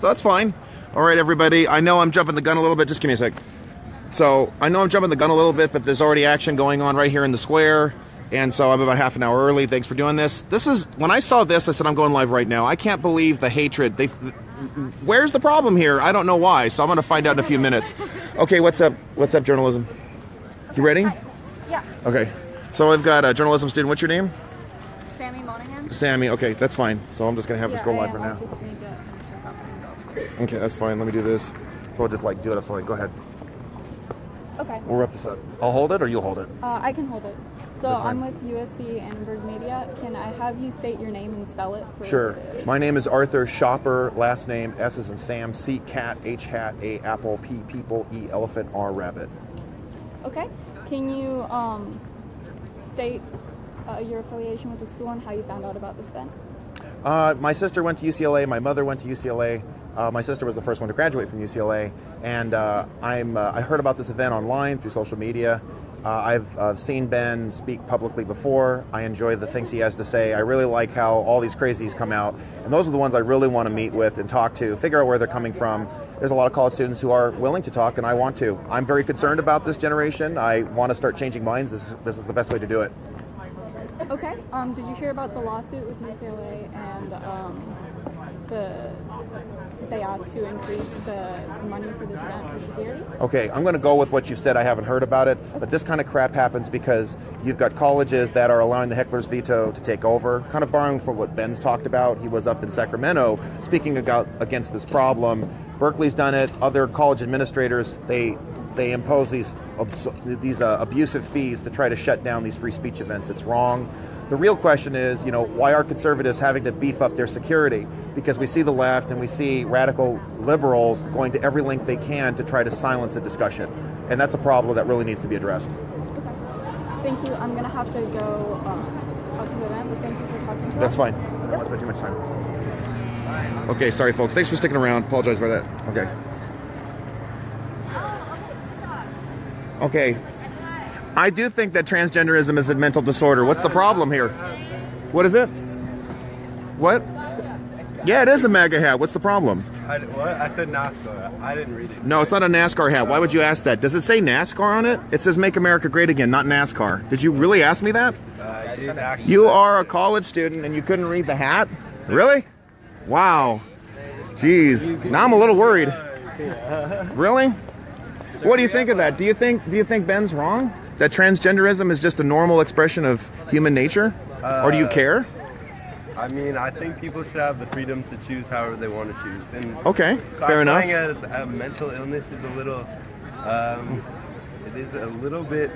So that's fine. All right, everybody. I know I'm jumping the gun a little bit. Just give me a sec. So I know I'm jumping the gun a little bit, but there's already action going on right here in the square. And so I'm about half an hour early. Thanks for doing this. This is, when I saw this, I said, I'm going live right now. I can't believe the hatred. Where's the problem here? I don't know why. So I'm going to find out in a few minutes. Okay, what's up? What's up, journalism? You ready? Yeah. Okay. So I've got a journalism student. What's your name? Sammy Monahan. Sammy. Okay, that's fine. So I'm just going to have this go live right now. I just need to finish this up and go upstairs. Okay, that's fine. Let me do this. So I'll just like do it up. So like, go ahead. Okay. We'll wrap this up. I'll hold it or you'll hold it? I can hold it. So I'm with USC Annenberg Media. Can I have you state your name and spell it? Sure. My name is Arthur Shapiro. Last name S as in Sam, C cat, H hat, A apple, P people, E elephant, R rabbit. Okay. Can you state your affiliation with the school and how you found out about this event? My sister went to UCLA. My mother went to UCLA. My sister was the first one to graduate from UCLA, and I heard about this event online through social media. I've seen Ben speak publicly before. I enjoy the things he has to say. I really like how all these crazies come out, and those are the ones I really want to meet with and talk to, figure out where they're coming from. There's a lot of college students who are willing to talk, and I want to. I'm very concerned about this generation. I want to start changing minds. This is the best way to do it. Okay. Did you hear about the lawsuit with UCLA and they asked to increase the money for this event for security? Okay, I'm going to go with what you said. I haven't heard about it, but this kind of crap happens because you've got colleges that are allowing the heckler's veto to take over, kind of borrowing from what Ben's talked about. He was up in Sacramento speaking against this problem. Berkeley's done it. Other college administrators, they impose these abusive fees to try to shut down these free speech events. It's wrong. The real question is, why are conservatives having to beef up their security? Because we see the left and we see radical liberals going to every length they can to try to silence the discussion. And that's a problem that really needs to be addressed. Okay. Thank you. I'm going to have to go out to the event, but thank you for talking to us. That's fine. I don't want to spend too much time. Okay, sorry folks. Thanks for sticking around. Apologize for that. Okay. Okay. I do think that transgenderism is a mental disorder. What's the problem here? What is it? What? Yeah, it is a MAGA hat. What's the problem? What? I said NASCAR. I didn't read it. No, it's not a NASCAR hat. Why would you ask that? Does it say NASCAR on it? It says Make America Great Again, not NASCAR. Did you really ask me that? I did actually. You are a college student and you couldn't read the hat? Really? Wow. Jeez. Now I'm a little worried. Really? What do you think of that? Do you think Ben's wrong? That transgenderism is just a normal expression of human nature? Or do you care? I mean, I think people should have the freedom to choose however they want to choose. And okay, fair enough. As a mental illness is a little, it is a little bit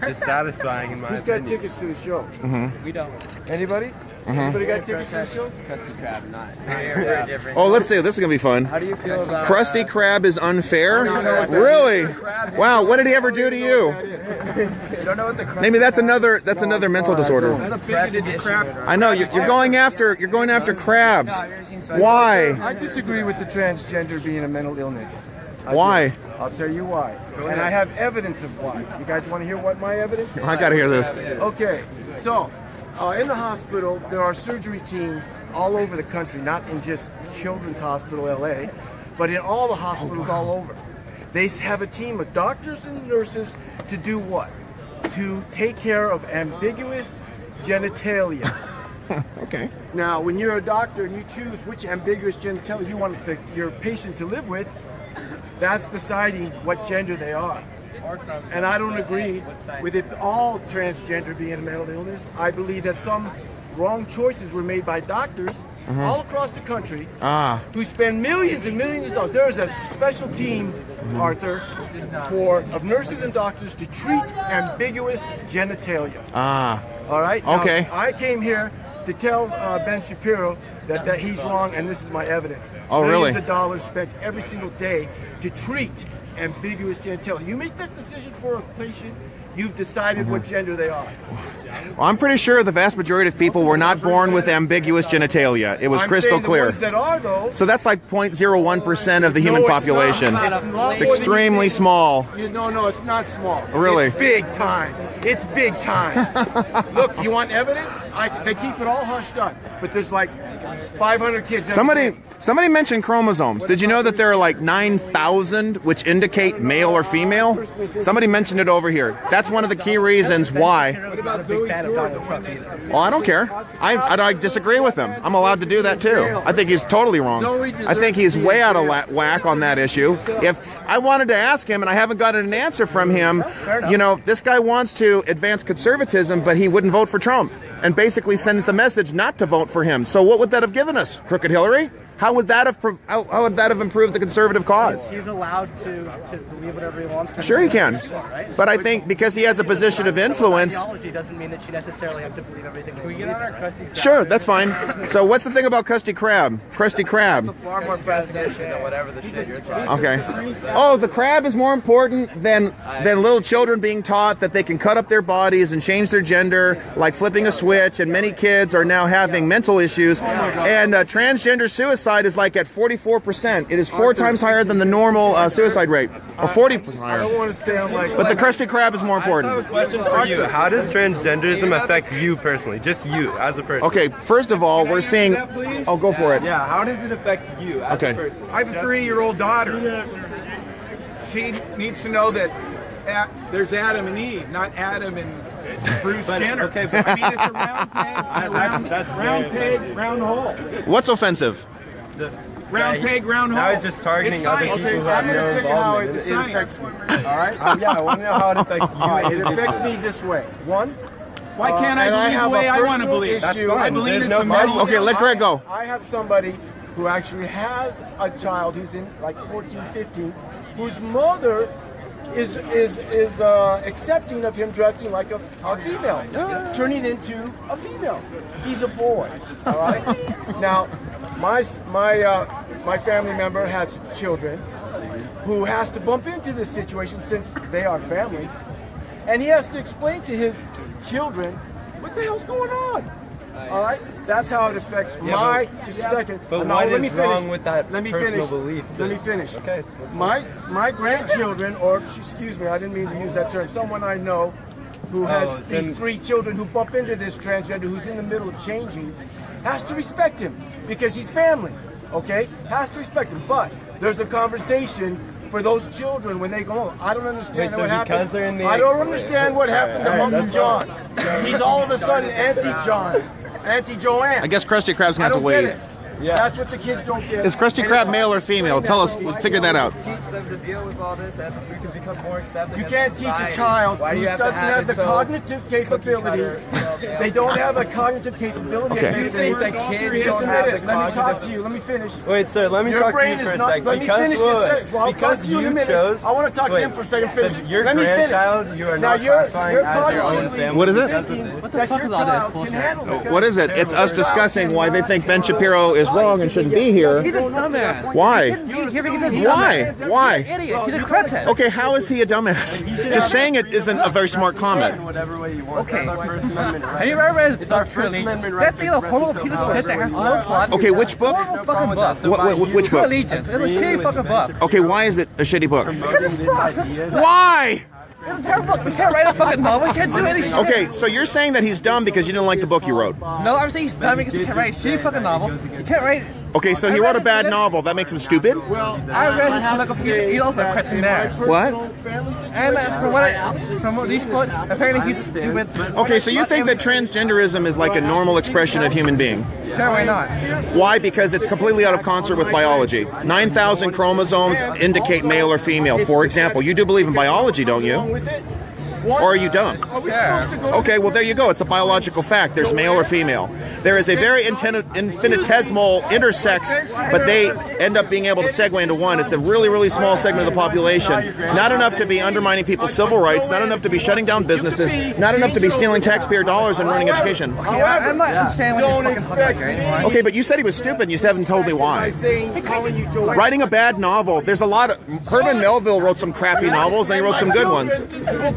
dissatisfying in my opinion. Who's got tickets to the show? Mm-hmm. We don't. Anybody? Anybody got tickets to the show? Krusty Krab, not very different. Oh, let's see. This is going to be fun. How do you feel about... Krusty Krab is unfair? Really? Wow, what did he ever do to you? You don't know what the Krusty Maybe that's another mental disorder. I know, you're going after crabs. Why? I disagree with the transgender being a mental illness. Why? I'll tell you why. And I have evidence of why. You guys want to hear what my evidence is? I got to hear this. Okay, so... in the hospital, there are surgery teams all over the country, not in just Children's Hospital LA, but in all the hospitals all over. They have a team of doctors and nurses to do what? To take care of ambiguous genitalia. Okay. Now, when you're a doctor and you choose which ambiguous genitalia you want your patient to live with, that's deciding what gender they are. And I don't agree with it all transgender being a mental illness. I believe that some wrong choices were made by doctors all across the country who spend millions and millions of dollars. There is a special team, Arthur, of nurses and doctors to treat ambiguous genitalia. All right? Now, okay. I came here to tell Ben Shapiro that he's wrong, and this is my evidence. Oh, really? Millions of dollars spent every single day to treat ambiguous genitalia. You make that decision for a patient, you've decided what gender they are. Well, I'm pretty sure the vast majority of people were not born with ambiguous genitalia. It was crystal clear. The ones that are, though, so that's like 0.01% of the human population. It's extremely small. No, it's not small. Really? It's big time. It's big time. Look, you want evidence? They keep it all hushed up. But there's like 500 kids. Somebody mentioned chromosomes. Did you know that there are like 9,000 which indicate male or female? Somebody mentioned it over here. That's one of the key reasons why. Well, I don't care. I disagree with him. I'm allowed to do that too. I think he's totally wrong. I think he's way out of whack on that issue. If I wanted to ask him and I haven't gotten an answer from him, you know, this guy wants to advance conservatism, but he wouldn't vote for Trump and basically sends the message not to vote for him. So what would that have given us? Crooked Hillary? How would that have improved the conservative cause? He's allowed to believe whatever he wants to. Sure he can. But I think because he has a position of influence... Ideology doesn't mean that you necessarily have to believe everything. Can we get on our Krusty Krab? Sure, that's fine. So what's the thing about Krusty Krab? Krusty Krab. It's far more precedent than whatever the shit you're talking. Okay. Oh, the crab is more important than little children being taught that they can cut up their bodies and change their gender, like flipping a switch, and many kids are now having mental issues. And transgender suicide is like at 44%. It is 4 times higher than the normal suicide rate, or 40% higher. I don't want to sound like... But the Krusty Krab is more important. I have a question for you. How does transgenderism affect you personally? Just you, as a person. Okay, first of all, we're seeing... Oh, go for it. Yeah, how does it affect you as a person? I have a 3-year-old daughter. She needs to know that there's Adam and Eve, not Adam and Bruce Jenner. Okay, but I mean, it's a round peg, round hole. What's offensive? Round peg, round hole. Now he's just targeting other people who have no involvement. It affects me. All right? Yeah, I want to know how it affects you. It affects me this way. One, Why can't I believe the way I want to believe? That's fine. I believe There's it's no a mental... Okay, let Greg go. I have somebody who actually has a child who's in like 14, 15, whose mother is accepting of him dressing like a female, turning into a female. He's a boy. All right. Now, my family member has children who has to bump into this situation since they are families, and he has to explain to his children what the hell's going on. All right, that's how it affects Just a second. But now, what let me is finish. wrong with that Let me personal finish. belief? Let me finish. Okay. My grandchildren, or excuse me, I didn't mean to use that term. Someone I know who has these 3 children who bump into this transgender who's in the middle of changing, has to respect him because he's family. Okay, has to respect him. But there's a conversation for those children when they go home. I don't understand what happened. I don't understand what happened to Uncle John. He's all of a sudden anti-John, anti-Joanne. I guess Krusty Krab's going to have to wait. Yeah. That's what the kids don't get. Is Krusty Krab male or female? Tell us. We'll figure that out. Teach them to deal with all this, and we can become more accepting. You can't teach a child who doesn't have the cognitive capability. They don't have a cognitive capability. Okay. You think that kids don't have the cognitive... Let me talk to you. Let me finish. Wait, sir, let me talk to you for a second. Let me finish this. Because you chose... I want to talk to him for a second. Finish. Your grandchild, you are not classifying as your own family. What is it? What the fuck is all this bullshit? What is it? It's us discussing why they think Ben Shapiro is wrong and shouldn't be here. He's a dumbass. Why? Why? Why? Idiot. He's a cretin. Okay, how is he a dumbass? Just saying it isn't a very smart comment. Whatever way you want. Okay. That's our First Amendment right. Have you ever read It's our Book First Allegiance? Amendment right. That thing is a horrible piece of shit that has no plot. Okay, which book? Horrible fucking book. Which True book? Allegiance. It's a shitty fucking book. Okay, why is it a shitty book? Because it sucks. Why? It's a terrible book. We can't write a fucking novel. We can't do anything. Okay, so you're saying that he's dumb because you didn't like the book you wrote. No, I'm saying he's dumb because he can't write a shitty fucking novel. You can't write... Okay, so he wrote a bad novel. That makes him stupid? I read he's also a cretin there. What? And from what these quote, apparently he's stupid. Okay, so you think that transgenderism is like a normal expression of human being? Sure, why not? Why? Because it's completely out of concert with biology. 9,000 chromosomes indicate male or female. For example, you do believe in biology, don't you? Or are you dumb? Okay, well, there you go. It's a biological fact. There's male or female. There is a very infinitesimal intersex, but they end up being able to segue into one. It's a really, really small segment of the population. Not enough to be undermining people's civil rights, not enough to be shutting down businesses, not enough to be stealing taxpayer dollars and running education. I'm not understanding what you're fucking talking about here anymore. Okay, but you said he was stupid, and you still haven't told me why. Writing a bad novel, there's a lot of... Herman Melville wrote some crappy novels, and he wrote some good ones.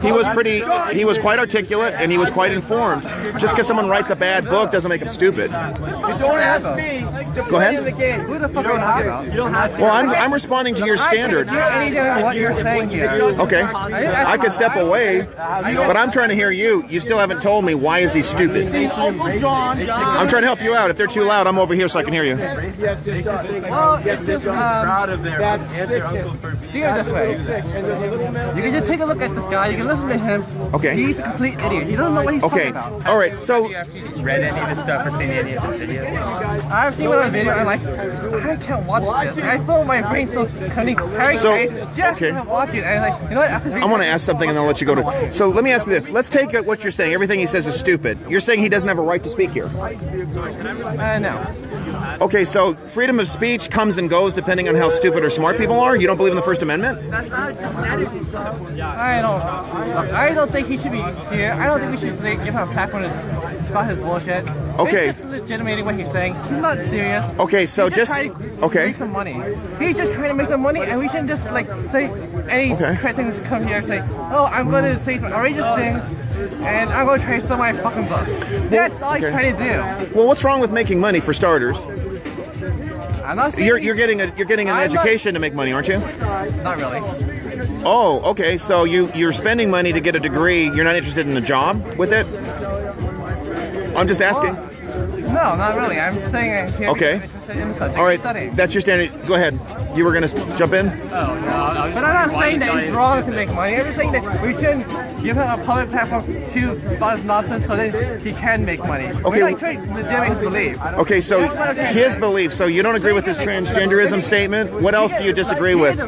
He was he was quite articulate and he was quite informed. Just because someone writes a bad book doesn't make him stupid. Don't ask me to play in the game. Who the fuck are you talking about? You don't have to. Well, I'm responding to your standard. Anything on what you're saying here. Okay. I could step away, but I'm trying to hear you. You still haven't told me why is he stupid. I'm trying to help you out. If they're too loud, I'm over here so I can hear you. Well, it's just proud of their uncle for being this way. You can just take a look at this guy. You can listen to him. Okay. He's a complete idiot. He doesn't know what he's talking about. All right. So Read any of the stuff or seen any of the videos? I've seen one on video. I'm like, I can't watch this. I feel my brain so cunning. Just can't watch it. And I'm like, you know what? After I want to ask something and then I'll let you go to. So let me ask you this. Let's take what you're saying. Everything he says is stupid. You're saying he doesn't have a right to speak here. No. Okay, so freedom of speech comes and goes depending on how stupid or smart people are. You don't believe in the First Amendment? I don't think he should be here. I don't think we should give him a platform about his bullshit. Okay. It's just legitimating what he's saying. He's not serious. Okay, so he's just trying to make some money. He's just trying to make some money, and we shouldn't just like say any things come here and say, oh, I'm going to say some outrageous things, and I'm going to try to sell my fucking book. That's all he's trying to do. Well, what's wrong with making money for starters? I'm not saying you're getting an education to make money, aren't you? Not really. Oh, okay. So you're spending money to get a degree. You're not interested in a job with it? I'm just asking. No, not really. I'm saying I'm interested in the subject. All right. Studying. That's your standard. Go ahead. You were going to jump in? Oh, no. But I'm not saying that he's wrong to make money. I'm just saying that we shouldn't give him a public platform to spot his nonsense so that he can make money. Okay. We're like trying to legitimate his belief. Okay, so his belief. So you don't agree with his transgenderism statement? What else do you disagree with?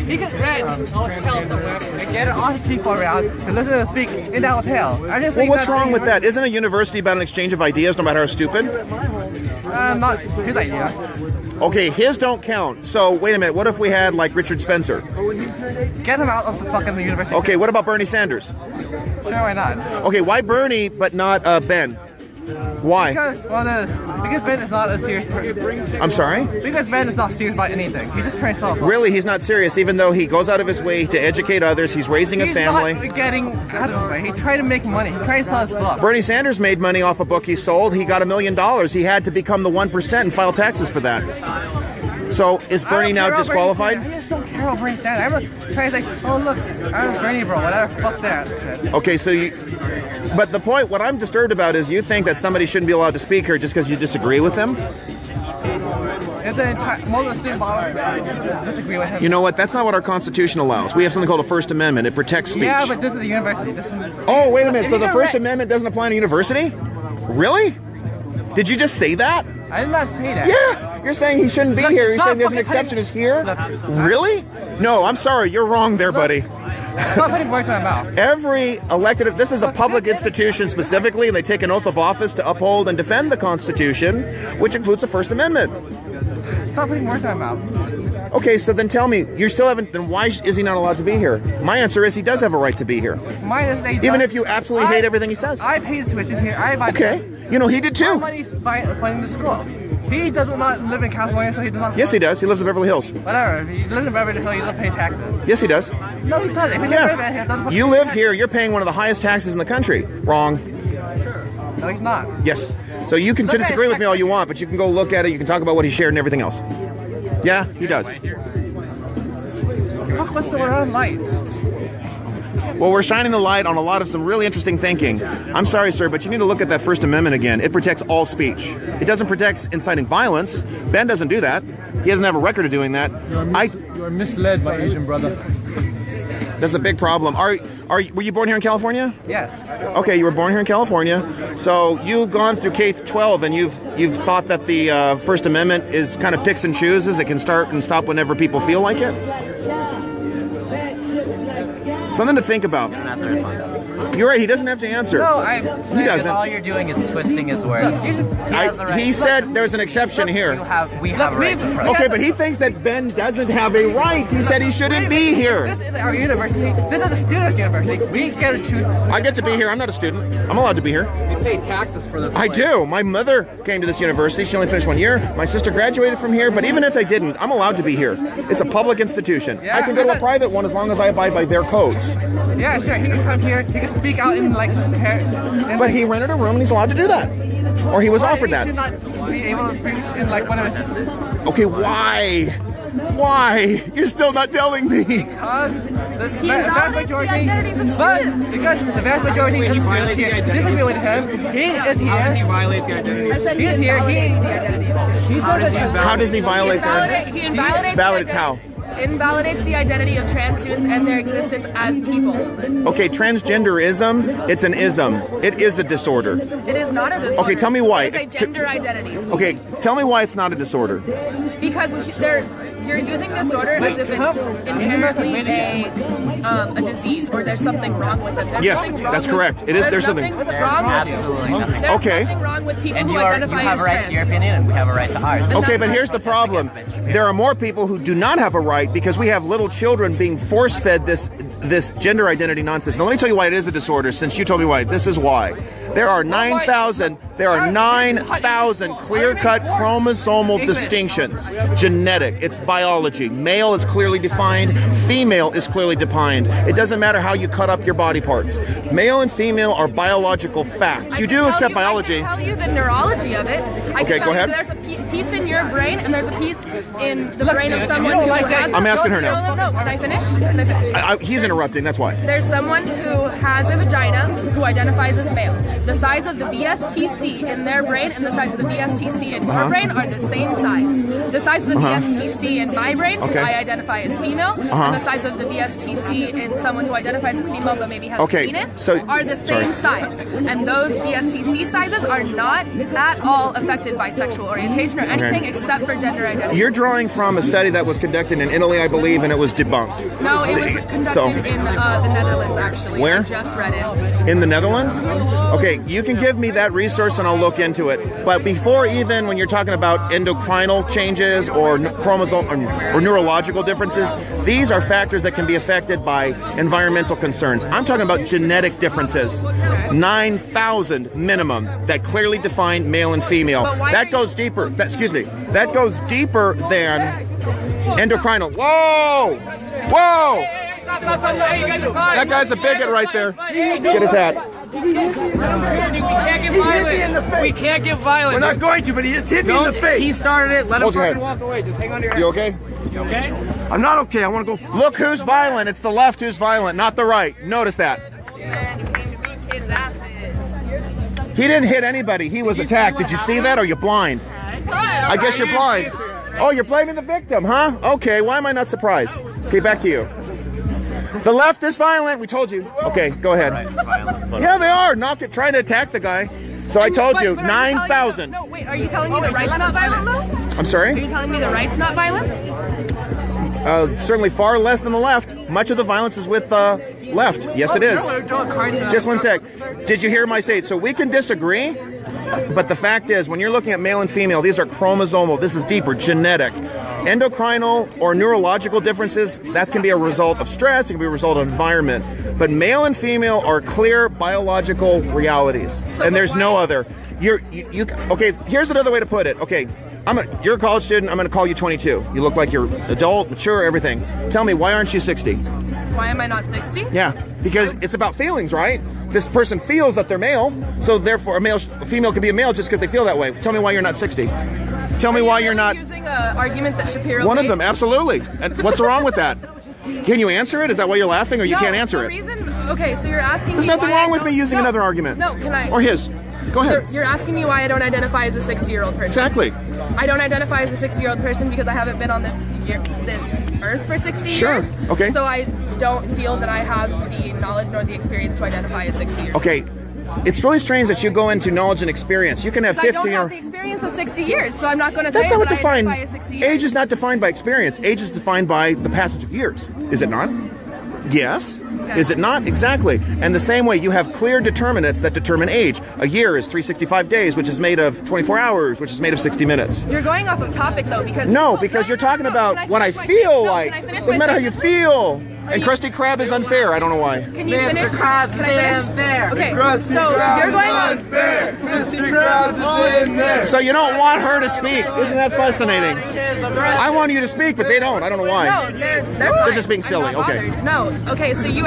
He could rent a hotel somewhere and get all his people around and listen to him speak in that hotel. Well, what's wrong with that? Isn't a university about an exchange of ideas no matter how stupid? Not his idea. Okay, his don't count. So wait a minute. What if we had like Richard Spencer? Get him out of the fucking university. Okay, what about Bernie Sanders? Sure, why not? Okay, why Bernie but not Ben? Why? Because Ben is not a serious person. I'm sorry? Because Ben is not serious about anything. He's just trying to sell a book. Really, he's not serious, even though he goes out of his way to educate others. He's raising a family. He's not getting out of the way. He's trying to make money. He's trying to sell his book. Bernie Sanders made money off a book he sold. He got $1 million. He had to become the 1% and file taxes for that. So is Bernie now disqualified? I just don't care about Bernie Sanders. I'm trying to say, oh look, I'm Bernie bro, whatever, fuck that shit. Okay, so but the point, what I'm disturbed about is you think that somebody shouldn't be allowed to speak here just because you disagree with them? If most of the student body disagree with him. You know what? That's not what our Constitution allows. We have something called a First Amendment. It protects speech. Yeah, but this is a university. Oh, wait a minute. So the First Amendment doesn't apply in a university? Really? Did you just say that? I did not say that. Yeah, you're saying he shouldn't be here. You're saying there's an exception is here? Really? No, I'm sorry. You're wrong there, buddy. Stop putting words in my mouth. Every elected, this is a public institution specifically, and they take an oath of office to uphold and defend the Constitution, which includes the First Amendment. Stop putting words in my mouth. Okay, so then tell me, you still haven't, then why is he not allowed to be here? My answer is he does have a right to be here. Mine is they even if you absolutely hate everything he says. I paid tuition here. Okay, you know, he did too. Money's funding the school. He does not live in California, so he does not. Yes, he does. He lives in Beverly Hills. Whatever. He lives in Beverly Hills. He doesn't pay taxes. Yes, he does. No, he doesn't. Yes. You live here. You're paying one of the highest taxes in the country. Wrong. No, he's not. Yes. So you can disagree with me all you want, but you can go look at it. You can talk about what he shared and everything else. Yeah, he does. What's the word light? Well, we're shining the light on a lot of some really interesting thinking. I'm sorry, sir, but you need to look at that First Amendment again. It protects all speech. It doesn't protect inciting violence. Ben doesn't do that. He doesn't have a record of doing that. You are misled, my Asian brother. That's a big problem. Were you born here in California? Yes. Okay, you were born here in California. So you've gone through K-12 and you've thought that the First Amendment is kind of picks and chooses. It can start and stop whenever people feel like it. Something to think about. You're right. He doesn't have to answer. No, he doesn't. All you're doing is twisting his words. He said there's an exception here. We have a right to protest. Okay, but he thinks that Ben doesn't have a right. He said he shouldn't be here. This is our university. This is a student's university. We get to choose. I get to be here. I'm not a student. I'm allowed to be here. You pay taxes for this. I do. My mother came to this university. She only finished 1 year. My sister graduated from here. But even if I didn't, I'm allowed to be here. It's a public institution. Yeah, I can go to a private one as long as I abide by their codes. Yeah, sure. He can come here. He can speak out in like his But he rented a room and he's allowed to do that. Or he was offered that. He should not be able to speak in like one of his. Okay, why? Why? You're still not telling me. Because the vast majority of students here disagree with him. He is here. How does he violate the identity? He is here. How does he violate their... He invalidates Validates how? Invalidates the identity of trans students and their existence as people. Okay, transgenderism, it's an ism. It is a disorder. It is not a disorder. Okay, tell me why. It is a gender identity. Okay, tell me why it's not a disorder. Because you're using disorder as if it's inherently a disease or there's something wrong with it. There's Yes, nothing wrong that's with, correct. It is. There's something wrong with Absolutely nothing. There's Okay. nothing wrong with people And who you identify have as a right trans. to your opinion, and we have a right to ours. Okay, but here's the problem. There are more people who do not have a right because we have little children being force-fed this gender identity nonsense. Now let me tell you why it is a disorder, since you told me why. This is why. There are 9,000 clear-cut chromosomal distinctions. Genetic, it's biology. Male is clearly defined, female is clearly defined. It doesn't matter how you cut up your body parts. Male and female are biological facts. You do accept biology. I can tell you the neurology of it. I Okay, can go tell ahead. you there's a piece in your brain and there's a piece in the brain of someone who has... I'm asking her now. No. Can I finish? Can I finish? He's interrupting, that's why. There's someone who has a vagina who identifies as male. The size of the BSTC in their brain and the size of the BSTC in your brain are the same size. The size of the BSTC in my brain, because I identify as female, and the size of the BSTC in someone who identifies as female but maybe has a penis are the same size. And those BSTC sizes are not at all affected by sexual orientation or anything except for gender identity. You're drawing from a study that was conducted in Italy, I believe, and it was debunked. No, it was conducted in the Netherlands, actually. Where? I just read it. In the Netherlands? Okay, you can give me that resource and I'll look into it. But before even when you're talking about endocrinal changes or chromosome or neurological differences, these are factors that can be affected by environmental concerns. I'm talking about genetic differences. 9,000 minimum that clearly define male and female. That goes deeper. That goes deeper than endocrinal. Whoa! Whoa! That guy's a bigot right there. Get his hat. We can't get violent. We can't get violent. We're not going to, but he just hit me in the face. He started it. Let him Hold your fucking head. walk away. Just hang on to your head. You okay? You okay? I'm not okay. I want to go. Look who's violent. It's the left who's violent, not the right. Notice that. He didn't hit anybody. He was attacked. Did you see that? Or are you blind? I guess you're blind. Oh, you're blaming the victim, huh? Okay, why am I not surprised? Okay, back to you. The left is violent. We told you. Okay, go ahead. Yeah, they are. Trying to attack the guy. So I told you, 9,000. No, wait, are you telling me the right's not violent, though? I'm sorry? Are you telling me the right's not violent? Certainly far less than the left. Much of the violence is with left. Yes, it is. Just one sec. Did you hear my state? So we can disagree, but the fact is, when you're looking at male and female, these are chromosomal. This is deeper, genetic. Endocrinal or neurological differences, that can be a result of stress, it can be a result of environment. But male and female are clear biological realities, and there's no other. Okay, here's another way to put it. Okay, you're a college student, I'm going to call you 22. You look like you're adult, mature, everything. Tell me, why aren't you 60? Why am I not 60? Yeah, because it's about feelings, right? This person feels that they're male, so therefore a female can be a male just because they feel that way. Tell me why you're not 60. Tell me why you're not... using an argument that Shapiro One made? of them, absolutely. And what's wrong with that? Can you answer it? Is that why you're laughing, or you can't answer it? Okay, so you're asking There's me nothing why wrong with me using another argument. No, can I... Or his. Go ahead. You're asking me why I don't identify as a 60-year-old person. Exactly. I don't identify as a 60-year-old person because I haven't been on this earth for 60 years. Okay. So I don't feel that I have the knowledge nor the experience to identify as 60 years. Okay. It's really strange that you go into knowledge and experience. You can have 50 I don't have the experience of 60 years, so I'm not going to say That's not what that I defined. identify as 60 years. Age is not defined by experience. Age is defined by the passage of years. Is it not? Yes. Is it not? Exactly. And the same way, you have clear determinants that determine age. A year is 365 days, which is made of 24 hours, which is made of 60 minutes. You're going off of topic, though, because... No, because you're talking about what I feel like. Doesn't matter how you feel. And Krusty Krab is unfair. I don't know why. Can you finish? Can I finish? Okay, so you're going on... Krusty Krab is in there. So you don't want her to speak. Isn't that fascinating? I want you to speak, but they don't. I don't know why. No, they're just being silly. Okay. No. Okay, so you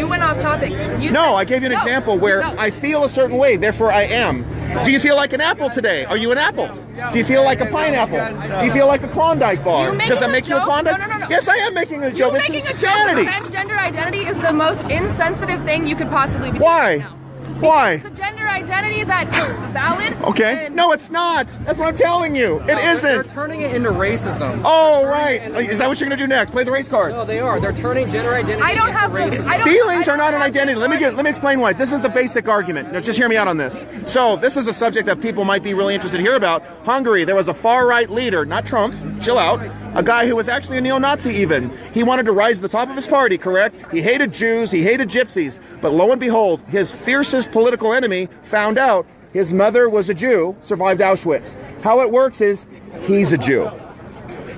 went off topic. No, I gave you an example where I feel a certain way, therefore I am. Do you feel like an apple today? Are you an apple? Do you feel like a pineapple? Do you feel like a Klondike bar? Does that make you a Klondike? No. Yes, I am making a joke. It's insanity. Transgender identity is the most insensitive thing you could possibly be doing. Why? Right now. Why? It's a gender identity that is valid. Okay. No, it's not. That's what I'm telling you. It isn't. They're turning it into racism. Oh, right. Is that what you're going to do next? Play the race card. No, they are. They're turning gender identity into racism. Feelings are not an identity. Let me explain why. This is the basic argument. Now, just hear me out on this. So, this is a subject that people might be really interested to hear about. Hungary, there was a far-right leader, not Trump, chill out, a guy who was actually a neo-Nazi even. He wanted to rise to the top of his party, correct? He hated Jews, he hated gypsies. But lo and behold, his fiercest political enemy found out his mother was a Jew, survived Auschwitz. How it works is, he's a Jew.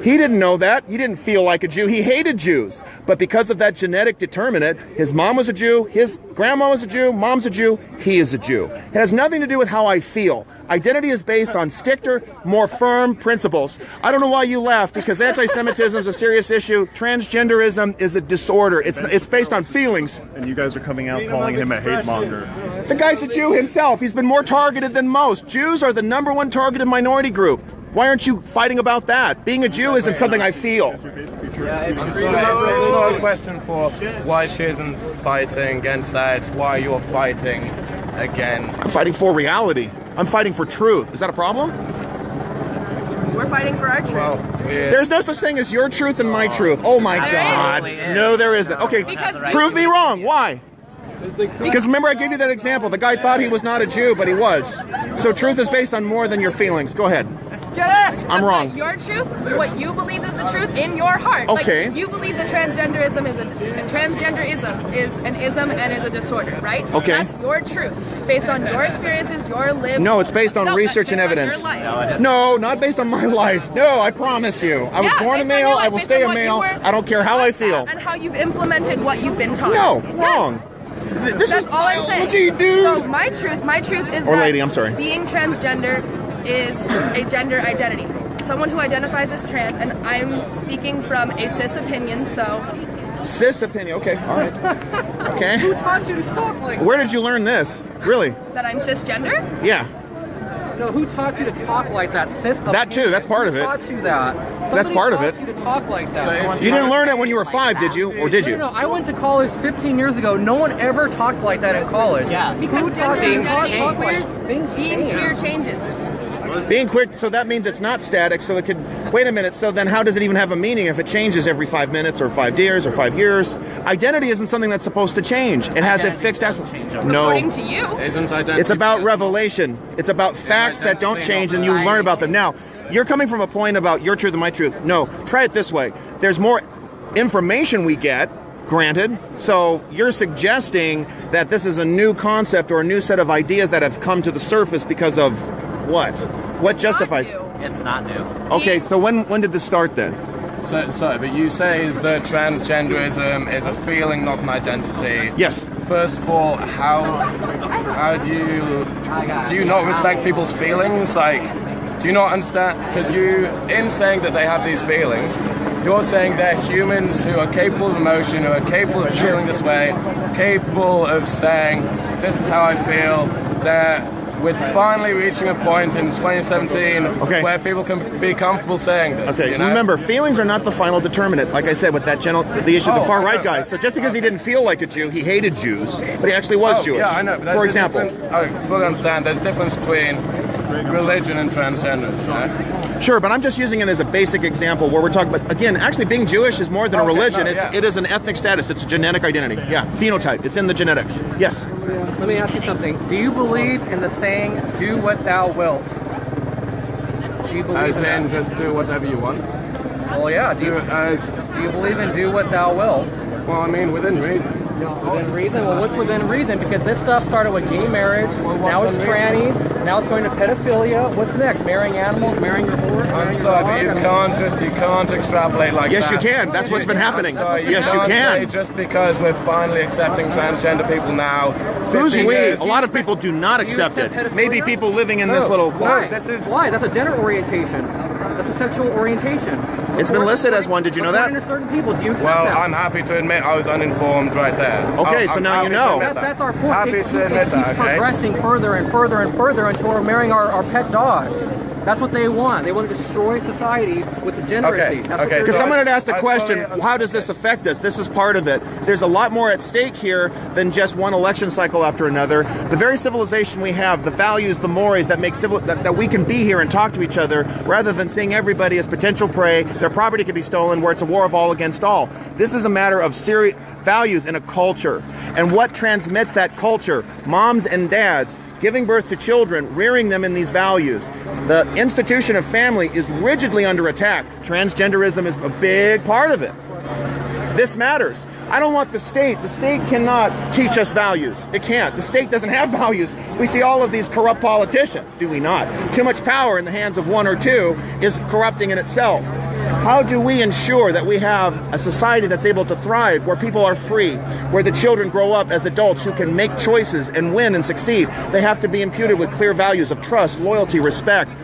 He didn't know that. He didn't feel like a Jew. He hated Jews. But because of that genetic determinant, his mom was a Jew, his grandma was a Jew, mom's a Jew, he is a Jew. It has nothing to do with how I feel. Identity is based on stricter, more firm principles. I don't know why you laugh, because anti-Semitism is a serious issue. Transgenderism is a disorder. It's based on feelings. And you guys are coming out calling him a hate monger. The guy's a Jew himself. He's been more targeted than most. Jews are the #1 targeted minority group. Why aren't you fighting about that? Being a Jew isn't something I feel. I'm sorry, it's not a question for why she isn't fighting against that. It's why you're fighting again. I'm fighting for reality. I'm fighting for truth. Is that a problem? We're fighting for our truth. Well, there's no such thing as your truth and my truth. Oh my God. No, there isn't. Okay, prove me wrong. Why? Because remember I gave you that example. The guy thought he was not a Jew, but he was. So truth is based on more than your feelings. Go ahead. I'm wrong. Your truth, what you believe is the truth in your heart. Okay. Like, you believe that transgenderism is an ism and is a disorder, right? Okay. That's your truth, based on your experiences, your lived. No, it's based on research and evidence. No, not based on my life. No, I promise you. I was born a male. I will stay a male. I don't care how I feel. And how you've implemented what you've been taught. No, wrong. That's all I'm saying. What do you do? So my truth is or lady, I'm sorry. Being transgender is a gender identity. Someone who identifies as trans, and I'm speaking from a cis opinion, so... Cis opinion, okay, all right. Okay. Who taught you to talk like that? Where did you learn this? Really? That I'm cisgender? Yeah. No, who taught you to talk like that? Cis opinion. That too, that's part of it. Who taught you that? That's part of it. You to talk like that. You didn't learn it when you were 5, did you? Or did you? No, I went to college 15 years ago. No one ever talked like that in college. Yeah. Because Things being queer changes. Being queer, so that means it's not static, so it could... Wait a minute, so then how does it even have a meaning if it changes every 5 minutes or 5 years or 5 years? Identity isn't something that's supposed to change. It has a fixed aspect. No. According to you. Isn't identity... It's about revelation. It's about facts that don't change and you learn about them. Now, you're coming from a point about your truth and my truth. No, try it this way. There's more information we get, granted. So you're suggesting that this is a new concept or a new set of ideas that have come to the surface because of what? What justifies? It's not new. Okay, so when did this start then? So, but you say that transgenderism is a feeling, not an identity. Yes. First of all, how do you not respect people's feelings? Like, do you not understand? Because in saying that they have these feelings, you're saying they're humans who are capable of emotion, who are capable of feeling this way, capable of saying, this is how I feel. We're finally reaching a point in 2017 where people can be comfortable saying this. Okay, remember, feelings are not the final determinant. Like I said, with that the issue of the far-right guy. So just because he didn't feel like a Jew, he hated Jews, but he actually was Jewish. Yeah, I know. But for example. I fully understand. There's a difference between religion and transgenderism. Right? Sure, but I'm just using it as a basic example where we're talking about, again, actually being Jewish is more than a religion. It is an ethnic status. It's a genetic identity. Yeah, phenotype. It's in the genetics. Yes. Let me ask you something. Do you believe in the saying, do what thou wilt? Do you believe in just do whatever you want? Well, yeah. Do you believe in do what thou wilt? Well, I mean, within reason. Within reason? Well, what's within reason? Because this stuff started with gay marriage, now it's trannies, now it's going to pedophilia. What's next? Marrying animals, marrying your horse, I'm sorry, but you can't extrapolate like yes, that. Yes, you can. That's what's been happening. Yes, you can. Just because we're finally accepting transgender people now. Who's we? A lot of people do not accept it. Maybe people living in this little... Why? Why? That's a gender orientation. That's a sexual orientation. It's been listed as one. Did you know that? According to certain people, do you accept well, that? I'm happy to admit I was uninformed right there. Okay, so now you know. That's our point. It keeps progressing further and further and further until we're marrying our pet dogs. That's what they want. They want to destroy society with the degeneracy. Okay. Because someone had asked a question, how does this affect us? This is part of it. There's a lot more at stake here than just one election cycle after another. The very civilization we have, the values, the mores that make that we can be here and talk to each other, rather than seeing everybody as potential prey, their property can be stolen, where it's a war of all against all. This is a matter of serious values in a culture. And what transmits that culture? Moms and dads giving birth to children, rearing them in these values. The institution of family is rigidly under attack. Transgenderism is a big part of it. This matters. I don't want the state. The state cannot teach us values. It can't. The state doesn't have values. We see all of these corrupt politicians, do we not? Too much power in the hands of one or two is corrupting in itself. How do we ensure that we have a society that's able to thrive, where people are free, where the children grow up as adults who can make choices and win and succeed? They have to be imputed with clear values of trust, loyalty, respect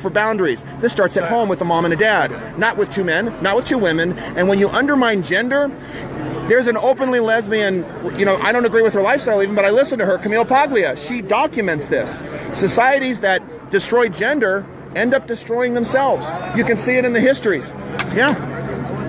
for boundaries. This starts at home with a mom and a dad, not with two men, not with two women. And when you undermine gender, there's an openly lesbian, I don't agree with her lifestyle even, but I listen to her, Camille Paglia. She documents this. Societies that destroy gender end up destroying themselves. You can see it in the histories. Yeah.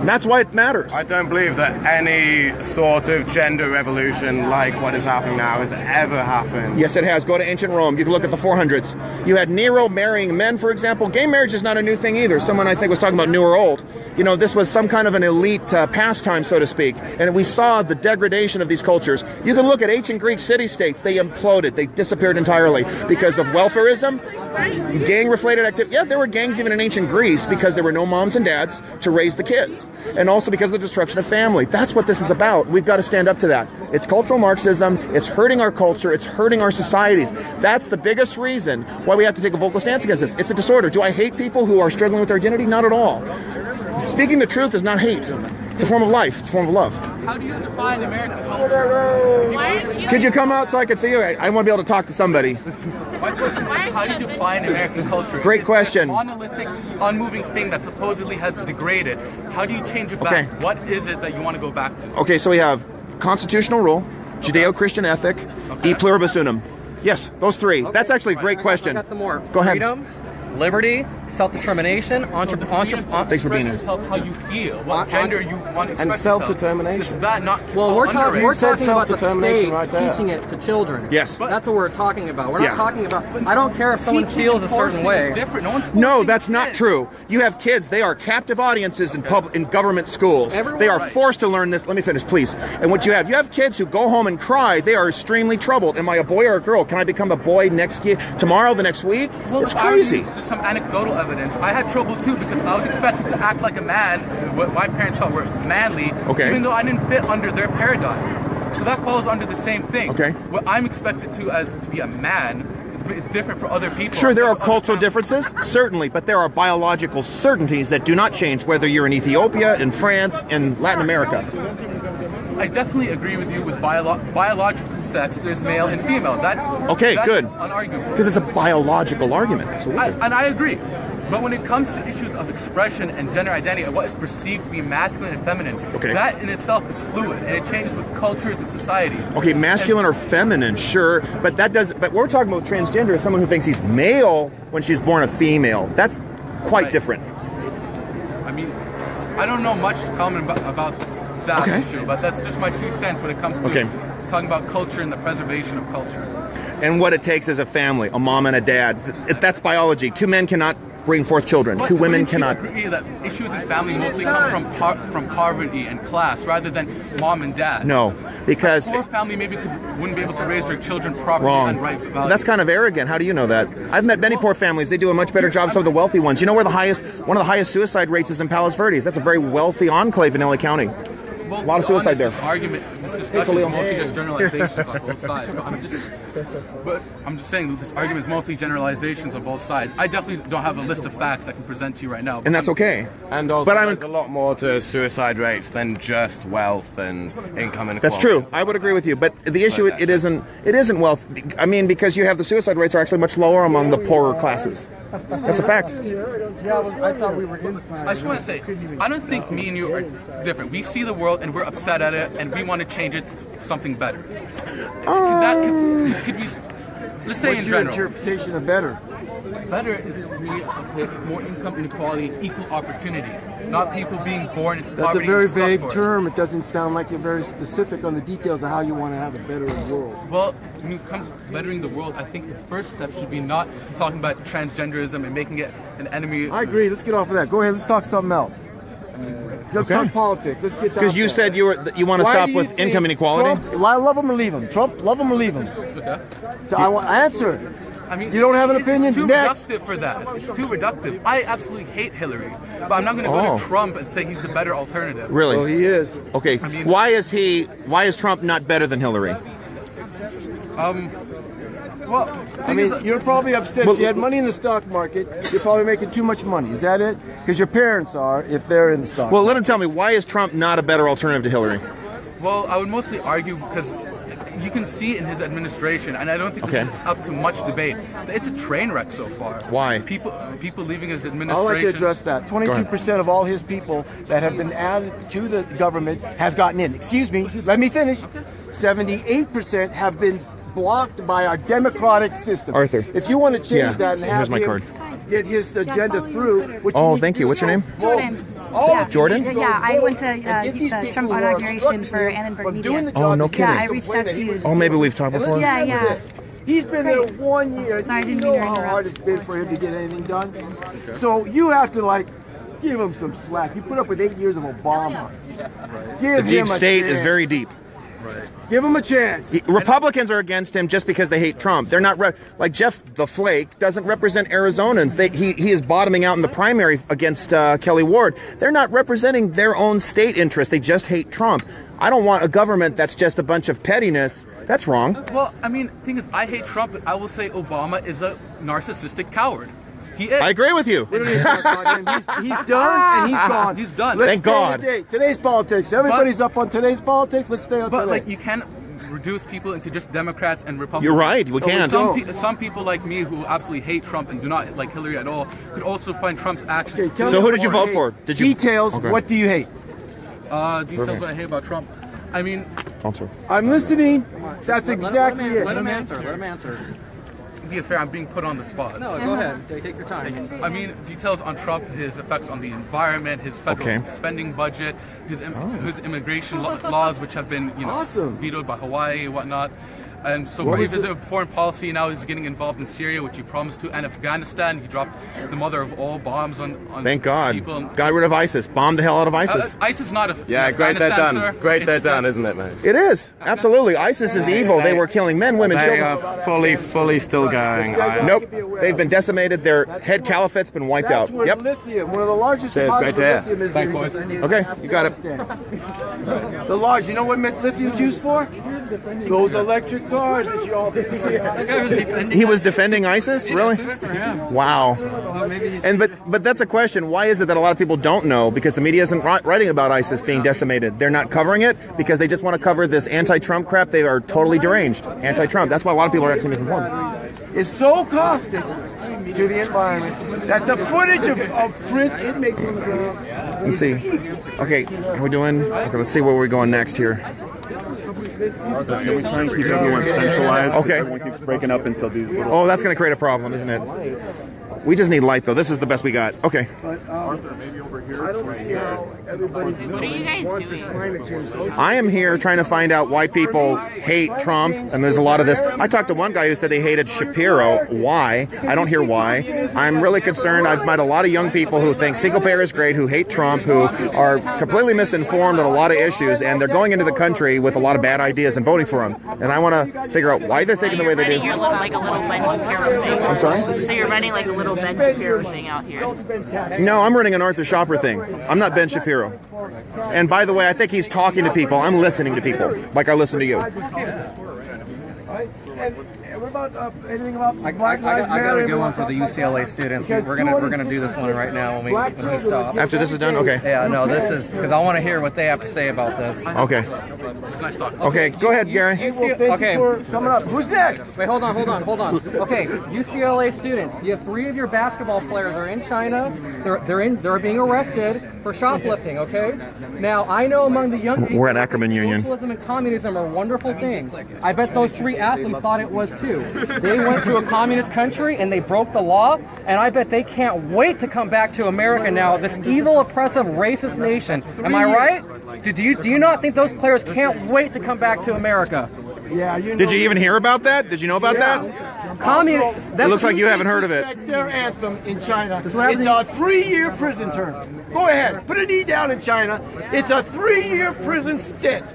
And that's why it matters. I don't believe that any sort of gender revolution like what is happening now has ever happened. Yes, it has. Go to ancient Rome. You can look at the 400s. You had Nero marrying men, for example. Gay marriage is not a new thing either. Someone I think was talking about new or old. This was some kind of an elite pastime, so to speak. And we saw the degradation of these cultures. You can look at ancient Greek city-states. They imploded. They disappeared entirely because of welfarism, gang-related activity. Yeah, there were gangs even in ancient Greece because there were no moms and dads to raise the kids. And also because of the destruction of family. That's what this is about. We've got to stand up to that. It's cultural Marxism. It's hurting our culture. It's hurting our societies. That's the biggest reason why we have to take a vocal stance against this. It's a disorder. Do I hate people who are struggling with their identity? Not at all. Speaking the truth is not hate. It's a form of life. It's a form of love. How do you define American culture? Could you come out so I could see you? I want to be able to talk to somebody. My question is, how do you define American culture? Great question. It's a monolithic, unmoving thing that supposedly has degraded. How do you change it back? Okay. What is it that you want to go back to? Okay, so we have constitutional rule, Judeo-Christian ethic, e pluribus unum. Yes, those three. Okay. That's actually a great question. I got some more. Go ahead. Freedom, liberty, self-determination, entrepreneurship. Thanks for being here. Yourself how you feel, what gender you want to express and self-determination. Is that not? Well, we're talking about the state right teaching it to children. Yes, that's what we're talking about. We're not talking about. I don't care if someone feels a certain way. No, that's not true. You have kids; they are captive audiences in government schools. They are forced to learn this. Let me finish, please. And what you have kids who go home and cry. They are extremely troubled. Am I a boy or a girl? Can I become a boy next year, tomorrow, the next week? Well, it's crazy. Just some anecdotal evidence. I had trouble too because I was expected to act like a man, what my parents thought were manly, even though I didn't fit under their paradigm. So that falls under the same thing. What I'm expected to be a man is different for other people. Sure, there are cultural differences, certainly, but there are biological certainties that do not change whether you're in Ethiopia, in France, in Latin America. I definitely agree with you with biological sex. There's male and female. That's good. Unarguable. Because it's a biological argument. And I agree. But when it comes to issues of expression and gender identity and what is perceived to be masculine and feminine, that in itself is fluid and it changes with cultures and societies. Okay, masculine or feminine, sure, but that does. But we're talking about transgender as someone who thinks he's male when she's born a female. That's quite different. I mean, I don't know much to comment about that issue, but that's just my 2 cents when it comes to talking about culture and the preservation of culture. And what it takes is a family, a mom and a dad. That's biology. Two men cannot bring forth children. Two women cannot. I agree that issues in family mostly come from poverty and class rather than mom and dad. No, because a poor family maybe wouldn't be able to raise their children properly and right values. That's kind of arrogant. How do you know that? I've met many poor families. They do a much better job than some of the wealthy ones. You know where one of the highest suicide rates is in Palos Verdes. That's a very wealthy enclave in LA County. Well, A lot of suicide there. This argument, this discussion is mostly just generalizations on both sides. But I'm just saying this argument is mostly generalizations on both sides. I definitely don't have a list of facts I can present to you right now. And that's okay. And also, there's a lot more to suicide rates than just wealth and income inequality. That's true. I would agree with you. But the issue, it isn't wealth. I mean, because you have the suicide rates are actually much lower among the poorer classes. That's a fact. I thought we were inside. I just want to say, I don't think me and you are different. We see the world and we're upset at it, and we want to change it to something better. Could be, let's say in general. What's your interpretation of better? Better is to me more income inequality, equal opportunity, not people being born into That's poverty. a very vague term. It doesn't sound like you're very specific on the details of how you want to have a better world. Well, when it comes to bettering the world, I think the first step should be not talking about transgenderism and making it an enemy. I agree. Let's get off of that. Go ahead. Let's talk something else. Let's talk politics. Let's get down. Because you said you want to stop with income inequality. Trump, love him or leave him. Trump, love him or leave him. Okay. So I want answer. I mean, you don't have an opinion? It's too Next. reductive for that. It's too reductive. I absolutely hate Hillary, but I'm not going to go to Trump and say he's a better alternative. Really? Well, he is. Okay. I mean, why is Trump not better than Hillary? Well, I mean, you're probably upset. If you had money in the stock market, you're probably making too much money. Is that it? Because your parents are, if they're in the stock Well, market. let him tell me, why is Trump not a better alternative to Hillary? Well, I would mostly argue because you can see in his administration, and I don't think this is up to much debate. It's a train wreck so far. Why? People leaving his I'd administration. like to address that. 22% of all his people that have been added to the government has gotten in. Excuse me, let me finish. 78% have been blocked by our democratic system. Arthur. If you want to change that and have Here's my him card. get his agenda through, Thank you. What's your name? Jordan. Jordan? Yeah, I went to the Trump inauguration for Annenberg Media. Oh, no kidding. Yeah, I reached out to you. Oh, maybe we've talked before? Yeah. He's been there 1 year. Sorry, I didn't you mean know to how hard it's been for him to get anything done. So you have to give him some slack. He put up with 8 years of Obama. Give The deep him a state is chance. very deep. Give him a chance. Republicans are against him just because they hate Trump. They're not like Jeff the Flake doesn't represent Arizonans. He is bottoming out in the primary against Kelly Ward. They're not representing their own state interest. They just hate Trump. I don't want a government that's just a bunch of pettiness. That's wrong. Well, I mean, the thing is, I hate Trump, but I will say Obama is a narcissistic coward. He is. I agree with you. He's done and he's gone. He's done. Let's Thank stay God. on the date. Today's politics. Everybody's up on today's politics. Let's stay on But today. you can't reduce people into just Democrats and Republicans. You're right. We can't. Some people like me who absolutely hate Trump and do not like Hillary at all could also find Trump's actions. Okay, So who did you vote for? Did you Details. Okay. What do you hate? Details what I hate about Trump. I mean, I'm listening. That's exactly it. Let him answer. To be fair, I'm being put on the spot. No, go ahead. Take your time. I mean, details on Trump, his effects on the environment, his federal spending budget, his immigration laws, which have been vetoed by Hawaii and whatnot. And so far, he visited foreign policy. Now he's getting involved in Syria, which he promised to, and Afghanistan. He dropped the mother of all bombs on Thank God. people. Got rid of ISIS. Bombed the hell out of ISIS. ISIS is not a great that done. Sir. Great that done, isn't it, man? It is. Absolutely. ISIS is evil. They were killing men, women, They children. are fully still going. Nope. They've been decimated. Their head caliphate's been wiped out. Where lithium, one of the largest deposits of lithium is. Thanks, boys. Okay, you got it. The large. You know what lithium's used for? Those electric cars that you all He was defending ISIS? Really? Wow. And but that's a question. Why is it that a lot of people don't know? Because the media isn't writing about ISIS being decimated. They're not covering it because they just want to cover this anti-Trump crap. They are totally deranged. Anti-Trump. That's why a lot of people are actually misinformed. It's so caustic to the environment that the footage of print it makes them go. Let's see. Okay, how are we doing? Okay, let's see where we're going next here. Can we try and keep everyone centralized? Okay. Everyone keeps breaking up into these little... Oh, that's going to create a problem, isn't it? We just need light, though. This is the best we got. Okay. Arthur, maybe over here. I don't see how everybody's What are you guys doing? climate change. I am here trying to find out why people hate Trump, and there's a lot of this. I talked to one guy who said they hated Shapiro. Why? I don't hear why. I'm really concerned. I've met a lot of young people who think single payer is great, who hate Trump, who are completely misinformed on a lot of issues, and they're going into the country with a lot of bad ideas and voting for him. And I want to figure out why they're thinking the way they do. You're like a little Ben Shapiro thing. I'm sorry? So you're running like a little whole Ben Shapiro thing out here. No, I'm running an Arthur Shopper thing. I'm not Ben Shapiro. And by the way, I think he's talking to people. I'm listening to people, like I listen to you. And what about anything about Black Lives Matter? I got a good one for the UCLA students. We're gonna do this one right now when we stop. After this is done, okay. Yeah, no, this is because I want to hear what they have to say about this. Okay. Okay, go ahead, Gary. Okay. Coming up. Who's next? Wait, hold on. Okay, UCLA students. You have 3 of your basketball players are in China. They're being arrested for shoplifting. Okay. Now I know among the young people, we're at Ackerman Union. Socialism and communism are wonderful things. I bet those 3 athletes thought it was too. They went to a communist country and they broke the law, and I bet they can't wait to come back to America now, this evil, oppressive, racist nation. Am I right? Do you not think those players can't wait to come back to America? Yeah. Did you even hear about that? Did you know about that? It looks like you haven't heard of it. Their anthem in China. It's a 3-year prison term. Go ahead, put a knee down in China. It's a 3-year prison stint.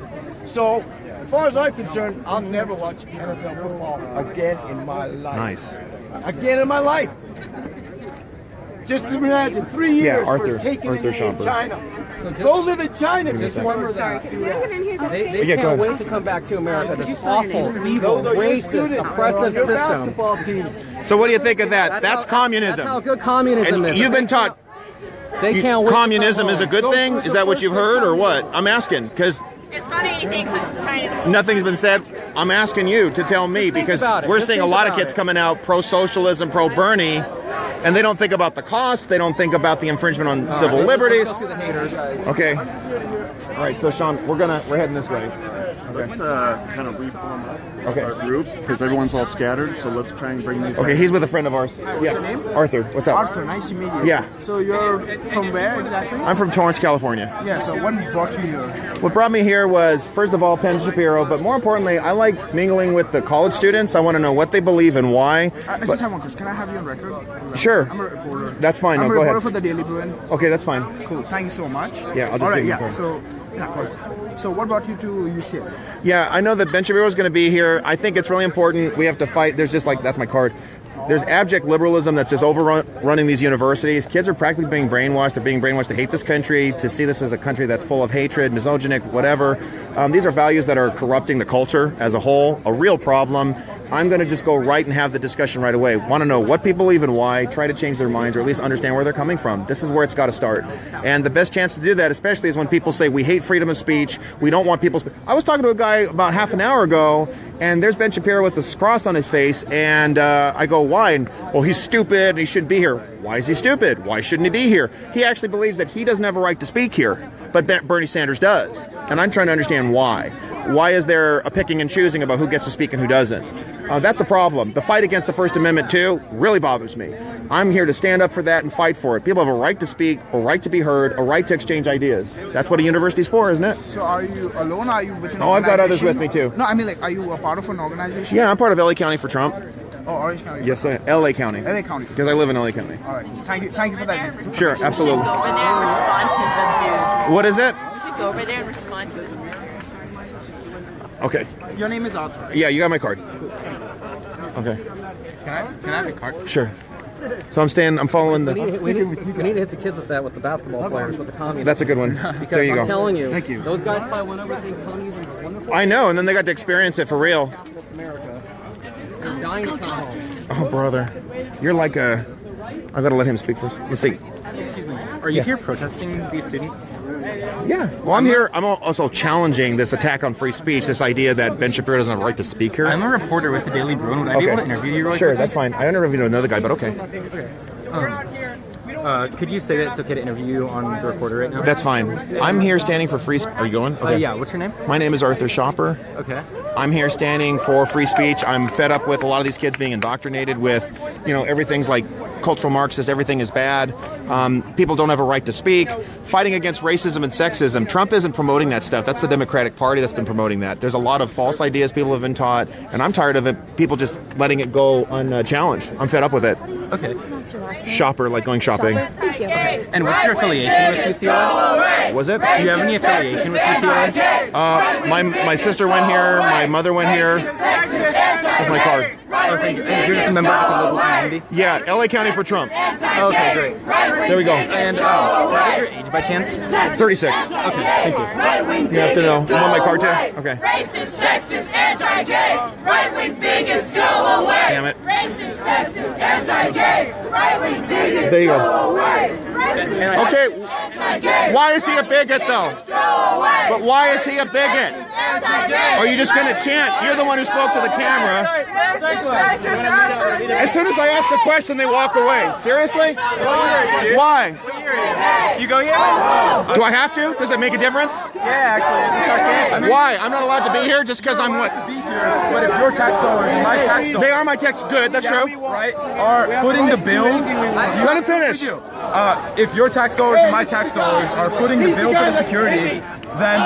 So, as far as I'm concerned, I'll never watch NFL football again in my life. Nice. Again in my life. Just imagine 3 years Arthur, for taking Arthur it in Shopper. China. Go live in China. Just remember that. They Yeah, go can't ahead. wait to come back to America. This awful, evil, racist, oppressive system. So what do you think of that? That's communism. That's how good communism and is. You've been taught They can't wait. communism is a good thing? Is that what you've heard or what? I'm asking because It's not anything China. nothing's been said. I'm asking you to tell me because we're seeing a lot of kids coming out pro-socialism, pro-Bernie, and they don't think about the cost. They don't think about the infringement on civil liberties. Okay. All right. So Sean, we're heading this way. Let's kind of reform our group because everyone's all scattered. So let's try and bring these. Okay, he's with a friend of ours. What's your name? Arthur. What's up? Arthur, nice to meet you. Yeah. So you're from where exactly? I'm from Torrance, California. Yeah. So what brought you here? What brought me here was, first of all, Ben Shapiro, but more importantly, I like mingling with the college students. I want to know what they believe and why. I just have one question. Can I have you on record? Sure. I'm a reporter. That's fine. I'm No, a go reporter ahead. for the Daily Bruin. Okay, that's fine. Cool. Thank you so much. Yeah, I'll just all right. give you Yeah. a So cool. So what brought you to UCLA? Yeah, I know that Ben Shapiro is going to be here. I think it's really important. We have to fight. There's just that's my card. There's abject liberalism that's just overrunning these universities. Kids are practically being brainwashed. They're being brainwashed to hate this country, to see this as a country that's full of hatred, misogynic, whatever. These are values that are corrupting the culture as a whole, a real problem. I'm going to just go right and have the discussion right away. Want to know what people believe and why, try to change their minds or at least understand where they're coming from. This is where it's got to start. And the best chance to do that, especially, is when people say we hate freedom of speech, we don't want people's... I was talking to a guy about half an hour ago, and there's Ben Shapiro with this cross on his face, and I go, why? And, well, he's stupid, and he shouldn't be here. Why is he stupid? Why shouldn't he be here? He actually believes that he doesn't have a right to speak here, but Bernie Sanders does. And I'm trying to understand why. Why is there a picking and choosing about who gets to speak and who doesn't? That's a problem. The fight against the First Amendment, too, really bothers me. I'm here to stand up for that and fight for it. People have a right to speak, a right to be heard, a right to exchange ideas. That's what a university's for, isn't it? So are you alone? Are you with an I've got others organization? with me, too. No, I mean, like, are you a part of an organization? Yeah, I'm part of LA County for Trump. Oh, Orange County. Yes, I am. LA County. LA County. Because I live in LA County. All right. Thank you for that. Sure, absolutely. Go over there and respond to them, dude. What is it? You should go over there and respond to them. Okay. Your name is Arthur. Yeah, you got my card. Okay. Can I have your card? Sure. So I'm following the... We need to hit the kids with that, with the basketball players, with the communists. That's a good one. Because There you go. I'm telling you, Thank you. those guys probably went over to think communism is wonderful. I know, and then they got to experience it for real. America. They're dying to come home. Oh, brother. You're like a... I've got to let him speak first. Let's see. Excuse me. Are you here protesting these students? Yeah. Well, I'm here. I'm also challenging this attack on free speech, this idea that Ben Shapiro doesn't have a right to speak here. I'm a reporter with the Daily Bruin. Would I be able to interview you really Sure, quickly? that's fine. I interviewed another guy, but okay. Could you say that it's okay to interview you on the recorder right now? That's fine. I'm here standing for free... Are you going? Okay. Yeah, what's your name? My name is Arthur Shopper. Okay. I'm here standing for free speech. I'm fed up with a lot of these kids being indoctrinated with, everything's like cultural Marxist, everything is bad. People don't have a right to speak. Fighting against racism and sexism. Trump isn't promoting that stuff. That's the Democratic Party that's been promoting that. There's a lot of false ideas people have been taught, and I'm tired of it. People just letting it go unchallenged. I'm fed up with it. Okay. Shopper, like going shopping. Thank you. And what's your affiliation with UCLA? Was it? Do you have any affiliation with UCLA? My sister went here. My mother went here. Here's my card. Oh, thank you. And you're just a member of the local community? Yeah, LA County for Trump. Okay, great. There we go. And what is your age by chance? 36. Okay, thank you. You have to know. You want my card too? Okay. Racist, sexist, anti-gay. Right-wing bigots go away. Damn it. Racist, sexist, anti-gay. Right-wing bigots There you go. go away. Okay. Why is he a bigot though? But why is he a bigot? Are you just going to chant? You're the one who spoke to the camera. As soon as I ask a question, they walk away. Seriously? Why? You go here? Do I have to? Does it make a difference? Yeah, actually. It's sarcastic. Why? I'm not allowed to be here just because I'm what? But if your tax dollars and my tax dollars... They are my tax... Good, that's true. Right? Are footing the bill... Let him finish. If your tax dollars and my tax dollars are footing the bill for the security, then,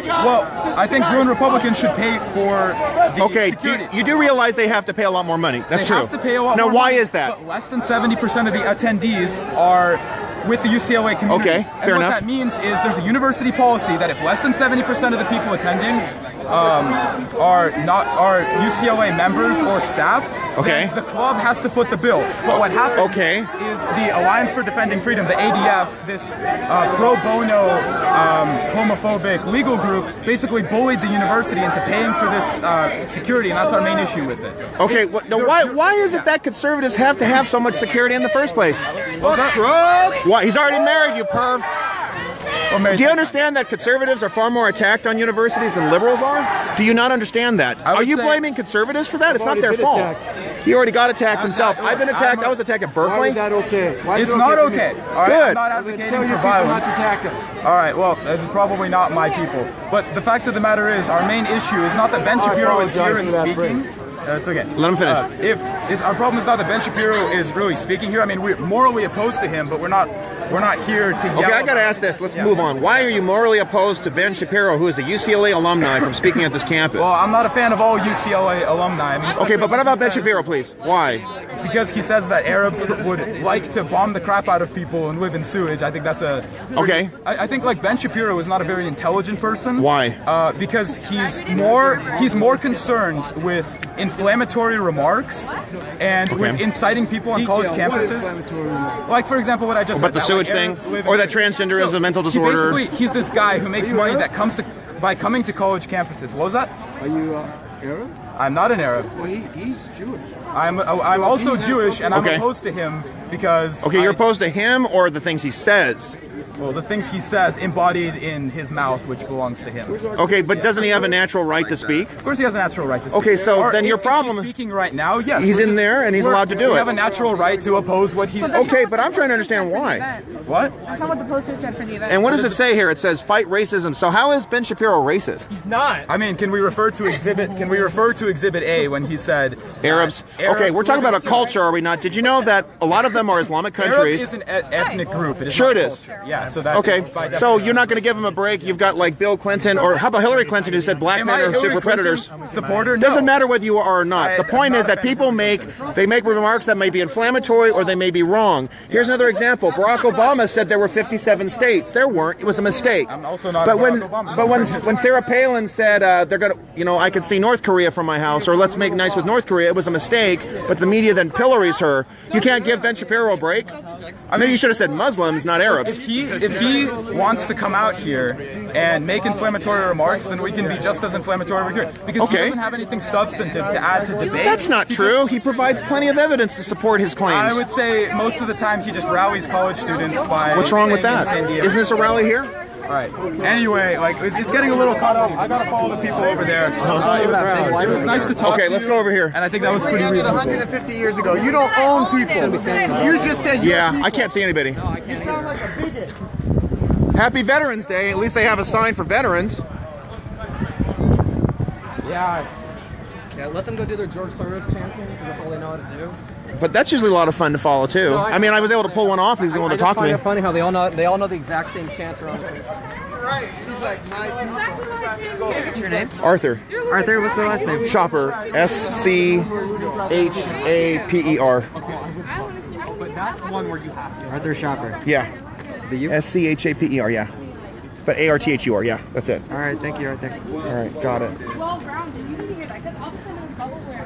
well, I think Bruin Republicans should pay for the security. You do realize they have to pay a lot more money. That's true. They have to pay a lot more Now, why money, is that? But less than 70% of the attendees are with the UCLA community. Okay, fair enough. What that means is there's a university policy that if less than 70% of the people attending are UCLA members or staff, okay, the club has to foot the bill. But what happens is the Alliance for Defending Freedom, the ADF, this pro bono homophobic legal group, basically bullied the university into paying for this security, and that's our main issue with it. Okay, why is it that conservatives have to have so much security in the first place? Fuck Trump! Why? He's already married, you perv. Do you understand that conservatives are far more attacked on universities than liberals are? Do you not understand that? Are you blaming conservatives for that? It's not their fault. He already got attacked himself. I've been attacked. I was attacked at Berkeley. Why is that okay? It's not okay. Good. I'm not advocating for violence. Not to attack us. All right, well, probably not my people. But the fact of the matter is, our main issue is not that Ben Shapiro is here and speaking. It's okay. Let him finish. Our problem is not that Ben Shapiro is really speaking here. I mean, we're morally opposed to him, but we're not here to yell. Okay, I got to ask this. Let's move on. Why are you morally opposed to Ben Shapiro, who is a UCLA alumni, from speaking at this campus? Well, I'm not a fan of all UCLA alumni. I mean, okay, but what about Ben Shapiro, please? Why? Because he says that Arabs would like to bomb the crap out of people and live in sewage. I think that's a... Okay. I think, like, Ben Shapiro is not a very intelligent person. Why? Because he's more concerned with inflammatory remarks and with inciting people on college campuses. Like, for example, what I just said. About the sewage thing? Or that transgenderism, a mental disorder? Basically, he's this guy who makes money that comes by coming to college campuses. What was that? Are you Arab? I'm not an Arab. Well, he's Jewish. I'm also Jewish, and I'm opposed to him because... Okay, you're opposed to him or the things he says? Well, the things he says embodied in his mouth, which belongs to him. Okay, but doesn't he have a natural right to speak? Of course he has a natural right to speak. Okay, so then your problem... Is he speaking right now? Yes. He's in there and he's allowed to do it. We have a natural right to oppose what he's... Okay, but I'm trying to understand why. What? That's not what the poster said for the event. And what does it say here? It says fight racism. So how is Ben Shapiro racist? He's not. I mean, can we refer to Exhibit A when he said Arabs? Okay, we're talking about a culture, are we not? Did you know that a lot of them are Islamic countries? Arab is an ethnic group. It is sure not it is. Culture. Yeah, so that... Okay, so you're not going to give him a break? You've got like Bill Clinton, or how about Hillary Clinton, who said black men are super predators? Supporter? No. Doesn't matter whether you are or not. The point is that people make remarks that may be inflammatory or they may be wrong. Here's another example. Barack Obama said there were 57 states. There weren't. It was a mistake. I'm also not. But when Sarah Palin said they're going to, I could see North Korea from my house, or let's make nice with North Korea, it was a mistake. But the media then pillories her. You can't give Ben Shapiro a break. Maybe you should have said Muslims, not Arabs. If he wants to come out here and make inflammatory remarks, then we can be just as inflammatory over here. Because he doesn't have anything substantive to add to debate. That's not true. He provides plenty of evidence to support his claims. I would say most of the time he just rallies college students by... What's wrong with that? Isn't this a rally here? All right. Anyway, like it's getting a little caught up. I gotta follow the people over there. It was nice to talk. Okay, let's go over here. And I think that was pretty reasonable. 150 years ago. You don't own people. You just said. Yeah, I can't see anybody. No, I can't. You sound like a bigot. Happy Veterans Day. At least they have a sign for veterans. Yeah, let them go do their George Soros chanting, because that's all they know how to do. But that's usually a lot of fun to follow too. No, I mean, I was able to pull one off. He was able to talk to me. I just find it funny how they all know the exact same chants around here. Right. He's like my people. What's your name? Arthur. Arthur, what's the last name? Shopper. S-C-H-A-P-E-R. But that's one where you have to. Arthur Shopper. Yeah. The U? S-C-H-A-P-E-R, yeah. But A-R-T-H-U-R, yeah, that's it. All right, thank you. All right, got it. Well, grounded. You didn't hear that because all of a sudden it was bubble where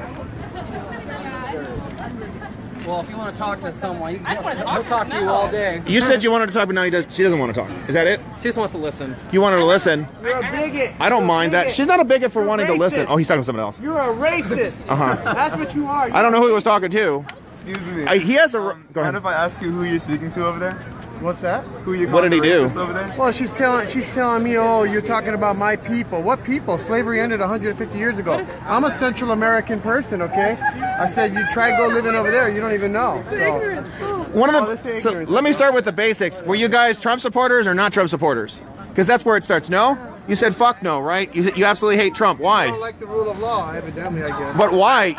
Well, if you want to talk to someone, he'll talk to you all day. You said you wanted to talk, but now she doesn't want to talk. Is that it? She just wants to listen. You want her to listen? You're a bigot. I don't mind that. She's not a bigot for wanting to listen. racist. Oh, he's talking to someone else. You're a racist. That's what you are. I don't know who he was talking to. Excuse me. He has a... Go ahead. Mind if I ask you who you're speaking to over there? What's that? Who you What did he do? Over there? Well, she's telling me, oh, you're talking about my people. What people? Slavery ended 150 years ago. I'm a Central American person, okay? I said you try go living over there, you don't even know. So. So let me start with the basics. Were you guys Trump supporters or not Trump supporters? Because that's where it starts. No? You said fuck no, right? You absolutely hate Trump. Why? I don't like the rule of law, evidently, I guess. But why?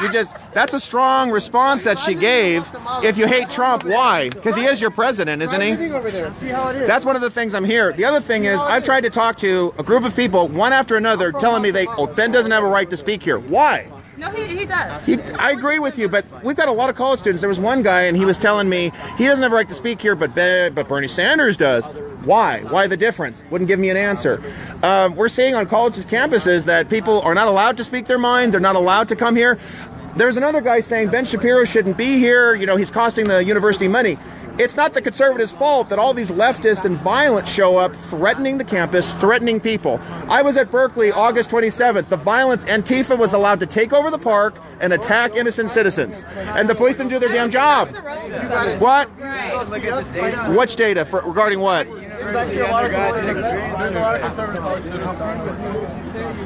That's a strong response that she gave. If you hate Trump, why? Because he is your president, isn't he? Over there. See how it is. That's one of the things I'm here. The other thing is I've tried to talk to a group of people, one after another, telling me Ben doesn't have a right to speak here. Why? No, he does. I agree with you, but we've got a lot of college students. There was one guy, and he was telling me he doesn't have a right to speak here, but Bernie Sanders does. Why? Why the difference? Wouldn't give me an answer. We're seeing on colleges' campuses that people are not allowed to speak their mind. They're not allowed to come here. There's another guy saying Ben Shapiro shouldn't be here. You know, he's costing the university money. It's not the conservatives' fault that all these leftists and violent show up threatening the campus, threatening people. I was at Berkeley August 27th. The violence, Antifa was allowed to take over the park and attack innocent citizens. And the police didn't do their damn job. What? Which data? Regarding what?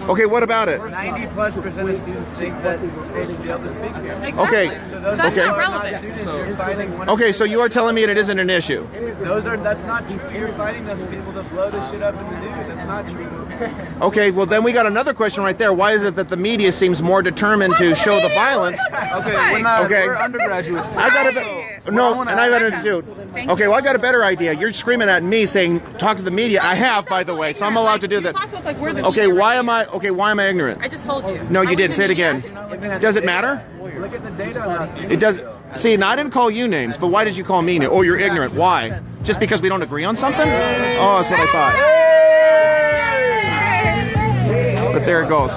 Okay, what about it? 90+% of students think that they should be able to speak here. Okay. So that's not relevant. Okay, so you are telling me it isn't an issue. That's not true. You're fighting those people to blow this shit up in the news. That's not true. Okay, well then we got another question right there. Why is it that the media seems more determined to show the violence? Okay, we're undergraduates. I got Okay, well I got a better idea. You're screaming at me saying talk to the media. I have, by the way, so I'm allowed to do that. Okay, why am I ignorant? I just told you. No, you did. Say it again. Does it matter? Look at the data. It does. See, now I didn't call you names, but why did you call me names? Oh, you're ignorant. Why? Just because we don't agree on something? Oh, that's what I thought. But there it goes.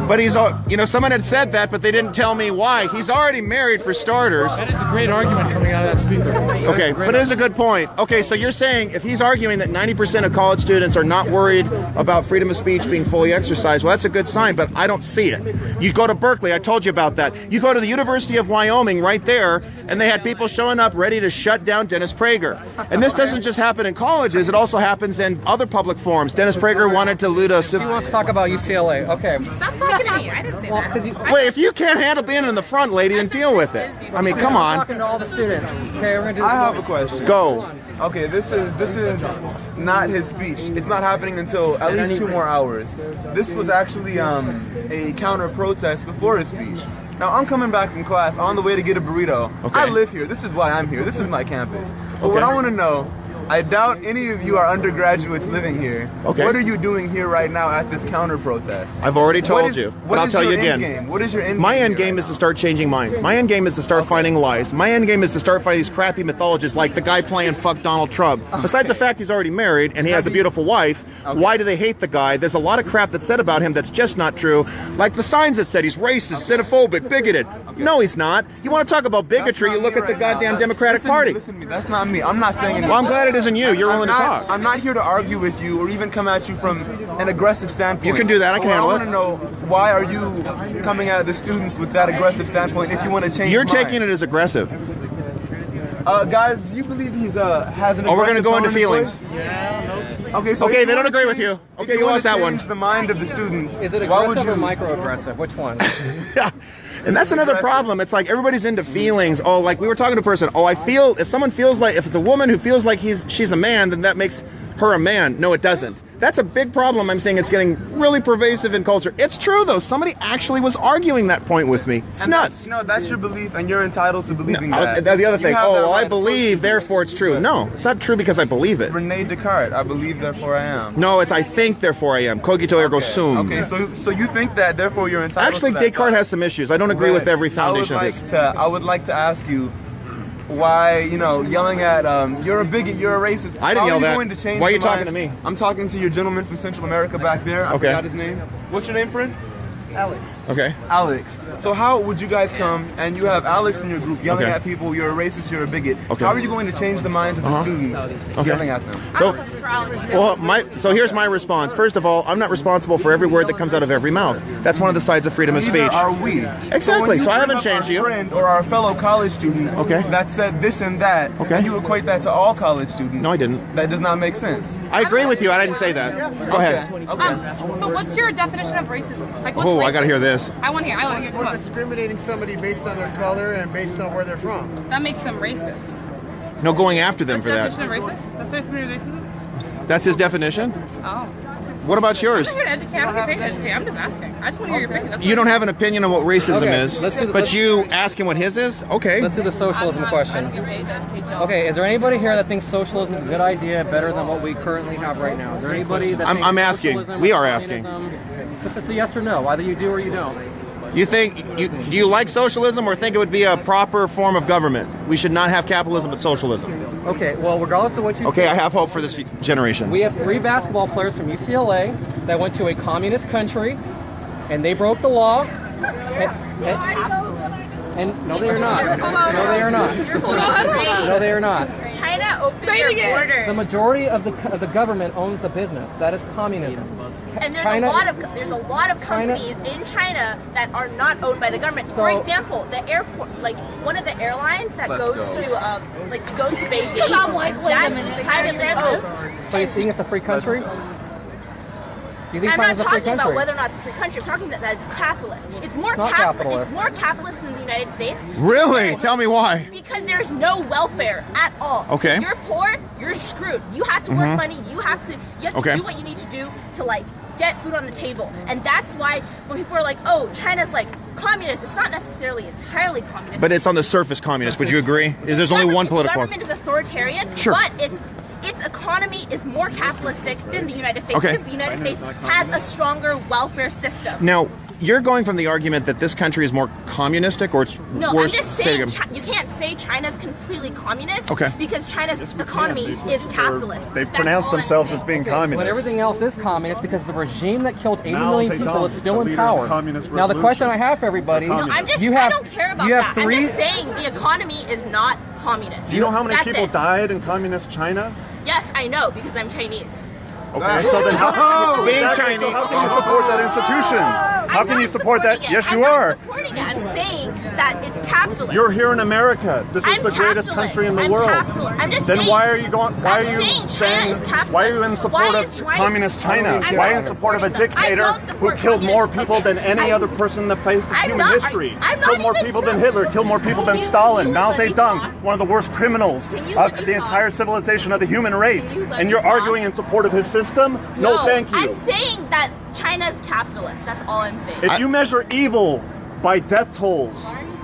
But he's, someone had said that, but they didn't tell me why. He's already married, for starters. That is a great argument coming out of that speaker. Okay, but it is a good point. Okay, so you're saying if he's arguing that 90% of college students are not worried about freedom of speech being fully exercised, well, that's a good sign, but I don't see it. You go to Berkeley, I told you about that. You go to the University of Wyoming right there, and they had people showing up ready to shut down Dennis Prager. And this doesn't just happen in colleges, it also happens in other public forums. Dennis Prager wanted to loot us. She wants to talk about UCLA. Okay. Stop talking to me. I didn't say that. Wait, if you can't handle being in the front, lady, then deal with it. I mean, come on. I'm talking to all the students. Okay, we're gonna do I have a question. Go. Okay, this is not his speech. It's not happening until at least 2 more hours. This was actually a counter protest before his speech. Now I'm coming back from class on the way to get a burrito. Okay. I live here. This is why I'm here. This is my campus. But what I want to know, I doubt any of you are undergraduates living here. Okay. What are you doing here right now at this counter protest? I've already told you, but I'll tell you again. Game? What is your end game? My end game is to start changing minds. My end game is to start finding lies. My end game is to start fighting these crappy mythologies like the guy playing fuck Donald Trump. Besides the fact he's already married and he has a beautiful wife, why do they hate the guy? There's a lot of crap that's said about him that's just not true. Like the signs that said he's racist, xenophobic, bigoted. No, he's not. You want to talk about bigotry, you look at the goddamn Democratic Party. Listen to me, that's not me. I'm not saying anything. Well, I'm glad it isn't you. You're willing to talk. I'm not here to argue with you or even come at you from an aggressive standpoint. You can do that. I can handle it. I want to know, why are you coming at the students with that aggressive standpoint if you want to change You're taking it as aggressive. Guys, do you believe he's has an aggressive we're going to go into feelings. Yeah. Okay, so okay, they don't agree with you. Okay, you lost that one. The mind of the students. Is it aggressive or microaggressive? Which one? Yeah. And that's another problem. It's like everybody's into feelings. Oh, like we were talking to a person. Oh, I feel if someone feels like if it's a woman who feels like she's a man, then that makes her a man. No, it doesn't. That's a big problem. I'm saying it's getting really pervasive in culture. It's true though. Somebody actually was arguing that point with me. It's nuts. That's your belief, and you're entitled to believing that. That's the other thing. Oh, well, I believe, therefore it's true. No, it's not true because I believe it. Rene Descartes. I believe, therefore I am. No, it's I think, therefore I am. Cogito ergo sum. Okay, so you think that, therefore you're entitled. Actually, to that Descartes has some issues. I don't agree with every foundation of his. I would like to ask you, why, you know, yelling at, you're a bigot, you're a racist. I didn't yell that. Going to change Why are you the talking minds? to me? I'm talking to your gentleman from Central America back there. I forgot his name. What's your name, friend? Alex. Okay. Alex. So how would you guys come and you have Alex in your group yelling at people, you're a racist, you're a bigot. How are you going to change the minds of the students yelling at them? So here's my response. First of all, I'm not responsible for every word that comes out of every mouth. That's one of the sides of freedom of speech. Neither are we. Exactly. So I haven't changed you. Friend or our fellow college student that said this and that, and you equate that to all college students. No, I didn't. That does not make sense. I agree with you. I didn't say that. Go ahead. So what's your definition of racism? Like, what's I gotta hear this. I want to hear. Come on. Discriminating somebody based on their color and based on where they're from. That makes them racist. No, going after them for that. Definition of racist? That's racism? That's his definition? Oh. What about yours? I'm not here to educate. I'm not here to educate. I'm just asking. I just want to hear your opinion. That's You don't have an opinion on what racism is, but you ask him what his is? Okay. Let's do the socialism question. Okay, is there anybody here that thinks socialism is a good idea, better than what we currently have right now? Is there anybody that thinks I'm asking. socialism We or are asking. communism- It's just a yes or no. Either you do or you don't. You think do you like socialism or think it would be a proper form of government? We should not have capitalism but socialism. Okay, well, regardless of what you Okay, think, I have hope for this generation. we have 3 basketball players from UCLA that went to a communist country, and they broke the law. And no, they are not. No, they are not. No, they are not. China opened their borders. The majority of the government owns the business. That is communism. And there's China, a lot of companies in China that are not owned by the government. For example, the airport, like one of the airlines that goes to Beijing, that's privately owned. So you think it's a free country? You think I'm not China's a free talking about country? whether or not it's a free country. I'm talking that it's capitalist. It's more Not capitalist. capitalist. It's more capitalist than the United States. Really? Tell me why. Because there's no welfare at all. Okay. If you're poor, you're screwed. You have to work money. You have to do what you need to do to like get food on the table. And that's why when people are like, "Oh, China's like communist," it's not necessarily entirely communist. But it's on the surface communist. Would you agree? There's only one political government is authoritarian, Sure. but its economy is more capitalistic than the United States Okay. because the United States has a stronger welfare system. Now, you're going from the argument that this country is more communistic or it's No, worse? I'm just Say saying it again. you can't say China's completely communist Okay. because China's economy is capitalist. They That's pronounce all I'm themselves saying. as being But communist. everything else is communist because the regime that killed 80 Mao million people Zedong, is still the in leader of the power. communist Now the question I revolution. have for everybody, No, I'm just. you I have, don't care about you that. have 3. I'm just saying the economy is not communist. Do you know how many That's people it. died in communist China? Yes, I know because I'm Chinese. Okay, so then how, Being exactly, Chinese. so how can you support that institution? How can you support that? Yes, you are. I'm supporting it. I'm saying that it's capitalist. You're here in America. This is I'm the greatest capitalist. country in the I'm world. capitalist. I'm just Then saying- why are you going? Why I'm are you saying China is capitalist. Why are you in support Why of is communist China? I'm Why not in support of a supporting them. I dictator don't who support killed more communism. people than any I'm- other person in the face of I'm human not- history? I'm not Killed more even people than Hitler. Killed more people than Stalin. Mao Zedong, one of the worst criminals Can you of let me the talk? entire civilization of the human race. Can you let And me you're talk? arguing in support of his system? No, thank you. I'm saying that China's capitalist. That's all I'm saying. If you measure evil by death tolls,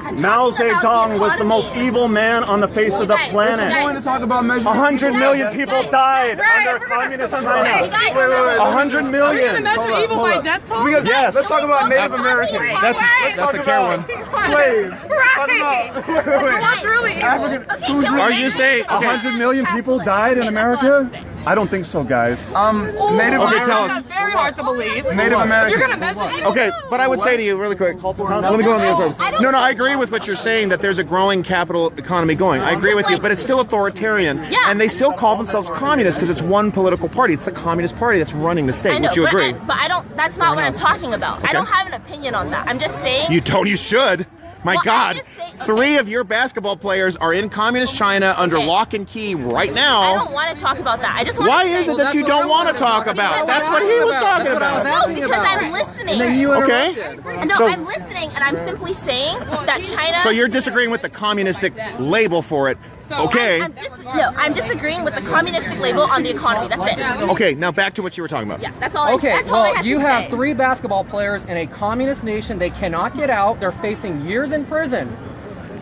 I'm Mao talking about the Zedong was the most economy. evil man on the face of the guys, planet. you guys- to talk about measuring 100 million people died Right, under communist Hey, China. guys, 100 million. measure evil by death toll? Yes. Let's talk about Native Americans. That's a fair one. Slaves. Talk about What's really evil? African. Okay, Are you saying? Okay. 100 million people died in America? I don't think so, guys. Native Okay, tell us. That's very hard to believe. Native Americans. You're gonna measure evil. Okay, but I would say to you really quick. Let me go on the other side. No, I agree with what you're saying that there's a growing capital economy going. I agree with you, but it's still authoritarian, Yeah. and they still call themselves communist because it's one political party. It's the Communist Party that's running the I state. know, Would you but agree? but I don't. That's not what I'm talking about. I don't have an opinion on that. I'm just saying. You don't. You should. My Well, I'm God, just saying- 3 of your basketball players are in communist China under Okay. lock and key right I now. don't want to talk about that. I just want Why to is say, it that you don't want to talk about? That's what he was talking That's what I was about. No, asking because about. I'm listening. And then you Okay. interrupted. No, So- I'm listening, and I'm simply saying that China. So you're disagreeing with the communistic label for it. Okay. I'm disagreeing with the communistic label on the economy. That's it. Okay, now back to what you were talking about. Yeah, that's all. Okay, that's all I well, have you to have say. 3 basketball players in a communist nation. They cannot get out. They're facing years in prison.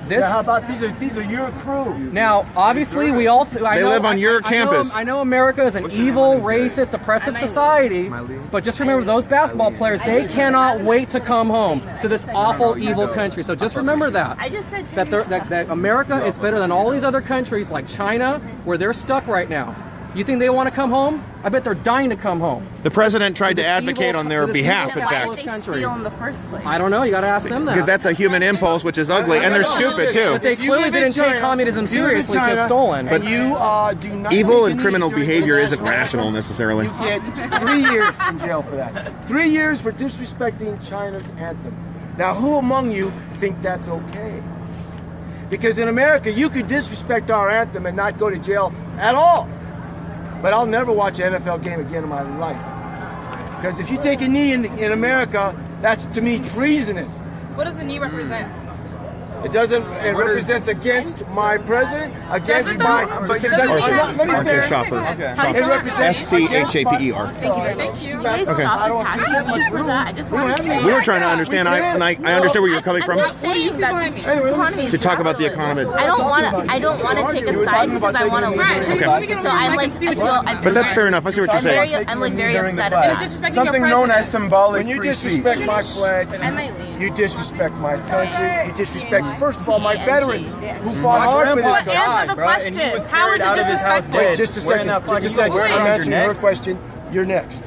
how about these are your crew? Now, obviously, we all They live on your campus. I know America is an evil, racist, oppressive society, but just remember those basketball players, they cannot wait to come home to this awful, evil country. So just remember that. I just said that America is better than all these other countries like China, where they're stuck right now. You think they want to come home? I bet they're dying to come home. The president tried to advocate on their behalf, in fact. Why did they steal in the first place? I don't know. You got to ask them that. Because that's a human impulse, which is ugly, and they're stupid too. But they clearly didn't take communism seriously to have stolen. But you do not evil and criminal behavior isn't rational necessarily. You get 3 years in jail for that. 3 years for disrespecting China's anthem. Now, who among you think that's okay? Because in America, you could disrespect our anthem and not go to jail at all. But I'll never watch an NFL game again in my life. Because if you take a knee in America, that's to me treasonous. What does the knee represent? It doesn't. It represents against my president, against my. Shopper. It represents SCHAPER. Thank you. Okay. I don't for that. I just want to say. We were trying to understand. I understand where you're coming from. I'm just saying that the economy is To talk about the economy. I don't want to take a side because I want to win. Okay. So I'm like, But that's fair enough. I see what you're saying. I'm like very upset about it. Something known as symbolic. When you free disrespect speech. my flag, I might leave. you disrespect my country. You disrespect, first of all, my veterans who fought hard for this country. Answer the question. How is it disrespectful? Wait, just a second. Just a second. I'm answering your question. You're next.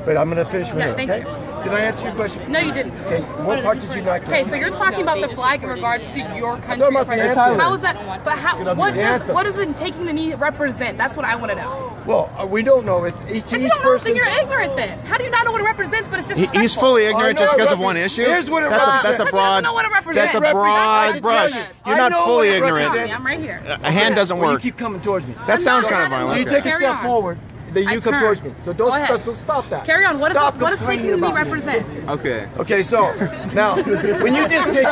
But I'm going to finish with Yes, her, thank okay? you. Did I answer your question? No, you didn't. Okay. What part did you not get? Okay, so you're talking about the flag in regards to your country. talking about the anthem. How is that? But how? What does it taking the knee represent? That's what I want to know. Well, we don't know it. Each If you don't know, person. then you're ignorant. Then how do you not know what it represents? But it's disrespectful. He's fully ignorant just because of one issue. Here's what it That's a broad. know what it represents. That's a broad brush. You're not fully ignorant. I'm right here. A hand doesn't Well, you work. keep coming towards me. That sounds kind of violent. You take a step forward, then you come towards me. So don't stop that. Carry on. What Stop does taking the knee complaining about me. represent? Okay. Okay, so now when you just take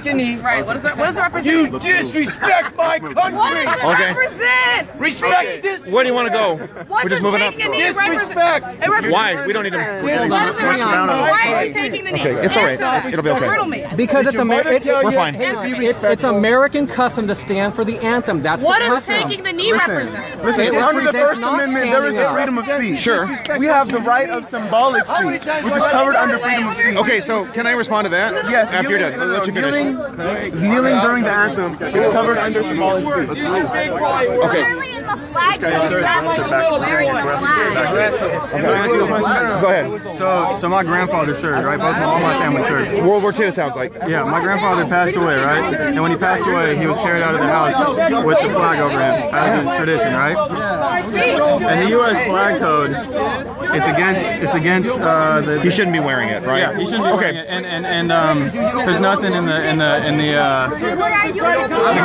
a knee, Right. What does it represent? you disrespect my country. What does it Okay. represent? Respect this. Where do you want to go? What We're just does moving up. taking a knee Disrespect. represent? Why? We don't need to. What does it represent? Why is he taking the knee? Okay, it's all right. Answer. It'll be okay. Riddle me. Because it's We're fine. it's American custom to stand for the anthem. That's What the does custom. taking the knee represent? Listen, It under the represents First not Amendment, there is standing the up. freedom of speech. Sure. We have the right of symbolic speech, which is covered under freedom of speech. Okay, so can I respond to that? Yes. After you're done, let you finish. Kneeling during the anthem is covered under symbolic speech. Okay. Go ahead. So my grandfather served, right? All my family served. World War II, it sounds like. Yeah, my grandfather passed away, right? And when he passed away, he was carried out of the house with the flag over him, as is tradition, right? And the U.S. flag code, it's against the. You shouldn't be wearing it, right? Yeah, you shouldn't be wearing it. And there's nothing in the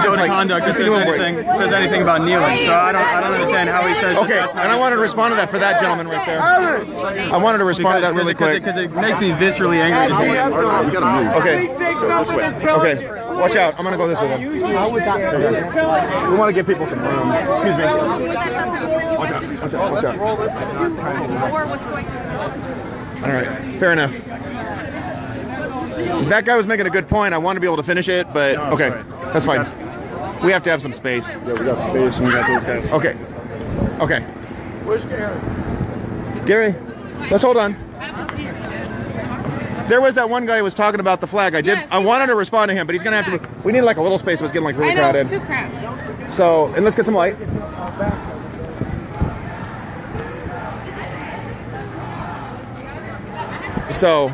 code of conduct that says anything about kneeling. So I don't understand how he says. Okay, and I wanted to respond to that for that gentleman right there. I wanted to respond to that really quick. Because it makes me viscerally angry to see it. Okay. Okay. Watch out. I'm going to go this way then. We want to give people some room. Excuse me. Watch out. Watch out. Watch out. What's going on? All right. Fair enough. That guy was making a good point. I want to be able to finish it, but okay. That's fine. We have to have some space. Yeah, we got space and we got those guys. Okay. Okay. Where's Gary? Gary, let's hold on. There was that one guy who was talking about the flag. I wanted to respond to him, but he's going to have to. We need like a little space. It was getting like really crowded. It's too crowded. So, and let's get some light. So.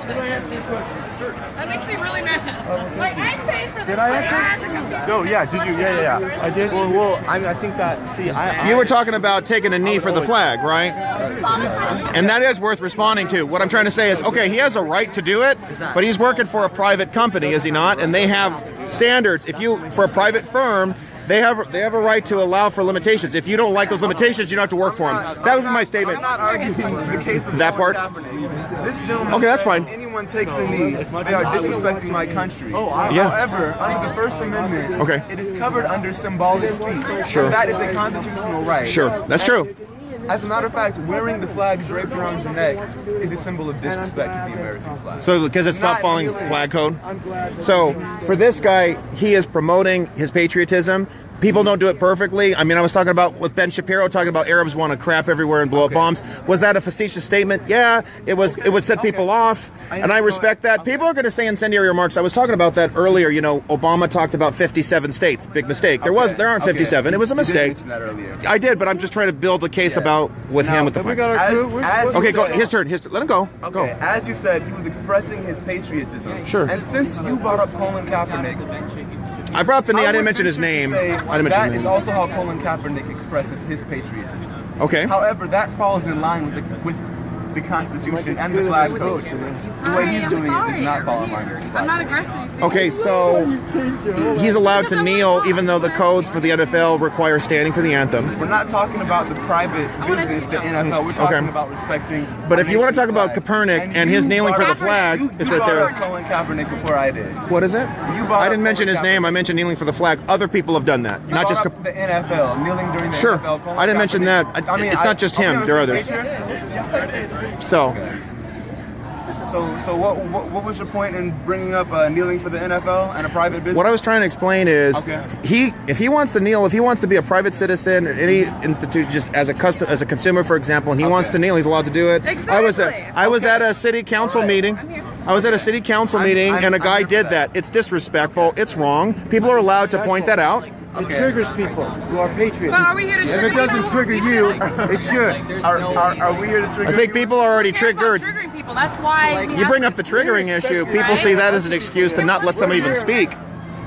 That makes me really mad. Like, I paid for this. Did I answer? No, yeah, did you? Yeah. I did. Well, I think that. See, You were talking about taking a knee for the flag, right? And that is worth responding to. What I'm trying to say is, okay, he has a right to do it, but he's working for a private company, is he not? And they have standards. For a private firm, they have a right to allow for limitations. If you don't like those limitations, you don't have to work for them. That would be my statement. I'm not arguing the case of that part. This gentleman Okay, that's said fine. If anyone takes a knee, they are disrespecting my country. Yeah. However, under the First Amendment, Okay. it is covered under symbolic speech. Sure. That is a constitutional right. Sure, that's true. As a matter of fact, wearing the flag draped around your neck is a symbol of disrespect to the American flag. So because it's not following flag code? So for this guy, he is promoting his patriotism. People don't do it perfectly. I mean, I was talking about with Ben Shapiro talking about Arabs want to crap everywhere and blow up bombs. Was that a facetious statement? Yeah, it was. It would set people off, and I respect that. People are going to say incendiary remarks. I was talking about that earlier. You know, Obama talked about 57 states. Big mistake. There aren't 57. It was a mistake. I did, but I'm just trying to build the case about with him with the flag. Okay, go. His turn. Let him go. Okay. Go. As you said, he was expressing his patriotism. Sure. And since you brought up Colin Kaepernick, I brought up the name. I didn't mention his name. That is also how Colin Kaepernick expresses his patriotism. Okay. However, that falls in line with the Constitution and the flag code. The way he's doing it does not fall in line with the flag. I'm not aggressive. Okay, so he's allowed to kneel even though the codes for the NFL require standing for the anthem. We're not talking about the private business, the NFL. We're talking about respecting. But if you want to talk about Copernic and his kneeling for the flag, it's right there. Colin Kaepernick before I did. What is it? I didn't mention his name. I mentioned kneeling for the flag. Other people have done that, not just the NFL kneeling during the Sure. NFL. I didn't mention that. I mean, it's not just him. There are others. So. So what was your point in bringing up kneeling for the NFL and a private business? What I was trying to explain is, if he wants to kneel, if he wants to be a private citizen at any institution, just as a consumer, for example, and he wants to kneel, he's allowed to do it. Exactly. I was at a city council meeting. I was at a city council meeting, and a guy did that. It's disrespectful. It's wrong. People are allowed to point that out. It triggers people who are patriots. But are we here to trigger If it doesn't trigger you, it should. Are we here to trigger? I think people are already triggered. triggering people? That's why You bring up the triggering issue. People see that as an excuse to not let somebody even speak.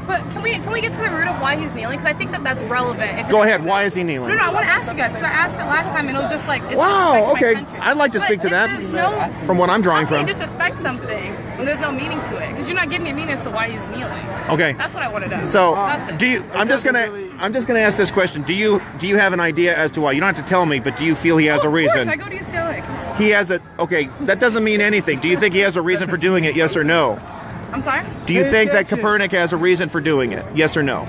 But can we get to the root of why he's kneeling? Because I think that's relevant. Go ahead. Why is he kneeling? No, I want to ask you guys because I asked it last time and it was just like. Wow. Okay. I'd like to speak to that. From what I'm drawing from. You disrespect something when there's no meaning to it because you're not giving me a meaning as to why he's kneeling. Okay. That's what I want to know. So do you? I'm just gonna ask this question. Do you have an idea as to why? You don't have to tell me, but do you feel he has a reason? Of course, I go to UCLA. He has a. Okay. That doesn't mean anything. Do you think he has a reason for doing it? Yes or no? I'm sorry? Do you think that Copernic has a reason for doing it? Yes or no?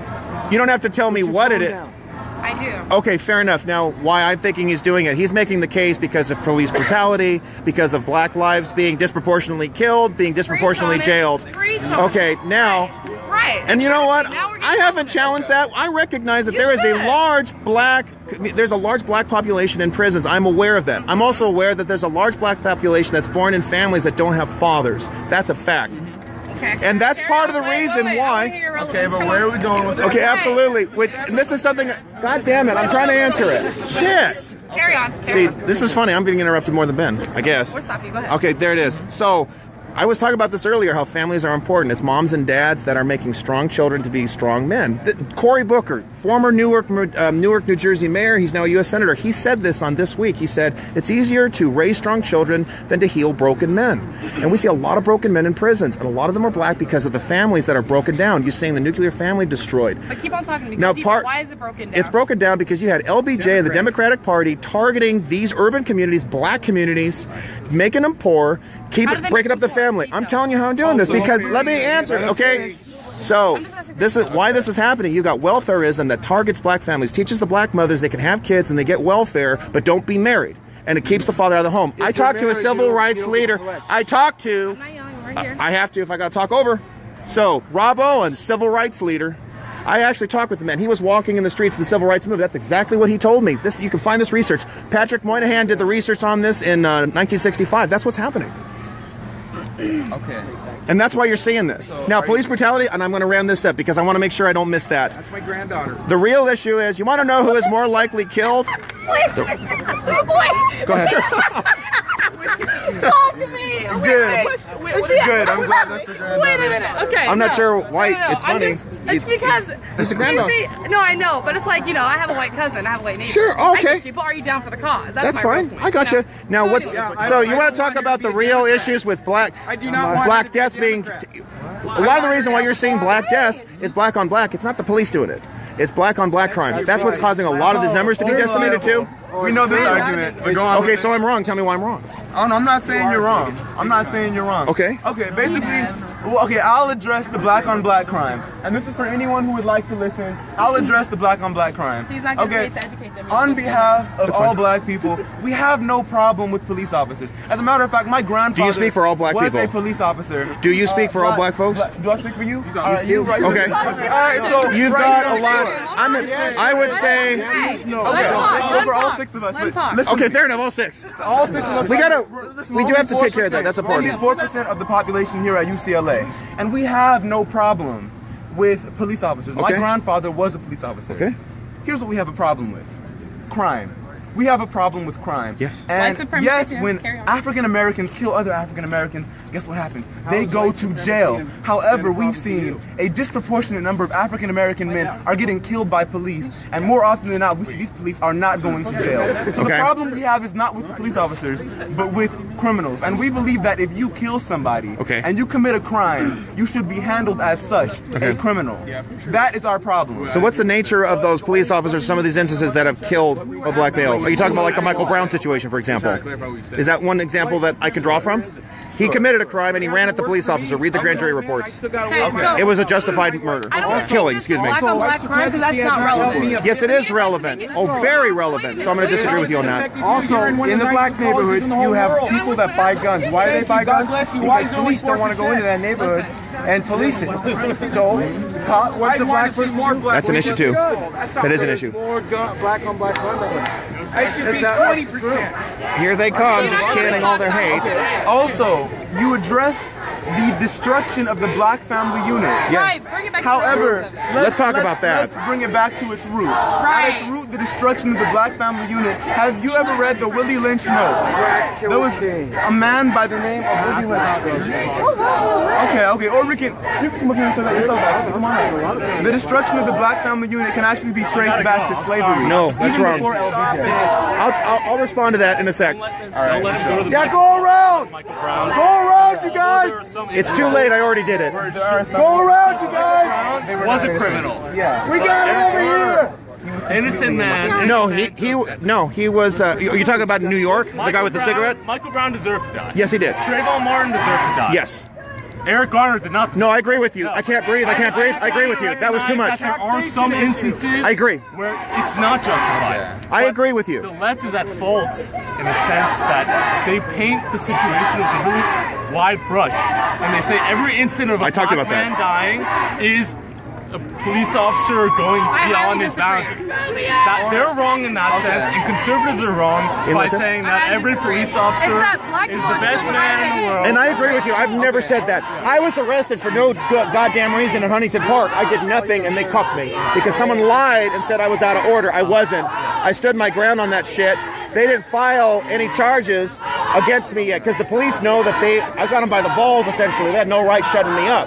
You don't have to tell me what it is. I do. Okay, fair enough. Now, why I'm thinking he's doing it, he's making the case because of police brutality, because of black lives being disproportionately killed, being disproportionately jailed. Okay, now... Right. And you know what? I haven't challenged that. I recognize that there's a large black population in prisons. I'm aware of that. I'm also aware that there's a large black population that's born in families that don't have fathers. That's a fact. Okay. And that's part of the reason why. Okay, but where are we going with that? Okay, absolutely. And this is something. God damn it! I'm trying to answer it. Shit. Carry on. See, this is funny. I'm being interrupted more than Ben, I guess. We'll stop you. Go ahead. Okay, there it is. So, I was talking about this earlier, how families are important. It's moms and dads that are making strong children to be strong men. Cory Booker, former Newark, New Jersey mayor, he's now a U.S. Senator. He said this on This Week. He said, it's easier to raise strong children than to heal broken men. And we see a lot of broken men in prisons, and a lot of them are black because of the families that are broken down. You're seeing the nuclear family destroyed. But keep on talking to me. Now, why is it broken down? It's broken down because you had LBJ and the Democratic Party targeting these urban communities, black communities, making them poor, breaking up the family. I'm telling you how I'm doing this because let me answer. Okay, so this is why this is happening. You got welfareism that targets black families, teaches the black mothers they can have kids and they get welfare, but don't be married, and it keeps the father out of the home. I talked to a civil rights leader. I have to if I got to talk over. So Rob Owens, civil rights leader. I actually talked with the man. He was walking in the streets of the civil rights movement. That's exactly what he told me. You can find this research. Patrick Moynihan did the research on this in 1965. That's what's happening. Okay. And that's why you're seeing this. Now, police brutality, and I'm going to round this up because I want to make sure I don't miss that. That's my granddaughter. The real issue is, you want to know who is more likely killed? Go ahead. Talk to me. Good. Good. I'm glad that's your granddaughter. Wait a minute. Okay. I'm not sure why it's funny. It's because he's a granddaughter. No, I know, but it's like, I have a white cousin, I have a white neighbor. Sure, okay. I get you, but are you down for the cause? That's fine. I got you. Now, so you want to talk about the real issues with black deaths being? A lot of the reason why you're seeing black deaths is black on black. It's not the police doing it. It's black on black crime. That's what's causing a lot of these numbers to be decimated too. We know this argument. But go on. Okay, so I'm wrong. Tell me why I'm wrong. Oh no, I'm not saying you're wrong. I'm not saying you're wrong. Okay. Okay, basically, I'll address the black on black crime. And this is for anyone who would like to listen. I'll address the black on black crime. He's not going to wait to educate them. On behalf of all black people, we have no problem with police officers. As a matter of fact, my grandfather Do you speak for all black was people? a police officer. Do you speak for all black folks? Do I speak for you? You right Okay. here. All right, so You've right got a lot. I would say. For all 6 of us. But listen, Okay, fair enough. All 6. all 6 of us. We do have to take care of that. That's important. Only 4% of the population here at UCLA, and we have no problem with police officers. My Okay. grandfather was a police officer. Okay. Here's what we have a problem with: crime. We have a problem with crime. Yes. And White supremacy, yes, yeah, when carry on. African Americans kill other African Americans, guess what happens? They go to jail. However, we've seen a disproportionate number of African American men are getting killed by police, and more often than not, we see these police are not going to jail. So the problem we have is not with the police officers, but with criminals. And we believe that if you kill somebody and you commit a crime, you should be handled as such, a criminal. That is our problem. So what's the nature of those police officers, some of these instances that have killed a black male? Are you talking about like the Michael Brown situation, for example? Is that one example that I can draw from? He committed a crime and he ran at the police officer. Read the grand jury reports. It was a justified murder. Killing, excuse me. Black on black crime, because that's not relevant. Yes, it is relevant. Oh, very relevant. So I'm going to disagree with you on that. Also, in the black neighborhood, you have people that buy guns. Why do they buy guns? Because police don't want to go into that neighborhood and police it. So, what's the black person? That's an issue too. That is an issue. Black on black crime. It should be 20%. Here they come, just chanting all their hate. Also, you addressed the destruction of the black family unit. Right, bring it back However, to the roots. let's talk about that. Let's bring it back to its root. Right. At its root, the destruction of the black family unit. Have you ever read the Willie Lynch notes? There was a man by the name of Willie Lynch. Okay. Or you can come up here and say that yourself. Come on. The destruction of the black family unit can actually be traced back to slavery. No, that's wrong. Before LBJ. I'll respond to that in a sec. Yeah, go around! Go around, you guys! It's too late. I already did it. Go around, you guys! Was a criminal. Yeah. We got it over here! Innocent man. No, he was. Are you talking about in New York? The guy with the cigarette? Michael Brown deserved to die. Yes, he did. Trayvon Martin deserved to die. Yes. Eric Garner did not. No, I agree with you. I can't breathe. I agree with you. That was too much. There are some instances I agree. where it's not justified. I agree with you. The left is at fault in the sense that they paint the situation with a really wide brush, and they say every incident of a black man dying is a police officer going beyond his boundaries. That they're wrong in that sense, and conservatives are wrong by saying that every police officer is the best man in the world. And I agree with you. I've never said that. I was arrested for no goddamn reason in Huntington Park. I did nothing, and they cuffed me because someone lied and said I was out of order. I wasn't. I stood my ground on that shit. They didn't file any charges against me yet because the police know that I got them by the balls, essentially. They had no right shutting me up.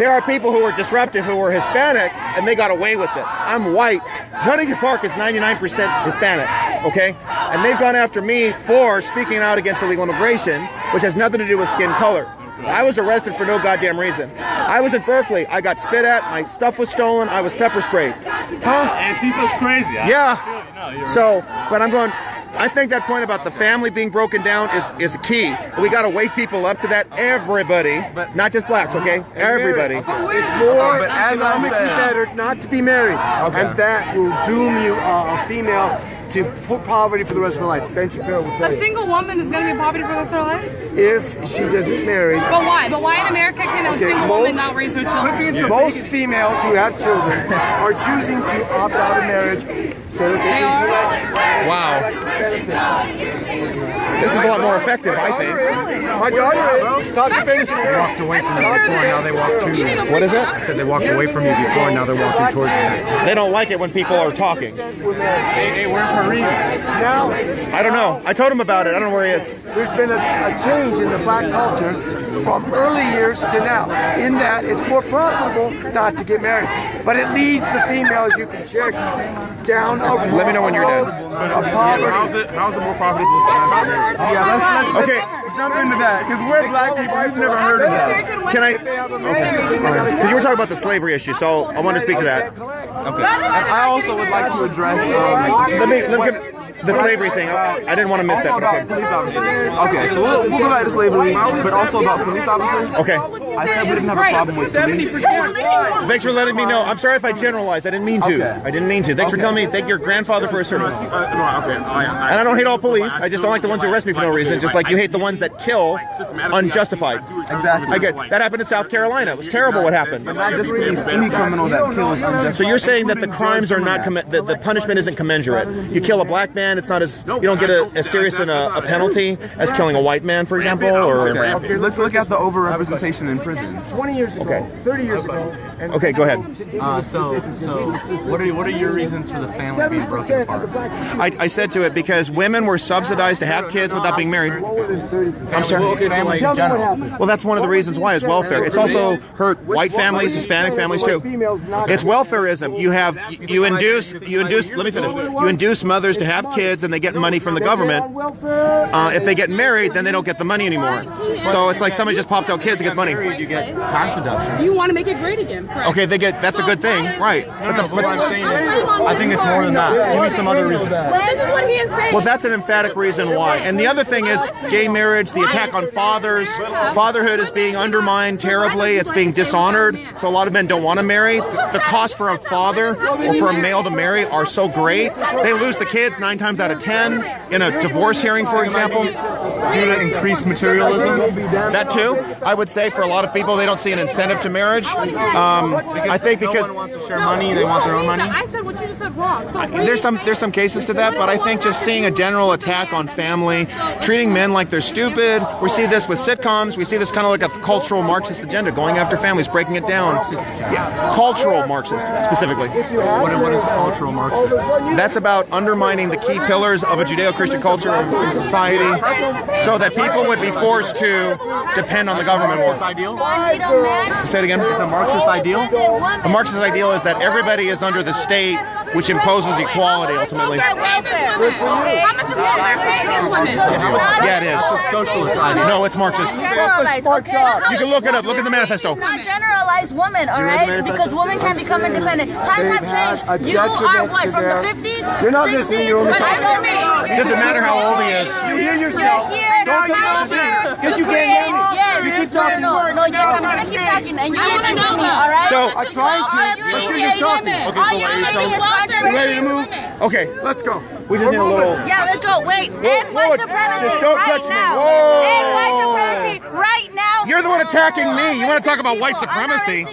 There are people who were disruptive who were Hispanic, and they got away with it. I'm white. Huntington Park is 99% Hispanic, okay? And they've gone after me for speaking out against illegal immigration, which has nothing to do with skin color. I was arrested for no goddamn reason. I was at Berkeley. I got spit at. My stuff was stolen. I was pepper sprayed. Huh? Antifa's crazy. Yeah. So, but I'm going... I think that point about the family being broken down is key. We got to wake people up to that. Everybody, not just blacks, okay? Everybody. It's more economically better not to be married, and that will doom you, a female, to poverty for the rest of her life. Ben Shapiro will tell you. A single woman is going to be in poverty for the rest of her life? If she doesn't marry. But why? But why in America can a single woman not raise her children? Most females who have children are choosing to opt out of marriage so that they can. Wow. This is a lot more effective, I think. My daughter is. Walked away from you before, now they walk to you. What is it? I said they walked away from you before, now they're walking towards you. They don't like it when people are talking. Hey, where's Marie? Now, I don't know. I told him about it. I don't know where he is. There's been a change in the black culture from early years to now, in that it's more profitable not to get married. But it leads the females, you can check, down a Let me know when you're dead. How's it more profitable to not get married? Let's jump into that, because we're black people, we've never heard of that. Can I? Okay. Because you were talking about the slavery issue, so I want to speak to that. Okay. And I also would like to address. The slavery thing. I didn't want to miss Also that. about police officers. Okay, so we'll go back to slavery, but also about police officers. Okay. I said we didn't have a problem with police. Thanks for letting me know. I'm sorry if I generalized. I didn't mean to. I didn't mean to. Thanks for telling me. Thank your grandfather for his service. And I don't hate all police. I just don't like the ones who arrest me for no reason. Just like you hate the ones that kill unjustified. Exactly. I get that happened in South Carolina. It was terrible what happened. But that just means any criminal that kills unjustified. So you're saying that the crimes are not the punishment isn't commensurate. You kill a black man, it's not as you don't get as serious a penalty as killing a white man, for example. Or okay, let's look at the overrepresentation in prisons. 20 years ago, 30 years ago. Okay, go ahead. So what are your reasons for the family being broken apart? I said to it because women were subsidized to have kids without being married. I'm sorry. Okay, families in general. Well, that's one of the reasons why is welfare. It's also hurt white families, Hispanic families too. It's welfareism. You induce. Let me finish. You induce mothers to have kids, and they get money from the government. If they get married, then they don't get the money anymore. So it's like somebody just pops out kids and gets money. You get tax deduction. You want to make it great again, correct? Okay, that's a good thing, right? But what I'm saying is, I think it's more than that. Give me some other reason. This is what he is saying. Well, that's an emphatic reason why. And the other thing is gay marriage, the attack on fathers. Fatherhood is being undermined terribly. It's being dishonored. So a lot of men don't want to marry. The cost for a father or for a male to marry are so great. They lose the kids 9 times out of 10 in a divorce hearing, for example. Due to increased materialism? That too. I would say for a lot of people, they don't see an incentive to marriage. I think because no one wants to share money, they want their own money. I said what you just said wrong. So there's some cases to that, but I think just seeing a general attack on family, treating men like they're stupid. We see this with sitcoms. We see this kind of like a cultural Marxist agenda, going after families, breaking it down. Yeah, cultural Marxist specifically. What is cultural Marxism? That's about undermining the key pillars of a Judeo-Christian culture in society, so that people would be forced to depend on the government more. Ideal? Say it again. Is a Marxist ideal? A Marxist ideal is that everybody is under the state, which imposes equality ultimately. how much is women? Yeah, it is. It's a socialist ideal. No, it's Marxist. Generalized, okay? You can look it up. Look at the manifesto. Not generalize women, all right? Because women can become independent. Times have changed. You are what, from the 50s, You're not listening, 60s? you're only I know me. It doesn't matter how old he is. You hear yourself. Don't talk to create, yes. You keep talking. No, yes, I'm going to keep talking. And you listen to me, all right? So, I'm trying to, but you're just talking. All you're doing is controversy. Ready to move? Okay, Let's go. we just need a little. Yeah, let's go. Wait. And white supremacy Just don't right touch me. now. Whoa. And white supremacy right now. You're the one attacking me. You want to talk about white supremacy?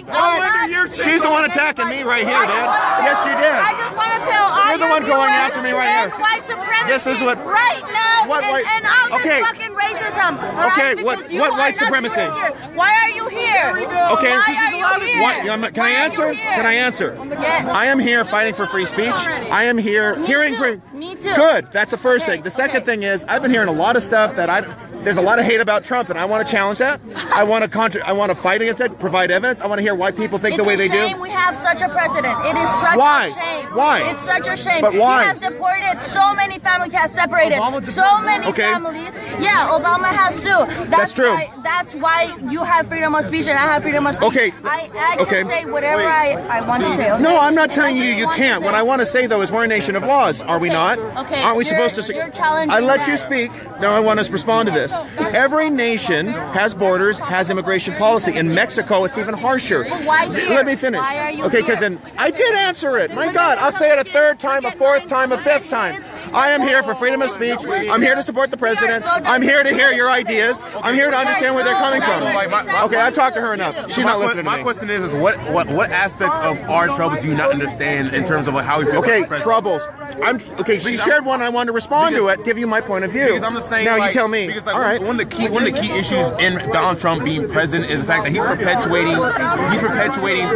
She's the one attacking me right here, Dad. Yes, she did. I just want to tell all You're the one going after me right here. White supremacy. This is what. Right now. What white? And all this Okay. fucking racism. all Okay, right? what Because you white are not supremacy? here. Why are you here? Okay. Why are you here? What, can I answer? Can I answer? Yes. I am here fighting for free speech. I am here hearing free. Me too. Good. That's the first thing. The second thing is I've been hearing a lot of stuff that there's a lot of hate about Trump, and I want to challenge that. I want to fight against it, provide evidence. I want to hear why people think the way they do. It's a shame we have such a president. It is such Why? a shame. Why? It's such a shame. But why? He has deported so many families, has separated so many families. Yeah, Obama has too. That's true. That's why you have freedom of speech and I have freedom of speech. Okay. I can say whatever I want to say. Okay? No, I'm not If telling I you want can't. to What say- I want to say though is we're a nation of laws, are we not? Okay. Aren't we supposed to? You're challenging I let that. you speak. Now I want to respond to this. Every nation has borders, has immigration policy. In Mexico, it's even harsher. But why here? Let me finish. Why are you Okay, because here? then I did answer it. My God, I'll say it a third time, a fourth time, a fifth time. I am here for freedom of speech. I'm here to support the president. I'm here to hear your ideas. I'm here to understand where they're coming from. Okay, I've talked to her enough. She's not listening to me. My question is what aspect of our troubles do you not understand in terms of how we feel? Okay, about the president? troubles. She shared one. I wanted to respond to it, give you my point of view. Because I'm just saying, now like, you tell me. Because like, all right. one of the key issues in Donald Trump being president is the fact that he's perpetuating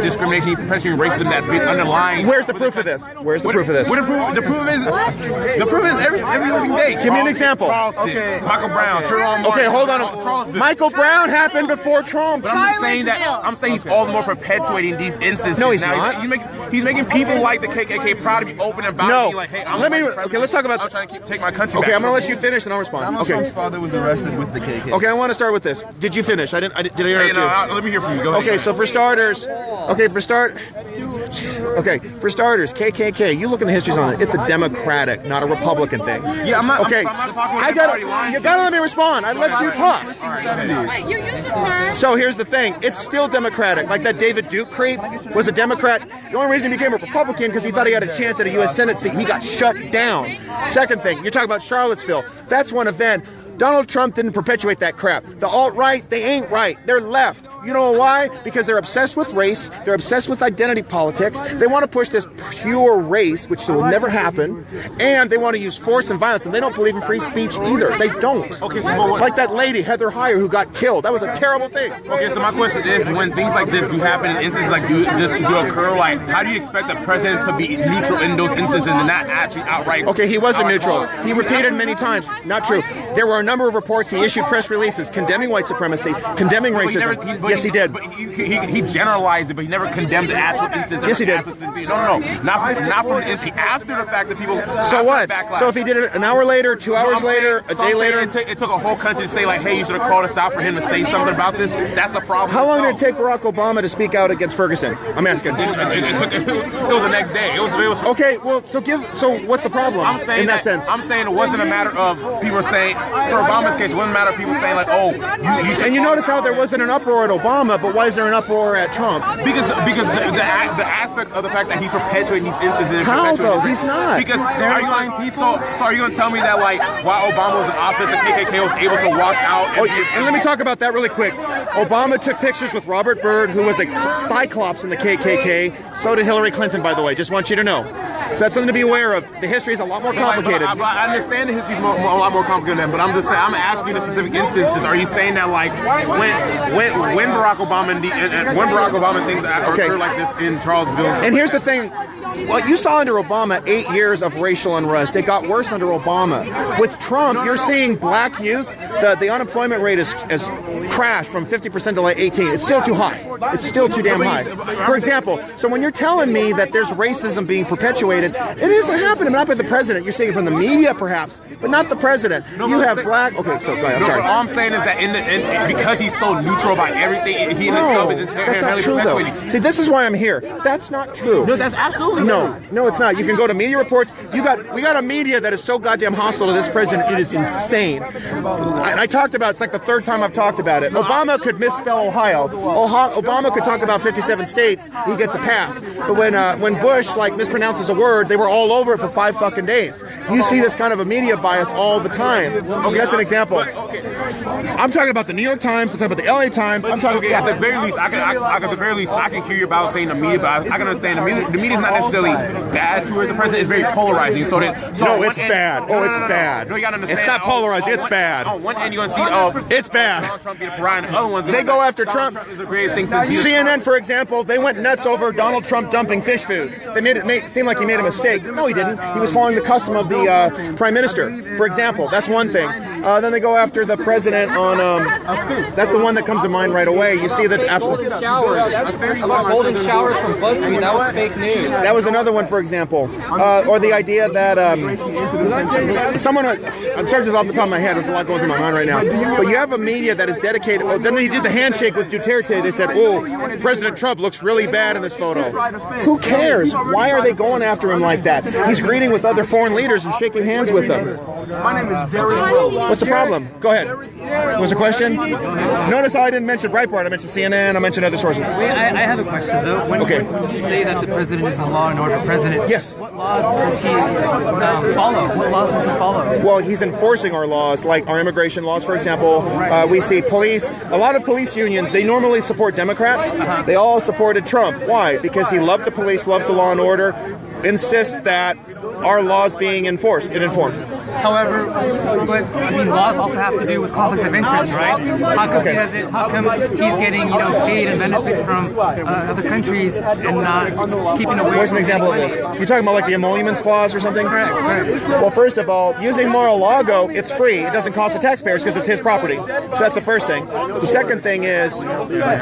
discrimination, he's perpetuating racism that's been underlying. Where's the proof of this? Where's the proof of this? The proof is every living day. Give me an example. Okay. Michael Brown, Trayvon Martin. Okay, hold on. Michael Brown happened before Trump. But I'm just saying that I'm saying he's all the more perpetuating these instances. No, he's now, not. He's making people like the KKK proud to be open about No. being like, hey, I'm let's talk about. I'm trying to take my country Okay, back. I'm gonna let you finish and I'll respond. Donald Okay. Trump's father was arrested with the KKK. Okay, I want to start with this. Did you finish? Did I interrupt you? Let me hear from you. Go ahead. Okay, so for starters, Okay, for starters, KKK, you look in the histories on it, it's a Democratic, not a Republican thing. Yeah, I'm not, okay, I'm not talking you gotta let me respond. I let you talk. Wait, you use the term. So here's the thing, it's still Democratic. Like that David Duke creep was a Democrat. The only reason he became a Republican because he thought he had a chance at a U.S. Senate seat. He got shut down. Second thing, you're talking about Charlottesville. That's one event. Donald Trump didn't perpetuate that crap. The alt-right, they ain't right. They're left. You know why? Because they're obsessed with race. They're obsessed with identity politics. They want to push this pure race, which will never happen. And they want to use force and violence. And they don't believe in free speech either. They don't. Okay, so like that lady, Heather Heyer, who got killed. That was a terrible thing. Okay, so my question is, when things like this do happen, and instances like this do occur, like, how do you expect the president to be neutral in those instances and not actually outright? Okay, he wasn't neutral. He repeated many times. Not true. There were a number of reports. He issued press releases condemning white supremacy, condemning racism. Yes, he did. But he generalized it, but he never condemned the actual instance. Yes, he did. No. Not from the instance. After the fact that people. So what? So if he did it an hour later, 2 hours later, a day later? It took a whole country to say, like, hey, you should have called us out for him to say something about this. That's a problem. How long did it take Barack Obama to speak out against Ferguson? I'm asking. It was the next day. It was okay, well, so what's the problem in that sense? I'm saying it wasn't a matter of people saying, for Obama's case, it wasn't a matter of people saying, like, oh, you should. And you notice how there wasn't an uproar at Obama, but why is there an uproar at Trump? Because the aspect of the fact that he's perpetuating these instances. How though? He's not. Because are you going to tell me that, like, while Obama was in office, the KKK was able to walk out? And let me talk about that really quick. Obama took pictures with Robert Byrd, who was a cyclops in the KKK. So did Hillary Clinton, by the way. Just want you to know. So that's something to be aware of. The history is a lot more complicated. I understand the history is a lot more complicated than that, but I'm just saying, I'm asking you the specific instances. Are you saying that, like, when Barack Obama and things occur like this in Charlottesville? And here's the thing. What you saw under Obama, 8 years of racial unrest. It got worse under Obama. With Trump, you're seeing black youth. The unemployment rate has crashed from 50% to like 18. It's still too high. It's still too damn high. For example, so when you're telling me that there's racism being perpetuated, it isn't happening not by the president. You're saying it from the media, perhaps, but not the president. You have black. Okay, so go ahead. I'm sorry. All I'm saying is that because he's so neutral about everything, he in himself is that's not true, though. See, this is why I'm here. That's not true. No, that's absolutely no, it's not. You can go to media reports. We got a media that is so goddamn hostile to this president. It is insane. I talked about. It's like the third time I've talked about it. Obama could misspell Ohio. Obama could talk about 57 states. He gets a pass. But when Bush like mispronounces a word, they were all over it for 5 fucking days. You see this kind of a media bias all the time. Okay, that's an example. I'm talking about the New York Times. I'm talking about the LA Times. I'm talking. At the very least, I can hear you about saying the media, but I can understand the media is not necessarily bad towards the president. It's very polarizing. So it's bad. Oh, it's bad. No, you gotta understand. It's not polarizing. It's bad. On one end, you're gonna see, it's bad. Donald Trump be the pariah, and the other ones they go after Trump. Is the greatest thing since CNN, for example, they went nuts over Donald Trump dumping fish food. They made it seem like he made a mistake. No, he didn't. He was following the custom of the prime minister. For example, that's one thing. Then they go after the president on. That's the one that comes to mind right away. You see that absolutely. Showers. About golden showers from BuzzFeed. That was fake news. That was another one, for example. Or the idea that someone. I'm sorry, just off the top of my head. There's a lot going through my mind right now. But you have a media that is dedicated. Well, then they did the handshake with Duterte. They said, "Oh, President Trump looks really bad in this photo." Who cares? Why are they going after him like that? He's greeting with other foreign leaders and shaking hands with them. My name is Derry. What's the problem? Go ahead. What's the question? Notice how I didn't mention Breitbart. I mentioned CNN. I mentioned other sources. Wait, I have a question though. When you say that the president is a law and order president, yes. What laws does he follow? What laws does he follow? Well, he's enforcing our laws, like our immigration laws, for example. We see police. A lot of police unions. They normally support Democrats. They all supported Trump. Why? Because he loved the police, loves the law and order, insists that our laws being enforced. It informs. However, laws also have to do with conflicts of interest, right? How come he's getting paid and benefits from other countries and not keeping away? What's an example of this? You're talking about like the emoluments clause or something? Correct. Well, first of all, using Mar-a-Lago, it's free. It doesn't cost the taxpayers because it's his property. So that's the first thing. The second thing is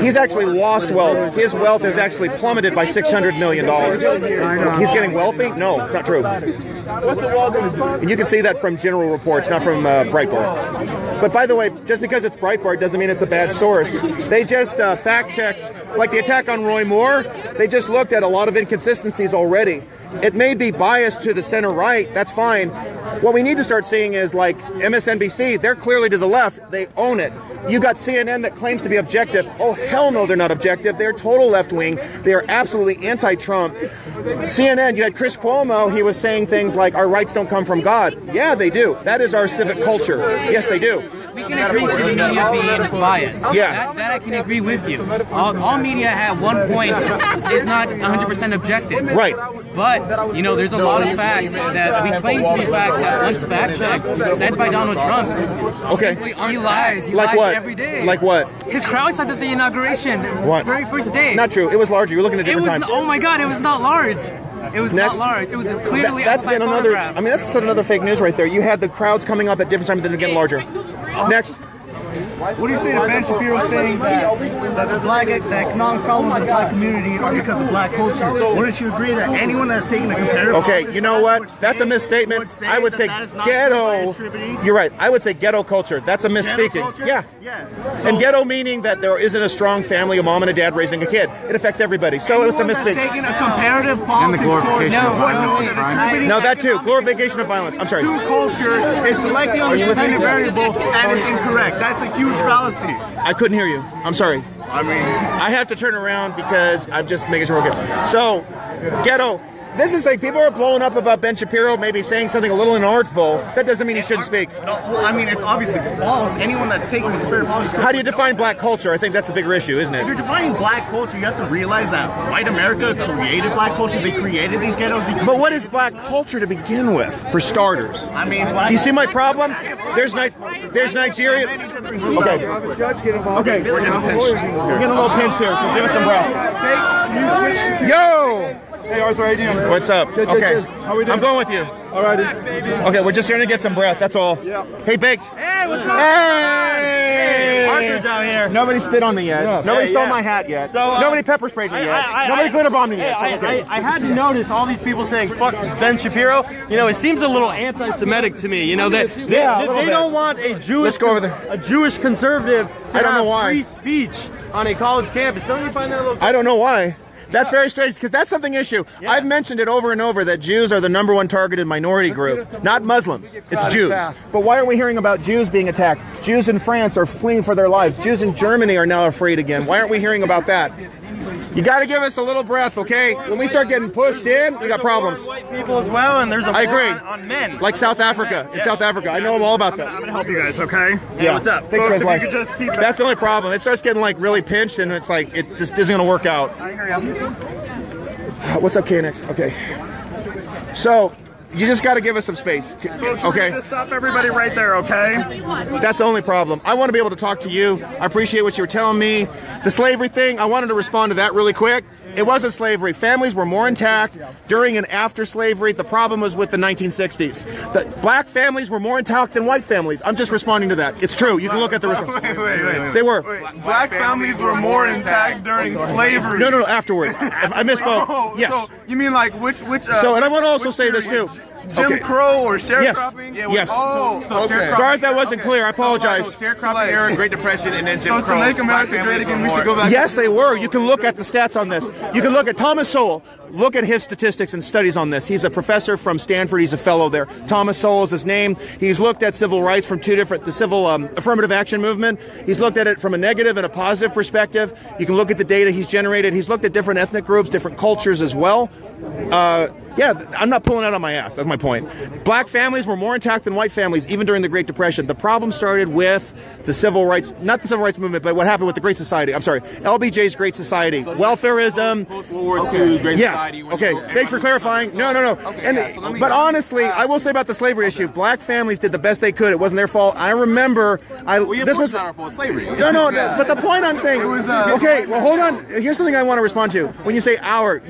he's actually lost wealth. His wealth has actually plummeted by $600 million. He's getting getting wealthy? No, it's not true. What's the wall going to do? And you can see that from general reports, not from Breitbart. But by the way, just because it's Breitbart doesn't mean it's a bad source. They just fact-checked, like the attack on Roy Moore, they just looked at a lot of inconsistencies already. It may be biased to the center-right, that's fine. What we need to start seeing is like MSNBC, they're clearly to the left, they own it. You got CNN that claims to be objective. Oh, hell no, they're not objective. They're total left-wing. They are absolutely anti-Trump. CNN, you had Chris Cuomo, he was saying things like, our rights don't come from God. Yeah, they do. That is our civic culture. Yes, they do. We can agree to the media being biased. Yeah. That I can agree with you. All media at one point is not 100% objective. Right. But, you know, there's a lot of facts that we claim to be facts that once fact-checked, said by Donald Trump. Okay. He lies. He like lies what? every day. Like what? His crowd size at the inauguration, what? very first day. Not true. It was larger. You're looking at different times. Oh my God, it was not large. It was not large. It was clearly that's been another. photograph. I mean, that's another fake news right there. You had the crowds coming up at different times that are getting larger. Next. What do you say to Ben Shapiro saying that the economic problems in the black community are because of black culture? Wouldn't you agree that anyone that's taking the comparative... Okay, you know what? That's a misstatement. I would say ghetto. You're right. I would say ghetto culture. That's a misspeaking. Yeah. And ghetto meaning that there isn't a strong family, a mom and a dad raising a kid. It affects everybody. So it's a misspeaking. Taking a comparative politics course. No, that too. Glorification of violence. I'm sorry. True culture is selecting on the independent variable, and it's incorrect. That's a huge fallacy. I couldn't hear you. I'm sorry. I mean, I have to turn around because I'm just making sure we're good. So, ghetto. This is like people are blowing up about Ben Shapiro maybe saying something a little inartful. That doesn't mean he shouldn't speak. No, well, I mean, it's obviously false. Anyone that's taking the comparative policy. How do you define black culture? I think that's the bigger issue, isn't it? If you're defining black culture, you have to realize that white America created black culture. They created these ghettos. But what is black culture to begin with, for starters? I mean, do you see my problem? There's Nigeria. Okay. Okay. We're getting a little pinch here, so give us some breath. Yo! Hey Arthur, how you doing? What's up? Good, okay. Good. How we doing? I'm going with you. Alrighty. Okay, we're just here to get some breath, that's all. Yeah. Hey, Baked. Hey, what's up? Hey! Arthur's out here. Nobody spit on me yet. No. Nobody stole my hat yet. So, nobody pepper sprayed me yet. Nobody glitter bombed me yet. I had to notice all these people saying "fuck Ben Shapiro." You know, it seems a little anti-Semitic to me. You know that they don't want a Jewish conservative to have free speech on a college campus. Don't you find that a little? I don't know why. That's very strange, because that's something issue. Yeah. I've mentioned it over and over that Jews are the #1 targeted minority group, not Muslims. It's Jews. But why aren't we hearing about Jews being attacked? Jews in France are fleeing for their lives. Jews in Germany are now afraid again. Why aren't we hearing about that? You got to give us a little breath, okay? When we start getting pushed in, we got problems. White people as well, and there's a war on men. Like South Africa. In South Africa, I know all about that. I'm gonna help you guys, okay? Yeah. What's up? Thanks, Folks, if you could just keep that's the only problem. It starts getting like really pinched, and it's like it just isn't going to work out. What's up, KNX? Okay. So, you just got to give us some space. Okay? Just stop everybody right there, okay? That's the only problem. I want to be able to talk to you. I appreciate what you were telling me. The slavery thing, I wanted to respond to that really quick. It wasn't slavery. Families were more intact during and after slavery. The problem was with the 1960s. The black families were more intact than white families. I'm just responding to that. It's true. You can look at the response. Wait. They were. Black families were more intact during slavery. No, afterwards. I misspoke. Yes. So, you mean like which so, and I want to also say this too. Jim Crow or sharecropping? Yes. Sorry if that wasn't clear. I apologize. Sharecropping era, Great Depression, and then Jim Crow. So to make America great again, we should go back. Yes, they were. You can look at the stats on this. You can look at Thomas Sowell. Look at his statistics and studies on this. He's a professor from Stanford. He's a fellow there. Thomas Sowell is his name. He's looked at civil rights from the civil affirmative action movement. He's looked at it from a negative and a positive perspective. You can look at the data he's generated. He's looked at different ethnic groups, different cultures as well. Yeah, I'm not pulling out on my ass. That's my point. Black families were more intact than white families, even during the Great Depression. The problem started with the civil rights, not the civil rights movement, but what happened with the Great Society. I'm sorry, LBJ's Great Society. Welfarism. Post-World War II, Great Society. Okay, thanks for clarifying. No. But honestly, I will say about the slavery issue, black families did the best they could. It wasn't their fault. I remember, this was not our fault. Slavery. No, but the point I'm saying, okay, well, hold on. Here's something I want to respond to. When you say our,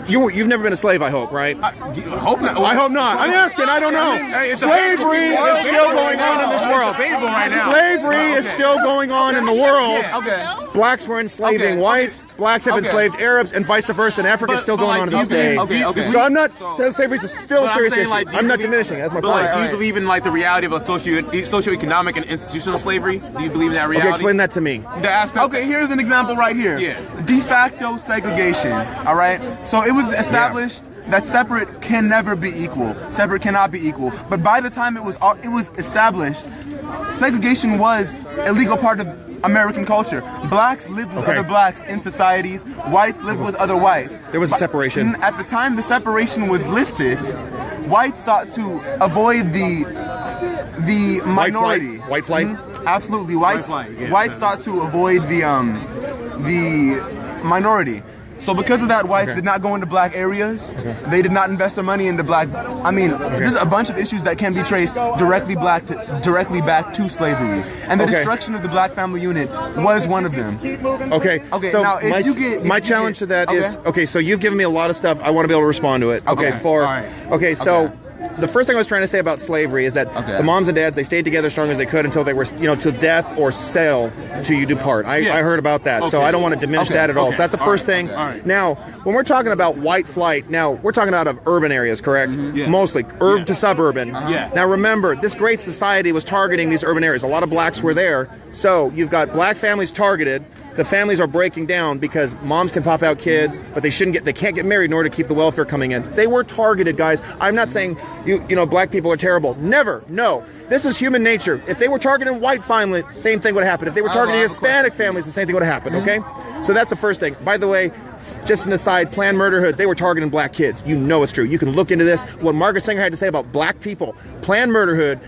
you've never been a slave, I hope, right? I hope not. I hope not. I'm asking. I don't know. Slavery is still going on in this world. debatable right now. Slavery is still going on in the world. Okay. Blacks were enslaving whites. Blacks have enslaved Arabs, and vice versa. In Africa, it's still going on to this day. So I'm not. Slavery is still a serious issue. I'm not diminishing. That's my point. Do you believe in like the reality of a socioeconomic and institutional slavery? Do you believe in that reality? Okay, explain that to me. Okay, here's an example right here. De facto segregation. All right. So it was established that separate can never be equal. Separate cannot be equal. But by the time it was established, segregation was a legal part of American culture. Blacks lived with other blacks in societies. Whites lived with other whites. There was a separation. At the time the separation was lifted, whites sought to avoid the minority. White flight? Absolutely. Whites sought to avoid the minority. So because of that, whites did not go into black areas. They did not invest their money into black. I mean, there's a bunch of issues that can be traced directly back to slavery, and the destruction of the black family unit was one of them. Okay. So now, my challenge to that is so you've given me a lot of stuff. I want to be able to respond to it. So. The first thing I was trying to say about slavery is that the moms and dads, they stayed together as strong as they could until they were, till death or sell till you do part. I heard about that, so I don't want to diminish that at all. So that's the first thing. Now, when we're talking about white flight, now we're talking out of urban areas, correct? Mostly urban to suburban. Now remember, this great society was targeting these urban areas. A lot of blacks were there, so you've got black families targeted. The families are breaking down because moms can pop out kids, but they can't get married in order to keep the welfare coming in. They were targeted, guys. I'm not saying black people are terrible. Never. No. This is human nature. If they were targeting white families, same thing would happen. If they were targeting Hispanic families, the same thing would happen, okay? So that's the first thing. By the way, just an aside, Planned Murderhood, they were targeting black kids. You know it's true. You can look into this. What Margaret Sanger had to say about black people. Planned Murderhood,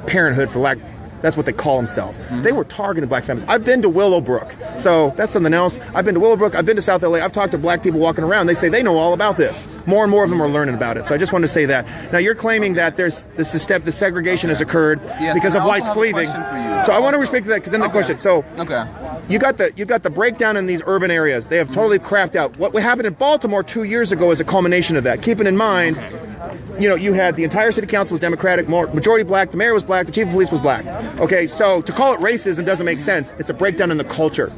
Parenthood for lack. That's what they call themselves. They were targeting black families. I've been to Willowbrook, so that's something else. I've been to Willowbrook. I've been to South LA. I've talked to black people walking around. They say they know all about this. More and more of them are learning about it. So I just wanted to say that. Now you're claiming that there's the segregation has occurred because of whites fleeing. So I want to respect that because then the question. So you've got the breakdown in these urban areas. They have totally crapped out. What happened in Baltimore 2 years ago is a culmination of that. Keeping in mind. You had the entire city council was Democratic, majority black, the mayor was black, the chief of police was black. Okay, so to call it racism doesn't make sense. It's a breakdown in the culture.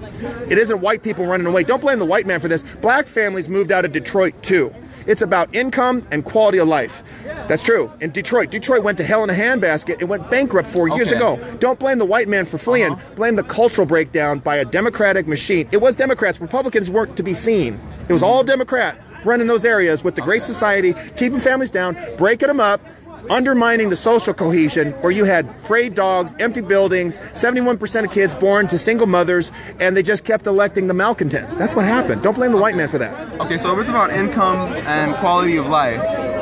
It isn't white people running away. Don't blame the white man for this. Black families moved out of Detroit too. It's about income and quality of life. That's true. In Detroit went to hell in a handbasket. It went bankrupt 4 years ago. Don't blame the white man for fleeing. Blame the cultural breakdown by a Democratic machine. It was Democrats. Republicans weren't to be seen. It was all Democrat. Running those areas with the Great Society, keeping families down, breaking them up, undermining the social cohesion, where you had frayed dogs, empty buildings, 71% of kids born to single mothers, and they just kept electing the malcontents. That's what happened. Don't blame the white man for that. Okay, so if it's about income and quality of life.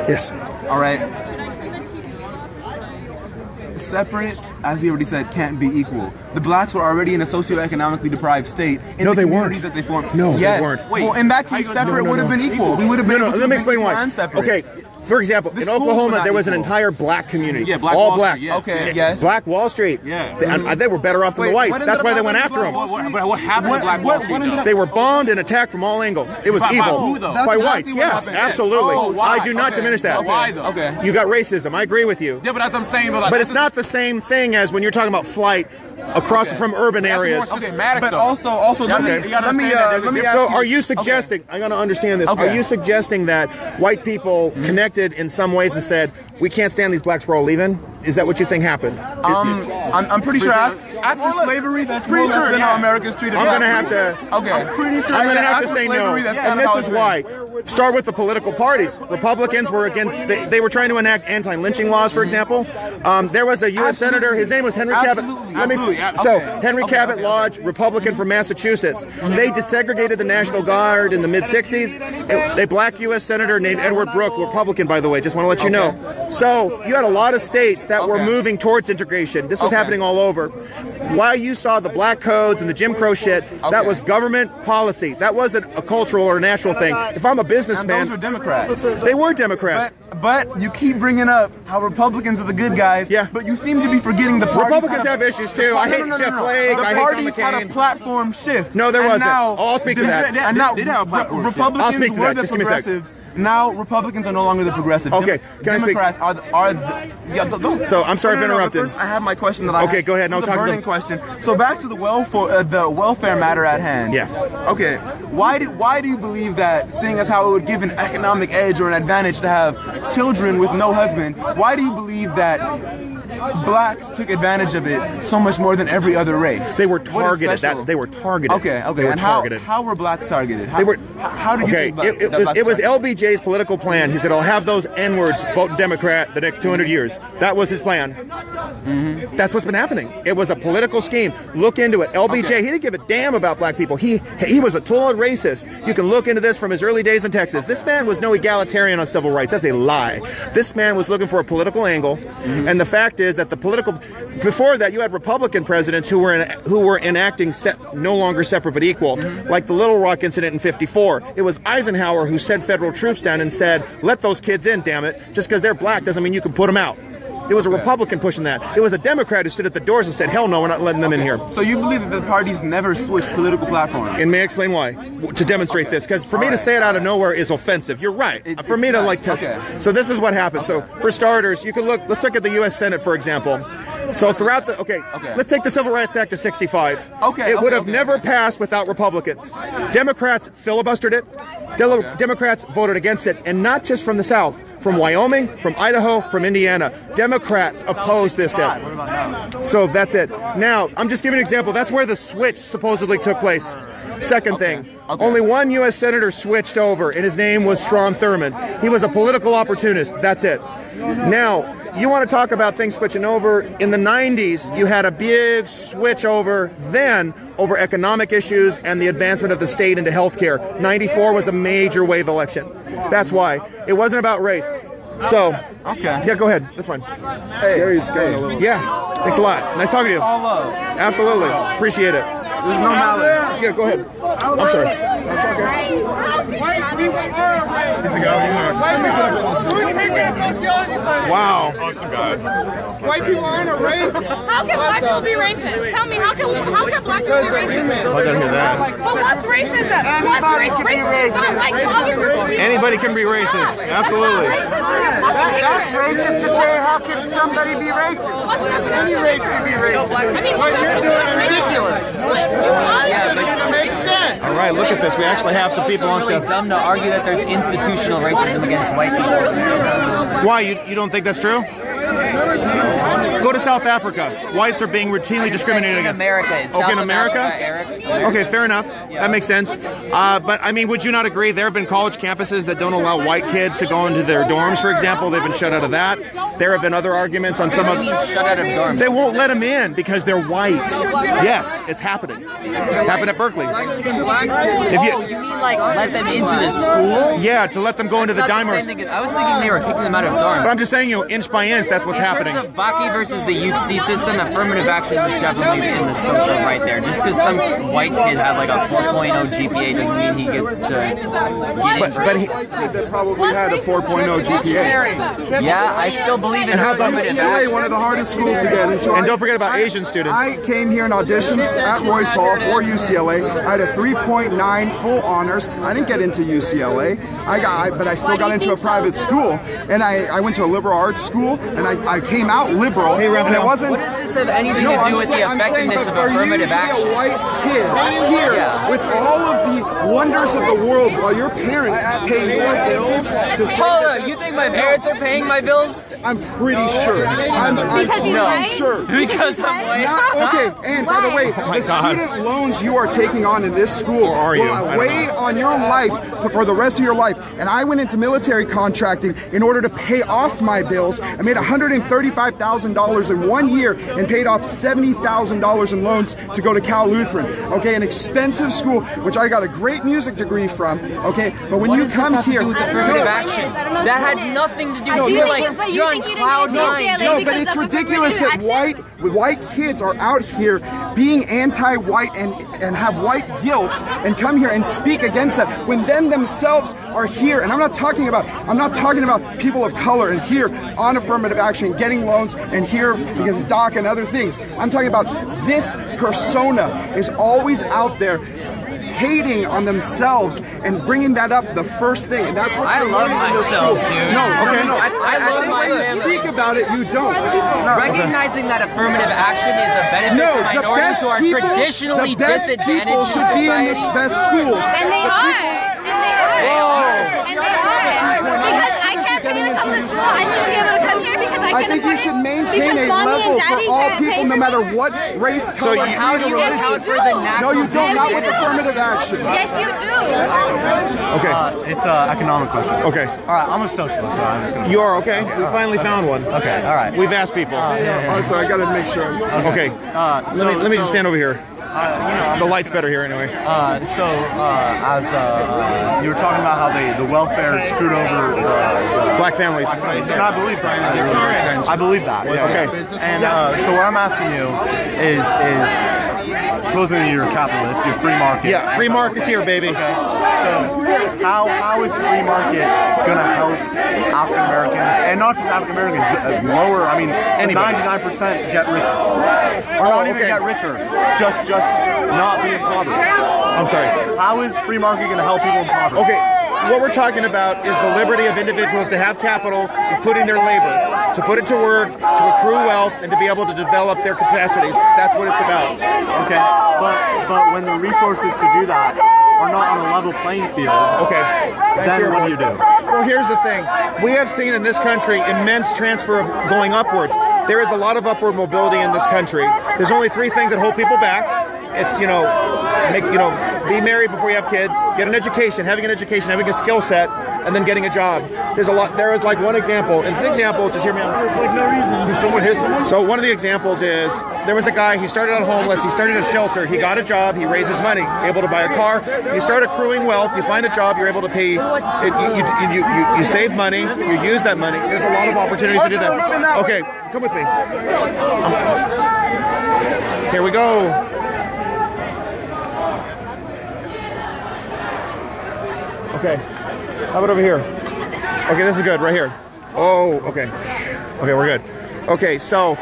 Yes. All right. Separate, as we already said, can't be equal. The blacks were already in a socioeconomically deprived state in the communities that they formed. No, they weren't. Well, in that case, separate would have been equal. We would have been able to let me explain why. Okay. For example, in Oklahoma, there was an entire black community. Yeah, black all Wall black. Street, yes. Okay, yes. Black Wall Street. Yeah. They were better off than the whites. That's why they went after them. What happened to Black Wall Street? They were bombed and attacked from all angles. It was evil. By who, though? By whites, yes, absolutely. Oh, why? I do not diminish that. Why, though? Okay. You got racism. I agree with you. Yeah, but that's what I'm saying. But it's not the same thing as when you're talking about flight across from urban areas. But also, let me. So, are you suggesting? I gotta understand this. Are you suggesting that white people connected in some ways and said we can't stand these blacks, we're all leaving? Is that what you think happened? I'm pretty sure after slavery, that's pretty sure been how America's treated. I'm gonna have to. Okay. I'm gonna have to say no. And this is why. Start with the political parties. Republicans were against. They were trying to enact anti-lynching laws, for example. There was a U.S. senator. His name was Henry Cabot. So Henry Cabot Lodge, Republican from Massachusetts. They desegregated the National Guard in the mid-'60s. A black U.S. senator named Edward Brooke, Republican, by the way. Just want to let you know. So you had a lot of states that were moving towards integration. This was happening all over. While you saw the black codes and the Jim Crow shit, that was government policy. That wasn't a cultural or a natural thing. If I'm a businessman, and those were Democrats. They were Democrats. But you keep bringing up how Republicans are the good guys. Yeah. But you seem to be forgetting the parties. Republicans have issues too. I hate Jeff Flake. I hate John McCain. The parties had a platform shift. No, there wasn't. I'll speak to that. And now Republicans were the progressives. now Republicans are no longer the progressive. Okay, can Democrats I speak? So I'm sorry for interrupting. First, I have my question that I Okay, go ahead. No, the talk to burning the question. So back to the welfare matter at hand. Yeah. Okay. Why do you believe that, seeing as how it would give an economic edge or an advantage to have children with no husband, why do you believe that blacks took advantage of it so much more than every other race? They were targeted. They were targeted. Okay. They were and targeted. how were blacks targeted? They were. How did you think about it was LBJ's political plan. He said, "I'll have those N-words vote Democrat the next 200 years." That was his plan. Mm-hmm. That's what's been happening. It was a political scheme. Look into it. LBJ, he didn't give a damn about black people. He was a total racist. You can look into this from his early days in Texas. This man was no egalitarian on civil rights. That's a lie. This man was looking for a political angle, and the fact is that before that, you had Republican presidents who were enacting no longer separate but equal, like the Little Rock incident in '54. It was Eisenhower who sent federal troops down and said, "Let those kids in, damn it. Just because they're black doesn't mean you can put them out." It was a Republican pushing that. It was a Democrat who stood at the doors and said, "Hell no, we're not letting them in here." So you believe that the parties never switched political platforms? And may I explain why? To demonstrate this, because for me to say it out of nowhere is offensive. You're right. For me to So this is what happened. So for starters, you can let's look at the U.S. Senate, for example. So throughout let's take the Civil Rights Act of '65. It would have never passed without Republicans. Democrats filibustered it. Democrats voted against it, and not just from the South. From Wyoming, from Idaho, from Indiana. Democrats opposed this debt. So that's it. Now, I'm just giving an example. That's where the switch supposedly took place. Second thing, only one U.S. Senator switched over, and his name was Strom Thurmond. He was a political opportunist. That's it. Now, you want to talk about things switching over. In the 90s, you had a big switch over over economic issues and the advancement of the state into healthcare. '94 was a major wave election. That's why. It wasn't about race. So, yeah, go ahead. That's fine. Hey, Gary's going a little. Yeah, thanks a lot. Nice talking to you. All love. Absolutely. Appreciate it. There's no malice. Yeah, go ahead. I'm sorry. That's okay. Wow. Awesome guy. White people aren't a race. How can black people be racist? Tell me, how can black people be racist? I gotta hear that. But what's racism? What's racism? It's not like other people being Anybody can be racist. Absolutely. That's racist to say, how can somebody be racist? Any race can be racist. I mean, what's ridiculous. It doesn't make sense. All right, look at this. We actually have some people on It's really dumb to argue that there's institutional racism against white people. Why? You don't think that's true? Go to South Africa. Whites are being routinely discriminated against. America. In America? Eric. Okay, fair enough. That makes sense. But I mean, would you not agree? There have been college campuses that don't allow white kids to go into their dorms, for example. They've been shut out of that. There have been other arguments on some of. Shut out of dorms. They won't let them in because they're white. Yes, it's happening. It happened at Berkeley. You mean like let them into the school? Yeah, to let them go into the dimers. I was thinking they were kicking them out of dorms. But I'm just saying, inch by inch, that's what's happening. In terms of Baki versus the UC system, affirmative action is definitely in the social right there. Just because some white kid had like a 4.0 GPA doesn't mean he gets to get in. But he probably had a 4.0 GPA. Yeah, I still believe in and how about affirmative UCLA, action. one of the hardest schools to get into. And don't forget about Asian students. I came here and auditioned at Royce Hall for UCLA. I had a 3.9 full honors. I didn't get into UCLA. But I still got into a private school. And I went to a liberal arts school, and I came out liberal. Hey, and it wasn't. What does this have anything to do with the effectiveness of affirmative action? For you to be a white kid here with all of the wonders of the world while your parents pay your bills to say Hold on, you think my parents are paying my bills? I'm pretty sure. I'm pretty sure. Because I'm white. Okay, and by the way, the student loans you are taking on in this school will weigh on your life for the rest of your life. And I went into military contracting in order to pay off my bills. I made $135,000 in 1 year and paid off $70,000 in loans to go to Cal Lutheran. Okay, an expensive school, which I got a great music degree from. Okay, but when you come here, that had nothing to do with you're on cloud nine. No, but it's ridiculous that white kids are out here being anti-white and have white guilt and come here and speak against that when them themselves are here. And I'm not talking about people of color and here on affirmative action, getting loans and here because of DACA and other things. I'm talking about this persona is always out there hating on themselves and bringing that up the first thing. And that's what I love myself, dude. No, okay, no. I love my when you family. speak about it, you don't. Recognizing that affirmative action is a benefit to minorities who are traditionally disadvantaged people should be in the best schools. And they are. Because I can't pay to come to school. I shouldn't be able to come here because I can't think you should maintain a level for all people, no matter what race, color, how do you account for the natural? No, you don't. Not with affirmative action. Yes, you do. Okay. It's an economic question. Okay. All right, I'm a socialist, so I'm just going to... You are, okay. We finally found one. Okay, all right. We've asked people. Arthur, I got to make sure. Okay. Let me just stand over here. The light's better here anyway. As you were talking about how the welfare screwed over black families. And I believe that. I believe that. Yeah. Okay. And so what I'm asking you is supposedly you're a capitalist, you're free market. Yeah, free marketeer, baby. Okay. So how is free market going to help African Americans, and not just African Americans, lower? I mean, 99% get richer, or not even get richer, just not be impoverished. I'm sorry. How is free market going to help people impoverished? Okay. What we're talking about is the liberty of individuals to have capital, including their labor, to put it to work, to accrue wealth, and to be able to develop their capacities. That's what it's about. Okay, but when the resources to do that are not on a level playing field, then what do you do? Well, here's the thing. We have seen in this country immense transfer of going upwards. There is a lot of upward mobility in this country. There's only three things that hold people back. It's, be married before you have kids, get an education, having a skill set, and then getting a job. There's a lot. There is like one example. It's an example. Just hear me out. Like no reason. Did someone hit someone? So one of the examples is there was a guy. He started out homeless. He started a shelter. He got a job. He raises money, able to buy a car. You start accruing wealth. You find a job. You're able to pay. You save money. You use that money. There's a lot of opportunities to do that. Okay, come with me. Here we go. Okay, how about over here? Okay, this is good, right here. Oh, okay. Okay, we're good. Okay, so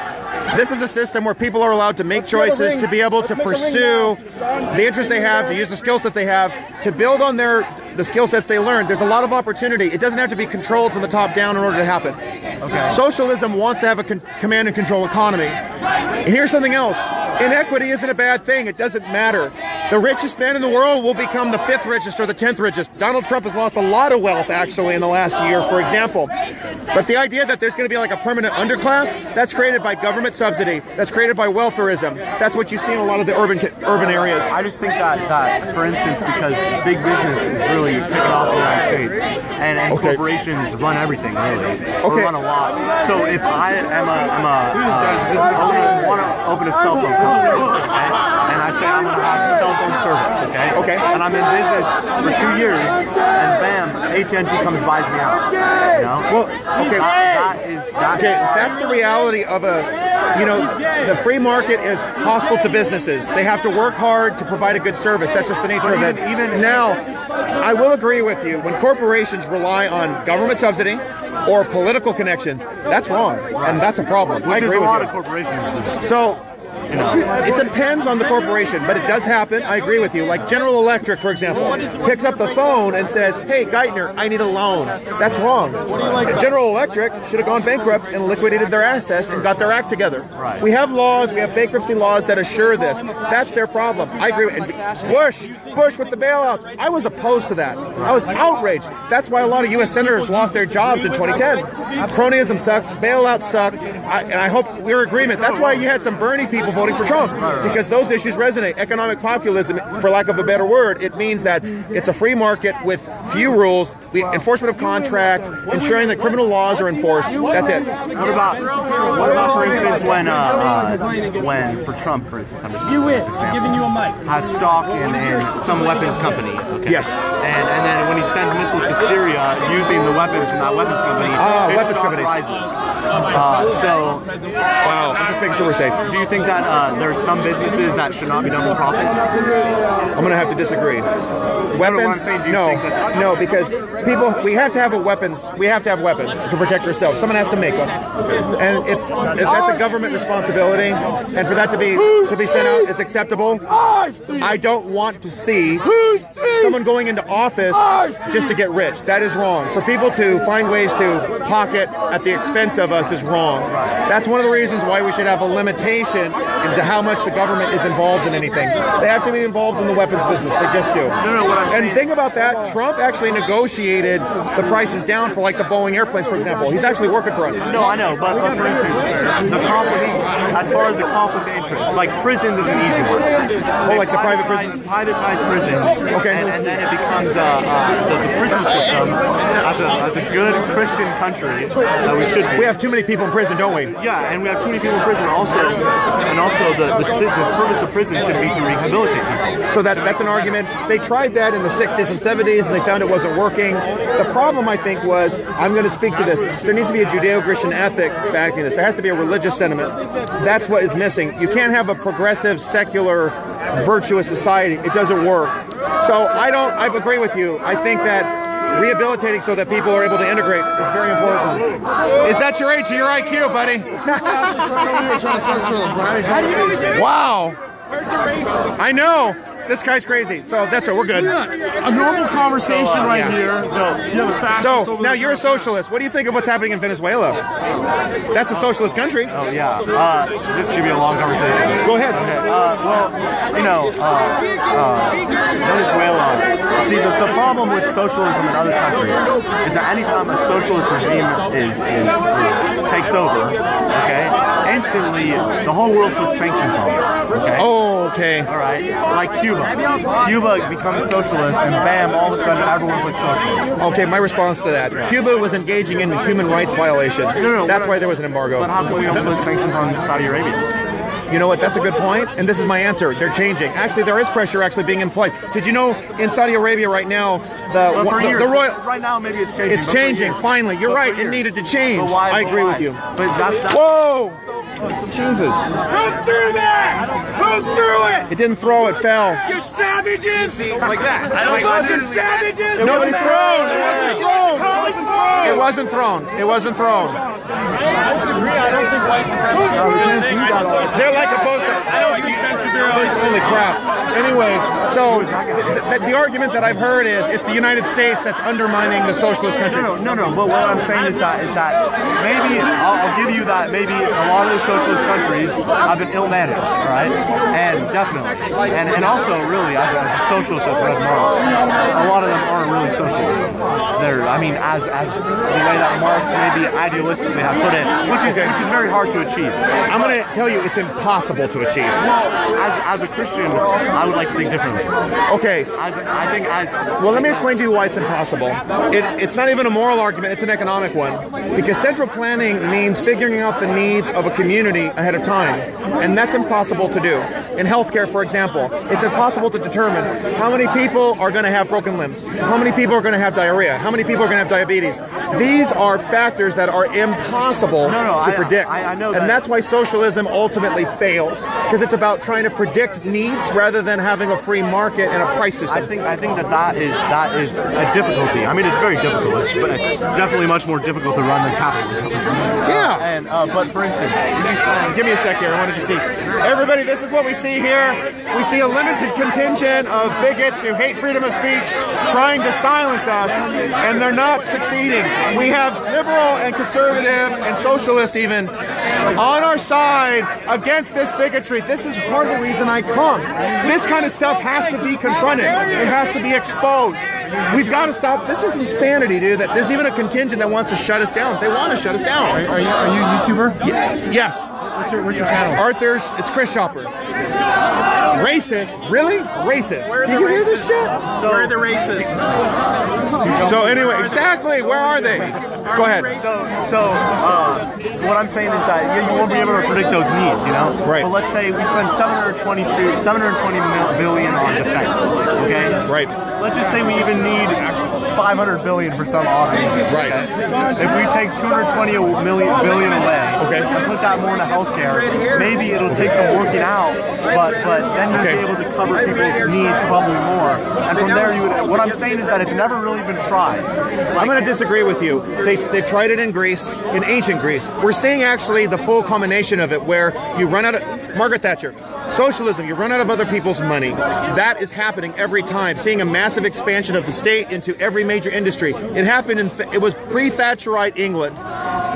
this is a system where people are allowed to make choices, to be able to pursue the interests they have, to use the skills that they have, to build on the skill sets they learned. There's a lot of opportunity. It doesn't have to be controlled from the top down in order to happen. Okay. Socialism wants to have a command and control economy. And here's something else. Inequity isn't a bad thing. It doesn't matter. The richest man in the world will become the 5th richest or the 10th richest. Donald Trump has lost a lot of wealth, actually, in the last year, for example. But the idea that there's going to be like a permanent underclass, that's created by government subsidy. That's created by welfareism. That's what you see in a lot of the urban areas. I just think that for instance, because big business is really taking off in the United States, and corporations run everything, really. Or run a lot. So if I am want to open a cell phone company, and I say I'm going to have a cell phone service, okay? And I'm in business for 2 years, and bam, AT&T comes and buys me out. You know? Well, that's the reality of the free market is hostile to businesses. They have to work hard to provide a good service. That's just the nature of it. Even now, I will agree with you. When corporations rely on government subsidy or political connections, that's wrong, and that's a problem. I agree with you. A lot of corporations. So, it depends on the corporation, but it does happen. I agree with you. Like General Electric, for example, picks up the phone and says, "Hey, Geithner, I need a loan." That's wrong. General Electric should have gone bankrupt and liquidated their assets and got their act together. We have laws, we have bankruptcy laws that assure this. That's their problem. I agree with Bush with the bailouts. I was opposed to that. I was outraged. That's why a lot of U.S. senators lost their jobs in 2010. Cronyism sucks. Bailouts suck. And I hope we're in agreement. That's why you had some Bernie people voting for Trump, because those issues resonate. Economic populism, for lack of a better word, it means that it's a free market with few rules, the enforcement of contract, ensuring that criminal laws are enforced. That's it. What about for instance, when for Trump, for instance, I'm just giving you example, giving you a mic, has stock in some weapons company, okay? Yes. And then when he sends missiles to Syria using the weapons from that weapons company, weapons companies rises. Wow, I'm just making sure we're safe. Do you think that there's some businesses that should not be done with profit? I'm going to have to disagree. Weapons? No, because we have to have weapons. We have to have weapons to protect ourselves. Someone has to make them, and that's a government responsibility. And for that to be sent out is acceptable. I don't want to see someone going into office just to get rich. That is wrong. For people to find ways to pocket at the expense of us is wrong. That's one of the reasons why we should have a limitation into how much the government is involved in anything. They have to be involved in the weapons business. They just do. And think about that. Trump actually negotiated the prices down for like the Boeing airplanes, for example. He's actually working for us. No, I know, but for instance, the conflict, as far as the conflict of interest, like prisons is an easy one. Oh, like the private prisons? Privatize prisons. Okay. And then it becomes the prison system as a good Christian country that we should be. We have too many people in prison, don't we? Yeah, and we have too many people in prison also. And also the purpose of prison should be to rehabilitate people. So that's an argument. They tried that in the 60s and 70s and they found it wasn't working. The problem, I think, was, I'm going to speak to this, there needs to be a Judeo-Christian ethic backing this. There has to be a religious sentiment. That's what is missing. You can't have a progressive, secular, virtuous society. It doesn't work. So I agree with you. I think that rehabilitating so that people are able to integrate is very important. Is that your age or your IQ, buddy? Wow. I know. This guy's crazy. So that's it. We're good. A normal conversation here. So now you're a socialist. What do you think of what's happening in Venezuela? That's a socialist country. Oh, yeah. This could be a long conversation. Go ahead. Okay. Venezuela. See, the problem with socialism in other countries is that anytime a socialist regime takes over, okay, instantly the whole world puts sanctions on it. Okay. Oh, okay. All right. Like Cuba. Cuba becomes socialist, and bam, all of a sudden everyone puts socialist. Okay, my response to that. Cuba was engaging in human rights violations. That's why there was an embargo. But how come we don't put sanctions on Saudi Arabia? You know what? That's a good point, and this is my answer. They're changing. Actually, there is pressure actually being employed. Did you know in Saudi Arabia right now, the royal... Right now, maybe it's changing. It's changing, finally. You're right. It needed to change. I agree with you. But that's Whoa! Jesus. Who threw that? Who threw it? It didn't throw, it fell. You savages! Like that. Savages! It wasn't thrown. It wasn't thrown. It wasn't thrown. It wasn't thrown. I don't think white supremacists. They're like opposed to... I don't think Ben Shapiro. Holy crap. Anyway, so the argument that I've heard is it's the United States that's undermining the socialist country. No. But what I'm saying is that maybe I'll give you that maybe a lot of the socialist countries have been ill-managed, right? And definitely, and also really as a socialist that's read Marx, a lot of them aren't really socialists. They're, I mean, as the way that Marx maybe idealistically have put it, which is very hard to achieve. I'm going to tell you, it's impossible to achieve. Well, as a Christian, I would like to think differently. Okay. Well, let me explain to you why it's impossible. It's not even a moral argument, it's an economic one. Because central planning means figuring out the needs of a community ahead of time. And that's impossible to do. In healthcare, for example, it's impossible to determine how many people are going to have broken limbs, how many people are going to have diarrhea, how many people are going to have diabetes. These are factors that are impossible to predict. I know that. And that's why socialism ultimately fails. Because it's about trying to predict needs rather than having a free market and a price system. I think that is a difficulty. I mean, it's very difficult. It's definitely much more difficult to run than capitalism. Yeah. But for instance, give me a sec here. I wanted to see. Everybody, this is what we see here. We see a limited contingent of bigots who hate freedom of speech trying to silence us, and they're not succeeding. We have liberal and conservative and socialist even on our side against this bigotry. This is part of the reason I come. This kind of stuff has to be confronted. It has to be exposed. We've got to stop. This is insanity, dude. That there's even a contingent that wants to shut us down. They want to shut us down. Are you a YouTuber? Yes. What's your channel? Arthur's. It's Chris Shopper. Racist? Really? Racist. Did you hear this shit? Where are the racists? So anyway, exactly. Where are they? Go ahead. So what I'm saying is that you won't be able to predict those needs, you know? Right. But let's say we spend $720 billion on defense, okay? Right. Let's just say we even need 500 billion for some awesome reason. Right. Okay? If we take 220 billion away and put that more into healthcare, maybe it'll take some working out, but then you'll be able to cover people's needs probably more. And from there, what I'm saying is that it's never really been tried. I'm going to disagree with you. They've tried it in Greece, in ancient Greece. We're seeing actually the full combination of it, where you run out of Margaret Thatcher. Socialism, you run out of other people's money. That is happening every time. Seeing a massive expansion of the state into every major industry. It happened it was pre-Thatcherite England.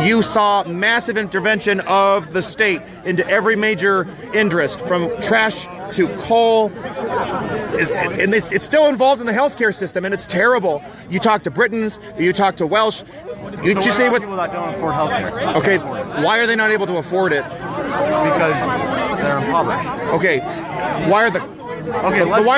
You saw massive intervention of the state into every major interest, from trash to coal, and it's still involved in the healthcare system, and it's terrible. You talk to Britons, you talk to Welsh, you so just say what people that don't afford healthcare. Okay, why are they not able to afford it? Because they're impoverished. Okay, why are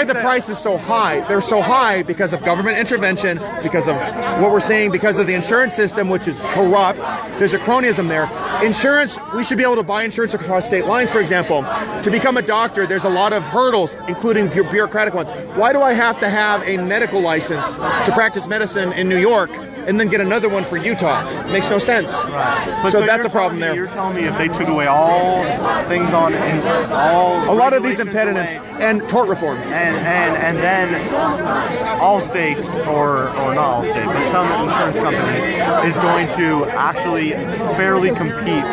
the prices so high? They're so high because of government intervention, because of what we're seeing, because of the insurance system, which is corrupt. There's a cronyism there. Insurance, we should be able to buy insurance across state lines, for example. To become a doctor, there's a lot of hurdles, including bureaucratic ones. Why do I have to have a medical license to practice medicine in New York and then get another one for Utah? It makes no sense. Right. So that's a problem there. You're telling me if they took away all things on all a lot of these impediments and tort reform, and then Allstate or not Allstate, but some insurance company is going to actually fairly compete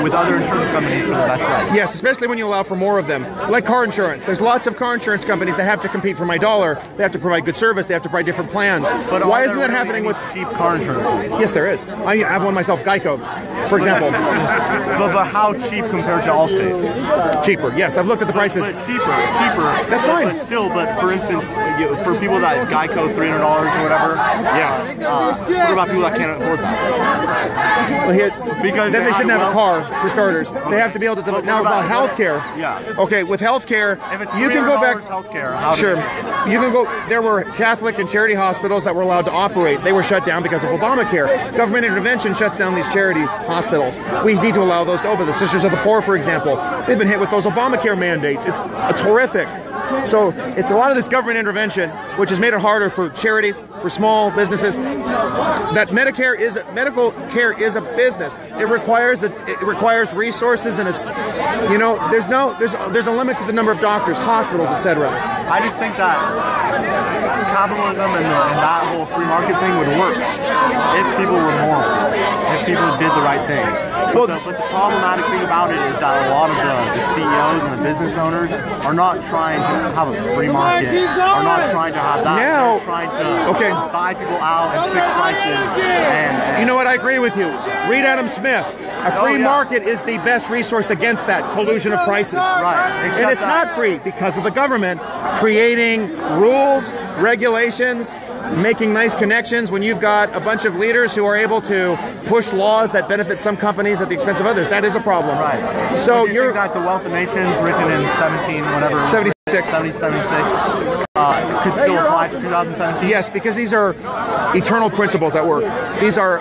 with other insurance companies for the best price. Yes, especially when you allow for more of them. Like car insurance. There's lots of car insurance companies that have to compete for my dollar. They have to provide good service. They have to provide different plans. But why isn't that happening with cheap car insurance? Yes, there is. I have one myself, Geico, for example. but how cheap compared to Allstate? Cheaper. Yes, I've looked at the prices. But cheaper. That's fine. But still, for instance, for people that Geico $300 or whatever. Yeah. What about people that can't afford that? Well, because then they shouldn't have a car, for starters. Okay. They have to be able to. Now about healthcare. Yeah. Okay, with healthcare, you can go back. Healthcare. Sure. You can go. There were Catholic and charity hospitals that were allowed to operate. They were shut down because of Obamacare. Government intervention shuts down these charity hospitals. We need to allow those to open. The Sisters of the Poor, for example, they've been hit with those Obamacare mandates. It's horrific. So it's a lot of this government intervention, which has made it harder for charities, for small businesses. That medical care is a business. It requires resources, and there's a limit to the number of doctors, hospitals, etc. I just think that capitalism and that whole free market thing would work if people were moral, if people did the right thing. But the problematic thing about it is that a lot of the CEOs and the business owners are not trying to have a free market, are not trying to have that. Now, they're trying to buy people out and fix prices. And you know what? I agree with you. Read Adam Smith. A free market is the best resource against that collusion of prices. Right. And it's not free because of the government creating rules, regulations, making nice connections when you've got a bunch of leaders who are able to push laws that benefit some companies at the expense of others. That is a problem. Right. So you're think that the Wealth of Nations, written in 76, could still apply to 2017? Yes, because these are eternal principles at work. These are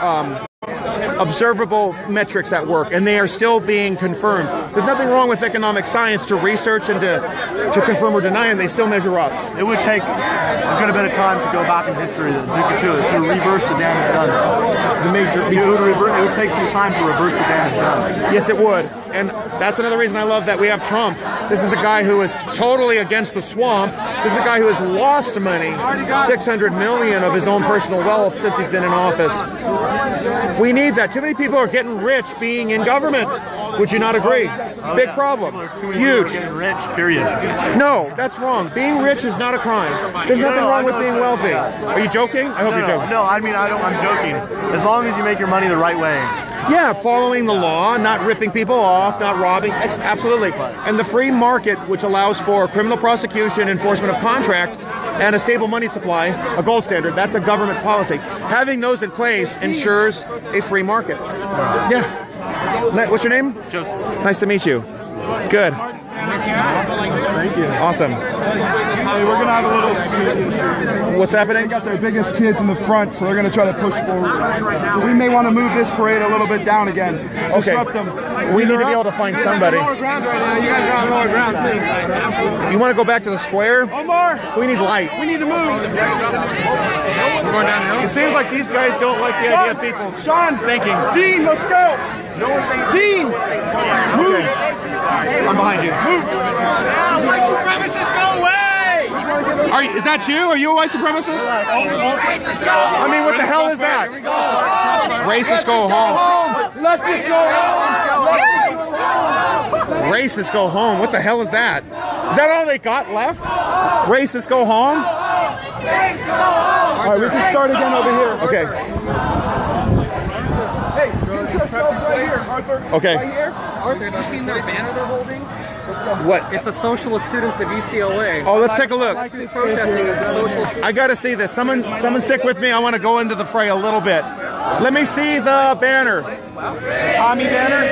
observable metrics at work, and they are still being confirmed. There's nothing wrong with economic science to research and to confirm or deny, and they still measure up. It would take a good bit of time to go back in history to reverse the damage done. It would take some time to reverse the damage done. Yes, it would. And that's another reason I love that we have Trump. This is a guy who is totally against the swamp. This is a guy who has lost money, $600 million of his own personal wealth since he's been in office. We need that. Too many people are getting rich being in government. Would you not agree? Big problem. Huge. Getting rich, period. No, that's wrong. Being rich is not a crime. There's nothing wrong with being wealthy. Are you joking? I hope you're joking. No, I'm joking. As long as you make your money the right way. Yeah, following the law, not ripping people off, not robbing. Absolutely. And the free market, which allows for criminal prosecution, enforcement of contract, and a stable money supply, a gold standard, that's a government policy. Having those in place ensures a free market. Yeah. What's your name? Joseph. Nice to meet you. Good. Thank you. Awesome. Hey, we're going to have a little security issue. What's happening? They got their biggest kids in the front, so they're going to try to push forward. So we may want to move this parade a little bit down again. Disrupt them. We need to be able to find somebody. Lower ground right now. You guys are on lower ground. You want to go back to the square? Omar, we need light. We need to move. We're going downhill. It seems like these guys don't like the idea of people thinking. Dean, let's go. Dean, move. I'm behind you. Move. White supremacists, go away! Is that you? Are you a white supremacist? I mean, what the hell is that? Racists go home. Leftists go home. Racists go home. What the hell is that? Is that all they got left? Racists go home? All right, we can start again over here. Okay. Hey, get yourselves right here, Arthur. Okay. Right here. Arthur, have you seen their banner they're holding? What? It's the socialist students of UCLA. Oh, let's take a look. Protesting as the socialist. I gotta see this. Someone stick with me. I want to go into the fray a little bit. Let me see the banner. Tommy banner?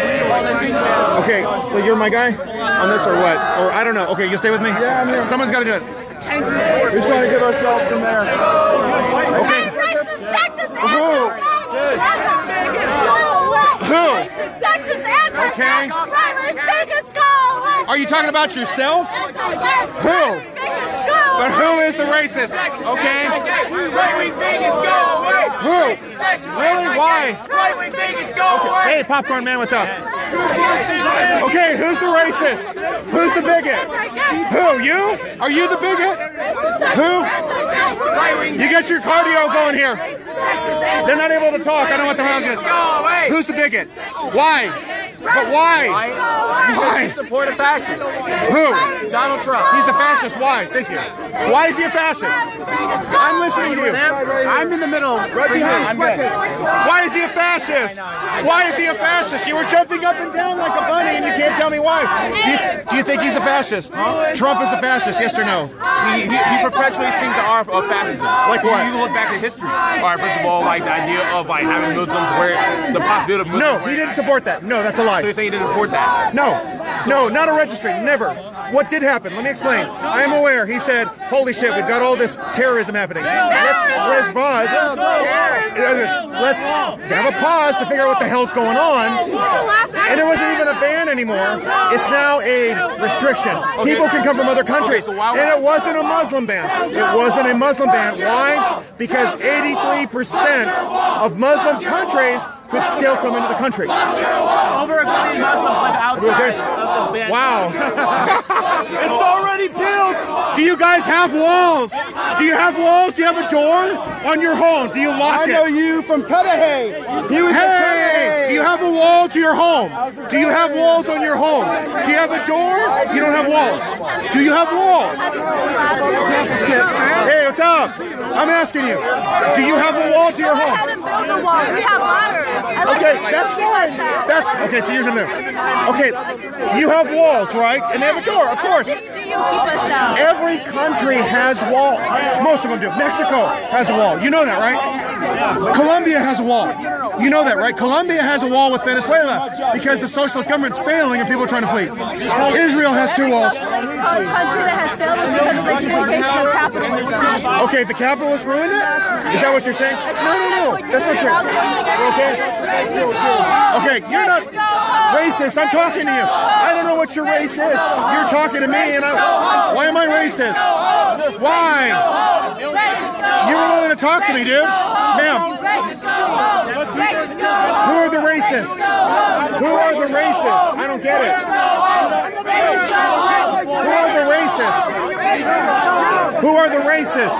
Okay, so you're my guy on this or what? Or I don't know. Okay, you stay with me? Yeah, I'm here. Someone's got to do it. We're trying to give ourselves some air. Okay. Who? Okay. Are you talking about yourself? Who? But who is the racist? Okay. Right-wing vegans, go away! Who? Really? Why? Right-wing vegans, go away! Hey, Popcorn Man, what's up? Okay, who's the racist? Who's the bigot? Who? You? Are you the bigot? Who? You get your cardio going here. They're not able to talk. I don't know what the hell is. Who's the bigot? Why? But why? Why? Support a fascist. Who? Donald Trump. He's a fascist. Why? Thank you. Why is he a fascist? I'm listening to you. I'm in the middle. Right behind. Why is he a fascist? Why is he a fascist? You were jumping up and down like a bunny and you can't tell me why. Do you think he's a fascist? Trump is a fascist, yes or no? He perpetuates things that are of fascism. Like what? You can look back at history. All right, first of all, like the idea of like having Muslims where the possibility of Muslims. No, he didn't support that. No, that's a lie. So you're saying he didn't support that? No, not a registry. Never. What did happen? Let me explain. I am aware. He said, "Holy shit, we've got all this terrorism happening. Let's pause. Let's have a pause to figure out what the hell's going on." And it wasn't even a ban anymore. It's now a restriction. People can come from other countries. And it wasn't a Muslim ban. It wasn't a Muslim ban. Why? Because 83% of Muslim countries could still come into the country. Over a billion Muslims live outside of the ban. Wow. It's already built. Do you guys have walls? Do you have walls? Do you have a door on your home? Do you lock it? I know you from Cudahy. He was Hey, do you have a wall to your home? Do you have walls on your home? Do you have a door? You don't have walls. Do you have walls? Hey, what's up? I'm asking you. Do you have a wall to your home? We have ladders. Okay, that's fine. That's okay. So you're in there. Okay, you have walls, right? And they have a door, of course. Every country has walls. Most of them do. Mexico has a wall. You know that, right? Colombia has a wall. You know that, right? Colombia has a wall with Venezuela because the socialist government's failing and people are trying to flee. Israel has 2 walls. Okay, the capitalists ruined it? Is that what you're saying? No. That's not true. Okay? Okay, you're not racist. I'm talking to you. I don't know what your race is. You're talking to me and why am I racist? Why? You were willing to talk to me, dude. Ma'am. Who are the racists? Who are the racists? I don't get it. Who are the racists? Who are the racists?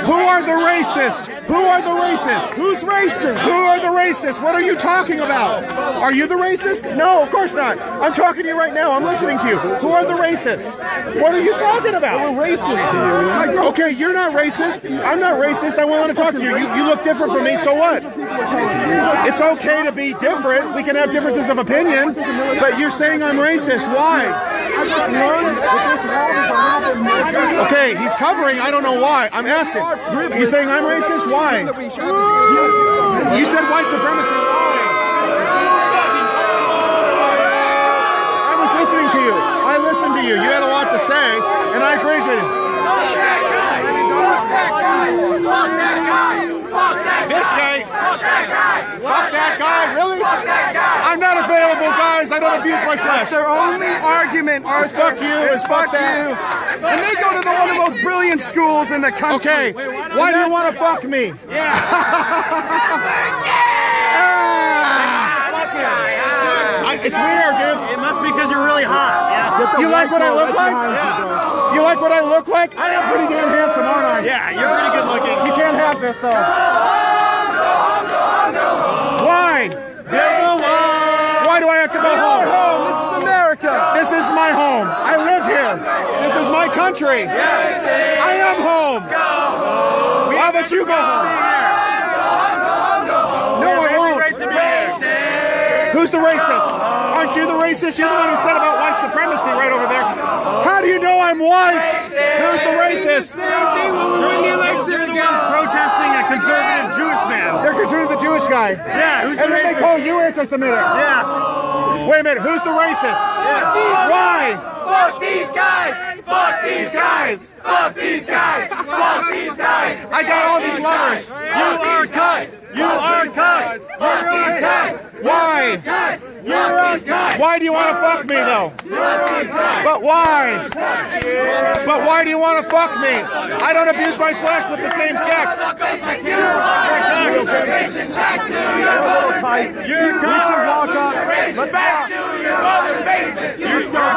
Who are the racists? Who are the racists? Who's racist? Who are the racists? What are you talking about? Are you the racist? No, of course not. I'm talking to you right now. I'm listening to you. Who are the racists? What are you talking about? We're racist. Okay, you're not racist. I'm not racist. I want to talk to you. You look different from me, so what? It's okay to be different. We can have differences of opinion, but you're saying I'm racist. Why? Okay, he's covering. I don't know why. I'm asking. You're saying I'm racist? Why? You said white supremacy. Why? I was listening to you. I listened to you. You had a lot to say, and I agreed with you. This guy Fuck that guy, really? I'm not available, guys. I don't abuse my flesh. Their only argument, Arthur, fuck you, is fuck you. And they go to one of the most brilliant schools in the country. Okay, why do you want to fuck me? It's weird, dude. It must be because you're really hot. Yeah. You like what I look like? Yeah. You like what I look like? I am pretty damn handsome, aren't I? Yeah, you're pretty good looking. You can't have this, though. Why? Why do I have to go home? This is America. This is my home. I live here. This is my country. I am home. How about you go home? No, I won't. Who's the racist? Aren't you the racist? You're the one who said about white supremacy right over there. How do you know I'm white? Who's the racist? During the election, they're the ones protesting a conservative Jewish man. They're conservative the Jewish guy. Yeah, who's and the then racist? they call you anti-Semitic. Yeah. Wait a minute, who's the racist? Why? Fuck these guys! Fuck these guys! Fuck these guys! Fuck these guys! I got all these lovers. You are cuts! You are cuts! Fuck these guys! Why? Why do you want to fuck me, though? But why? But why do you want to fuck me? I don't abuse my flesh with the same sex.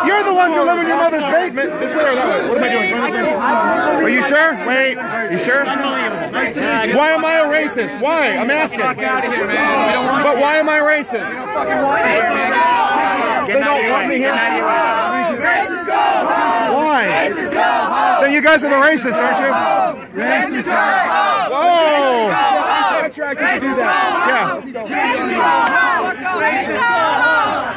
You're the ones who live in your mother's basement. This way or that way? What am I doing? Are you sure? Wait. You sure? Why am I a racist? Why? I'm asking. But why am I racist? They don't want me here. Why? Then you guys are the racists, aren't you? Whoa! I'm attracted to do that. Yeah.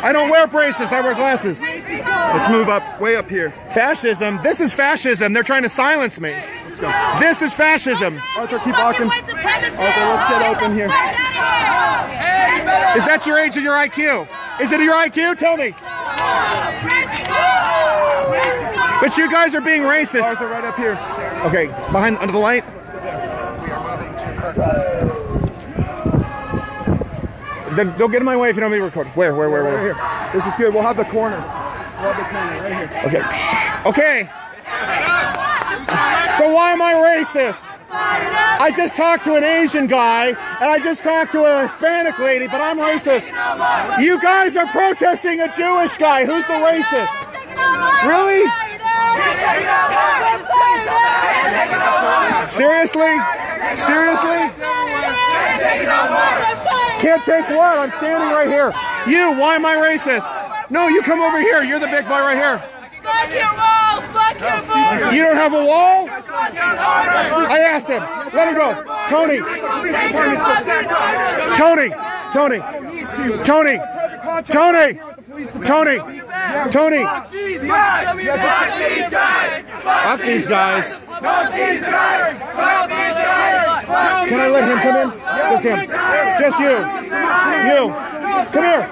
I don't wear braces. I wear glasses. Let's move up, way up here. Fascism. This is fascism. They're trying to silence me. Let's go. This is fascism. Arthur, keep walking. Arthur, let's get open here. Is that your age or your IQ? Is it your IQ? Tell me. But you guys are being racist. Arthur, right up here. Okay, behind, under the light. Don't get in my way if you don't need to record. Where? Here. This is good. We'll have the corner. Right here. Okay. Okay. So why am I racist? I just talked to an Asian guy, and I just talked to a Hispanic lady, but I'm racist. You guys are protesting a Jewish guy. Who's the racist? Really? Seriously? Seriously? Can't take what? I'm standing right here. You, why am I racist? No, you come over here. You're the big boy right here. Fuck your walls! Fuck your walls! You don't have a wall? I asked him. Let him go. Tony. Tony. Tony. Tony. Tony. Tony. Tony. Fuck these guys! Fuck these guys. Fuck these guys! Fuck these guys! Can I let him come in? Just him. Just you. You. Come here.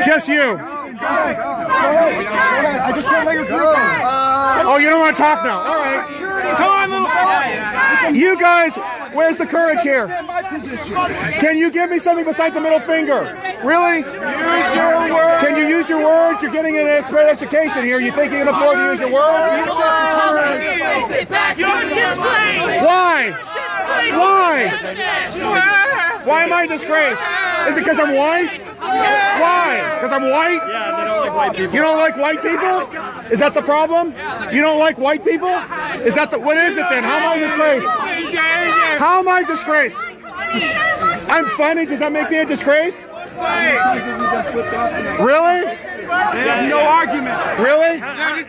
Just you. I just can't let you go. Oh, you don't want to talk now. All right. Come on, little boy. You guys, where's the courage here? Can you give me something besides the middle finger? Really? Use your words. Can you use your words? You're getting an expert education here. You think you can afford to use your words? Why? Why? Why am I disgraced? Is it because I'm white? Why? Because I'm white? Yeah, they don't like white people. You don't like white people? Is that the problem? You don't like white people? Is that the, what is it then? How am I disgraced? How am I disgraced? I'm funny? Does that make me a disgrace? Really? Yeah, no argument. Really? How many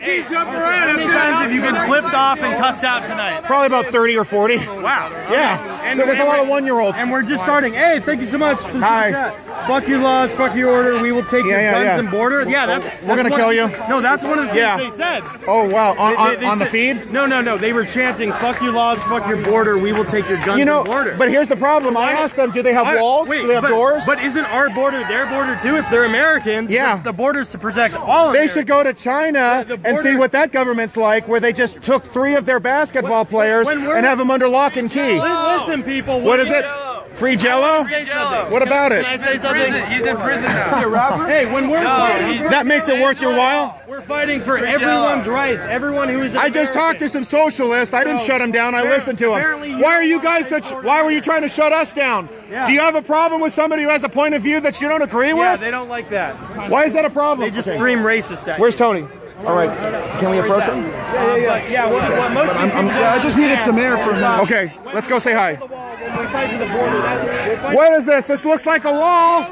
times have you been flipped off and cussed out tonight? Probably about 30 or 40. Wow. Yeah. So there's a lot of 1-year-olds. And we're just starting. Hey, thank you so much for the chat. Fuck your laws, fuck your order. We will take your guns and border. Yeah, that's we're gonna kill you. No, that's one of the things they said. Oh wow. On they the said, feed? No. They were chanting, "Fuck your laws, fuck your border. We will take your guns and border." But here's the problem. I asked them, do they have walls? Wait, do they have doors? But isn't our border their border too? If they're Americans, the border's to protect all. They should go to China and see what that government's like, where they just took 3 of their basketball players and have them under lock and key. Listen, people. What is it? Free Jello? What about it? Can I say something? He's in prison now. Is he a rapper? Hey, when we're fighting, That makes it worth your while? we're fighting for everyone's rights. Everyone who is I just talked to some socialists. I didn't shut them down. I listened to them. Why are you guys why were you trying to shut us down? Yeah. Do you have a problem with somebody who has a point of view that you don't agree Yeah, with? they don't like that. Why is that a problem? They just scream racist at you. Where's Tony? All right. Can we approach him? Yeah, what most of these people I just needed some air for him. Okay, let's go say hi. What is this? This looks like a wall.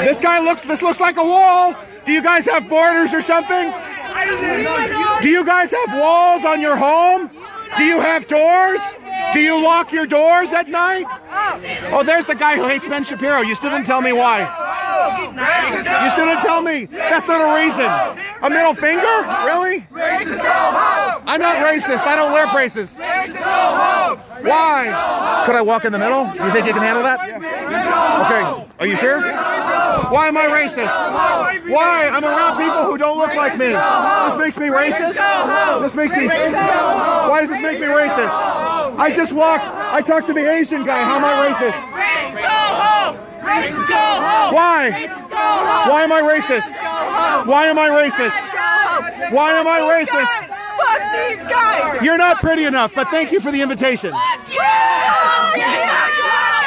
This looks like a wall. Do you guys have borders or something? Do you guys have walls on your home? Do you have doors? Do you lock your doors at night? Oh, there's the guy who hates Ben Shapiro. You still didn't tell me why. You still didn't tell me. That's not a reason. A middle finger? Really? I'm not racist. I don't wear braces. Why? Could I walk in the middle? Do you think you can handle that? Okay. Are you sure? Why am I racist? Why? I'm around people who don't look like me. This makes me racist? This makes me... Why does this make me racist? I just walked... I talked to the Asian guy. How am I racist? Why? Why am I racist? Why am I racist? Why am I racist? Fuck these guys! You're not pretty enough, but thank you for the invitation. Fuck you!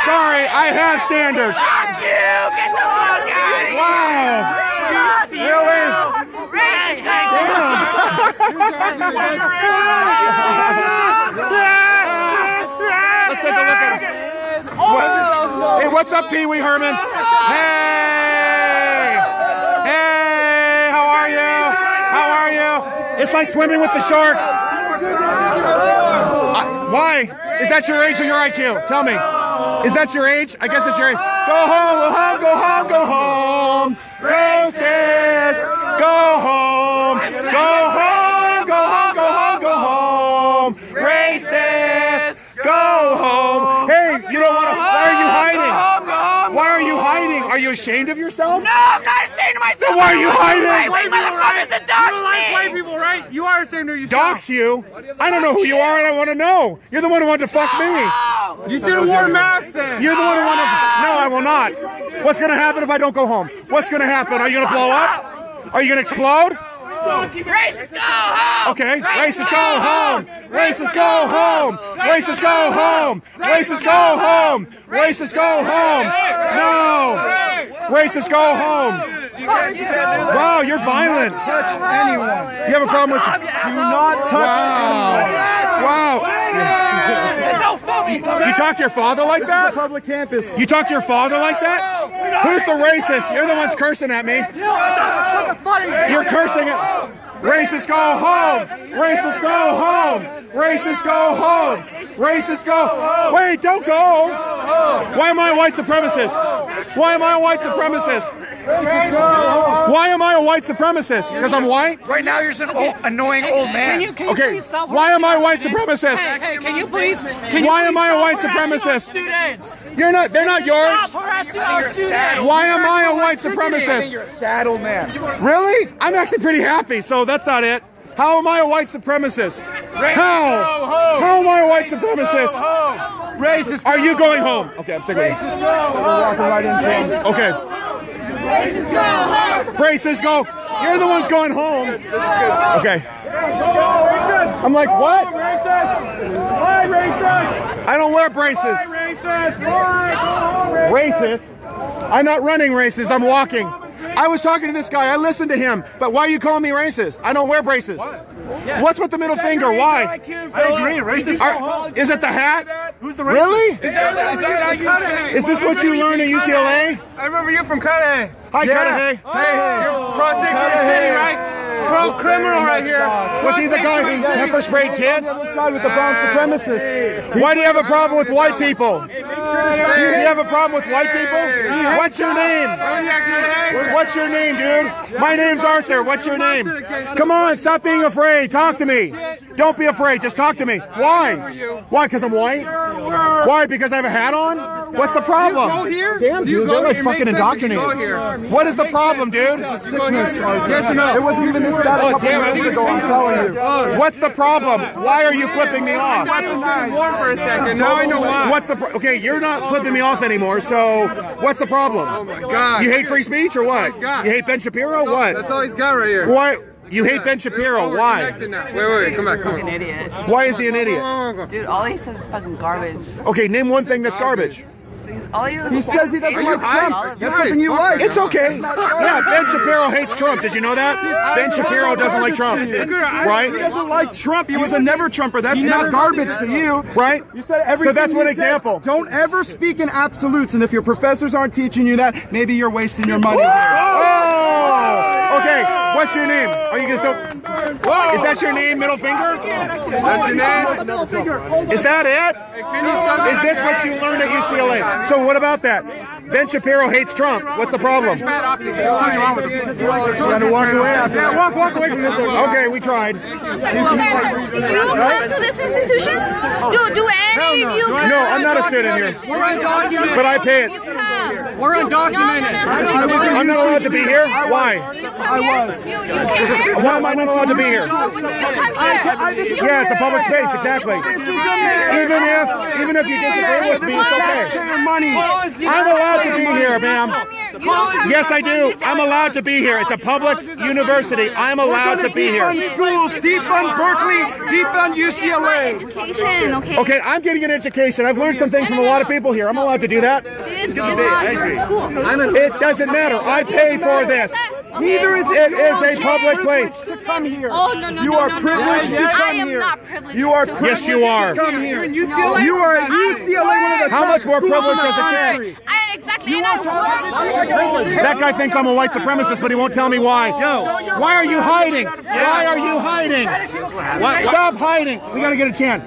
Sorry, I have standards. Fuck you! Get the fuck out of here! Wow! Really? Let's take a look at him. Hey, what's up, Pee Wee Herman? Hey! Hey! How are you? How are you? It's like swimming with the sharks. Why? Is that your age or your IQ? Tell me. Is that your age? I guess it's your age. Go home, go home, go home, go home. Racist. Go home. Go home, go home, go home, go home. Racist. Go home. Hey, you don't want to. Why are you hiding? Why are you hiding? Are you ashamed of yourself? No, I'm not ashamed of myself. Then why are you hiding? White motherfuckers that dox me. White people, right? You are ashamed of yourself. Dox you? I don't know who you are and I want to know. You're the one who wanted to fuck me. You should have worn a mask then. You're the one who wanted to... No, I will not. What's going to happen if I don't go home? What's going to happen? Are you going to blow up? Are you going to explode? Racist, go home! Okay, racist, go home! Racist, go home! Racist, go home! Racist, go home! Racist, go home! No! Racist, go home! Wow, you're violent. Touch anyone. You have a problem with... Do not touch anyone. Wow. You talk to your father like that? Public campus. You talk to your father like that? Who's the racist? You're the ones cursing at me. You're cursing at... Racists go home! Racists go home! Racists go home! Racists go... Wait, don't go! Why am I a white supremacist? Why am I a white supremacist? Why am I a white supremacist? Because I'm white? Right now you're just an annoying old man. Can you please stop? Why am I a white supremacist? Hey, can you please? Why am I a white supremacist? You're not. They're not yours. Stop harassing our students. Why am I a white supremacist? You're a sad old man. Really? I'm actually pretty happy. So that's not it. How am I a white supremacist? How? How am I a white supremacist? Racist. Are you going home? Okay, I'm sick of it. We're walking right into him. Okay. Racist, go home! Braces go. You're the ones going home. Okay. I'm like, what? Why racist? I don't wear braces. Racist! Why? Racist? I'm not running races. I'm walking. I was talking to this guy. I listened to him. But why are you calling me racist? I don't wear braces. What's with the middle finger? Why? I agree. Racist. Is it the hat? Who's the racist? Really? Is this what you learned at UCLA? I remember you from Cudahy. Hi, Cudahy. Hey, you're pro city, right? Pro criminal right here. Was he the guy who pepper sprayed kids? On the other side with the brown supremacists. Why do you have a problem with white people? Do you have a problem with white people? What's your name? What's your name, dude? My name's Arthur. What's your name? Come on, stop being afraid. Talk to me. Don't be afraid. Just talk to me. Why? Why? Because I'm white? Why? Because I have a hat on? What's the problem? Do you go here? Damn, Do you dude, go they're like here? fucking It makes sense that you go indoctrinated. here. What is the problem, dude? Yes or no? It wasn't even this bad a couple minutes ago, I'm telling you. What's the problem? Why are you flipping me off? Warm for a second. Now I know why. What's the okay? You're not flipping me off anymore. So what's the problem? Oh my God! You hate free speech or what? You hate Ben Shapiro? What? That's all he's got right here. Why? You hate Ben Shapiro? Why? Wait, come back, come on. An idiot. Why is he an idiot? Dude, all he says is fucking garbage. Okay, name one thing that's garbage. He says he doesn't like Trump. That's something you like. It's okay. Yeah, Ben Shapiro hates Trump. Did you know that? Ben Shapiro doesn't like Trump. Right? He doesn't like Trump. He was a never Trumper. That's not garbage to you. Right? You said everything. So that's one you said. example. Don't ever speak in absolutes. And if your professors aren't teaching you that, maybe you're wasting your money. Oh! Okay, what's your name? Are you gonna still? Is that your name, middle finger? That's your name? Is that it? Is this what you learned at UCLA? So what about that? Ben Shapiro hates Trump. What's the problem? What's wrong with him? Trying to walk away after that. Walk away from this. Okay, we tried. Do you come to this institution? Do any of you come? No, I'm not a student here. We're undocumented. But I pay it. We're undocumented. I'm not allowed to be here? Why? I was. You came here? Why am I not allowed to be here? Yeah, it's a public space, exactly. Even if you disagree with me, it's okay. I'm allowed to be here, ma'am. Yes, I do. I'm allowed to be here. It's a public university. I'm allowed to be here. Schools, defund Berkeley, defund UCLA. Education, okay? Okay, I'm getting an education. I've learned some things from a lot of people here. I'm allowed to do that. It's not your school. It doesn't matter. I pay for this. Neither is it is a public place. To come here. Oh, no, you are privileged to come here. I am not privileged. You are Yes, you are. to come here. You are at UCLA, one of the How much more schools privilege in the does it country. get? Exactly. That guy thinks I'm a white supremacist, but he won't tell me why. Yo, why are you hiding? Why are you hiding? Stop hiding. We gotta get a chant.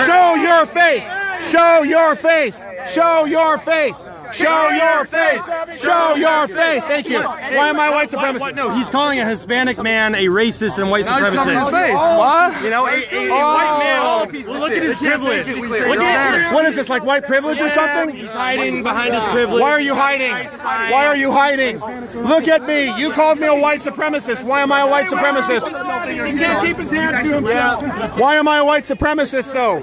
Show your face. Show your face. Show your face. Show your face. Show your face. Thank you. Why am I white supremacist? No, he's calling a Hispanic man a racist and white supremacist. What? You know, a white man. Look at his privilege. Look at What is this, like white privilege or something? He's hiding behind his privilege. Why are you hiding? Why are you hiding? Look at me. You called me a white supremacist. Why am I a white supremacist? He can't keep his hands to himself. Why am I a white supremacist, though?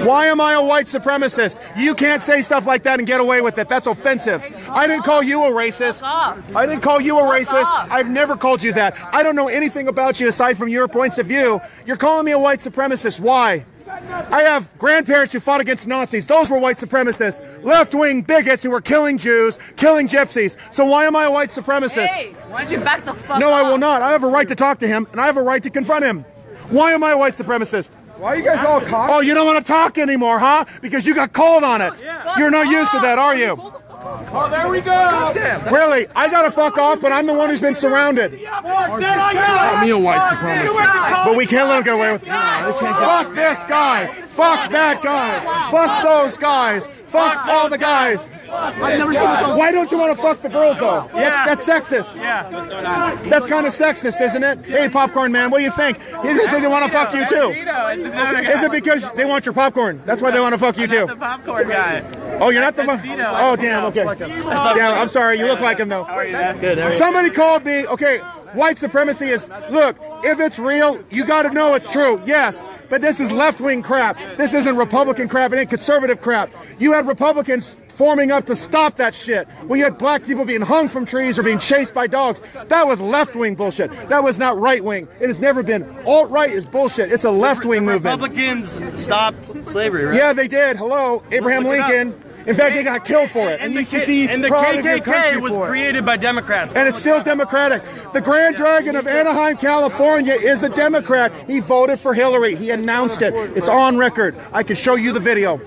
Why am I a white supremacist? You can't say stuff like that and get away with it. That's offensive. I didn't call you a racist. I didn't call you a racist. I've never called you that. I don't know anything about you aside from your points of view. You're calling me a white supremacist. Why? I have grandparents who fought against Nazis. Those were white supremacists. Left-wing bigots who were killing Jews, killing gypsies. So why am I a white supremacist? Hey, why don't you back the fuck No, up? I will not. I have a right to talk to him, and I have a right to confront him. Why am I a white supremacist? Why are you guys all cocky? Oh, you don't want to talk anymore, huh? Because you got called on it. You're not used to that, are you? Oh, there we go. Really? I gotta fuck off, but I'm the one who's been surrounded. Call me a white supremacist. But we can't let him get away with it. Fuck this guy. Fuck that guy. Fuck those guys. Fuck all the guys. I've never seen this. Why don't you want to fuck the girls, though? That's sexist. Yeah. That's kind of sexist, isn't it? Hey, Popcorn Man, what do you think? He says they want to fuck you, too. Is it because they want your popcorn? That's why they want to fuck you, too. The popcorn guy. Oh, you're not the one? Oh, damn, okay. Damn, I'm sorry. You look like him, though. Good. Somebody called me. Okay, white supremacy is, look, if it's real, you got to know it's true. Yes, but this is left-wing crap. This isn't Republican crap. It ain't conservative crap. You had Republicans forming up to stop that shit. When you had black people being hung from trees or being chased by dogs, that was left-wing bullshit. That was not right-wing. It has never been. Alt-right is bullshit. It's a left-wing movement. Republicans stopped slavery, right? Yeah, they did. Hello, Abraham Lincoln. In fact, they got killed for it. And the KKK was created by Democrats. And it's still Democratic. The Grand Dragon of Anaheim, California is a Democrat. He voted for Hillary. He announced it. It's on record. I can show you the video.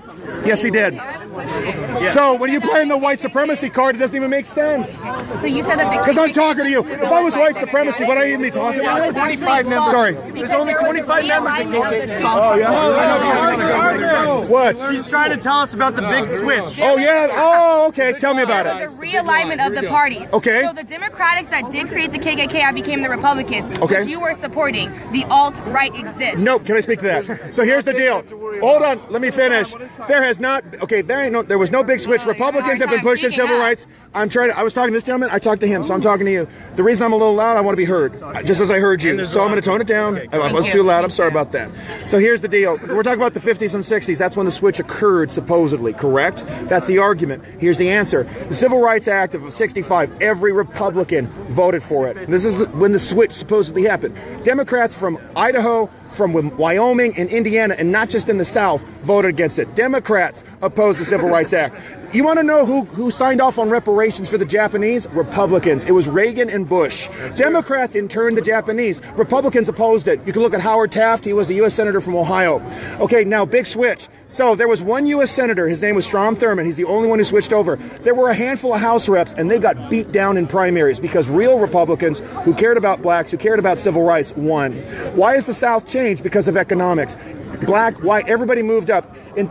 Yes, he did. Yeah. So when you play in the white supremacy card, it doesn't even make sense. So you said that because I'm talking to you. If I was white supremacy, would I even be talking about? 25 members. Sorry. There's only 25 members in KKK. Oh yeah. What? She's trying to tell us about the big switch. Oh yeah. Oh okay. Tell me about The it. realignment of the parties. Okay. So the Democrats that did create the KKK became the Republicans. Okay. Which you were supporting. The alt-right exists. Nope. Can I speak to that? So here's the deal. hold on, let me finish. There has not, okay, there was no big switch. Republicans have been pushing civil rights. I was talking to this gentleman, I talked to him, so I'm talking to you. The reason I'm a little loud, I want to be heard, just as I heard you. So I'm going to tone it down. I was too loud, I'm sorry about that. So here's the deal. We're talking about the 50s and 60s. That's when the switch occurred, supposedly, correct? That's the argument. Here's the answer. The Civil Rights Act of 65, every Republican voted for it. And this is when the switch supposedly happened. Democrats from Idaho, from Wyoming and Indiana, and not just in the South, voted against it. Democrats opposed the Civil Rights Act. You want to know who signed off on reparations for the Japanese? Republicans. It was Reagan and Bush. Democrats interned the Japanese. Republicans opposed it. You can look at Howard Taft. He was a U.S. Senator from Ohio. Okay, now big switch. So there was one U.S. Senator. His name was Strom Thurmond. He's the only one who switched over. There were a handful of House reps, and they got beat down in primaries because real Republicans who cared about blacks, who cared about civil rights, won. Why has the South changed? Because of economics. Black, white, everybody moved up. And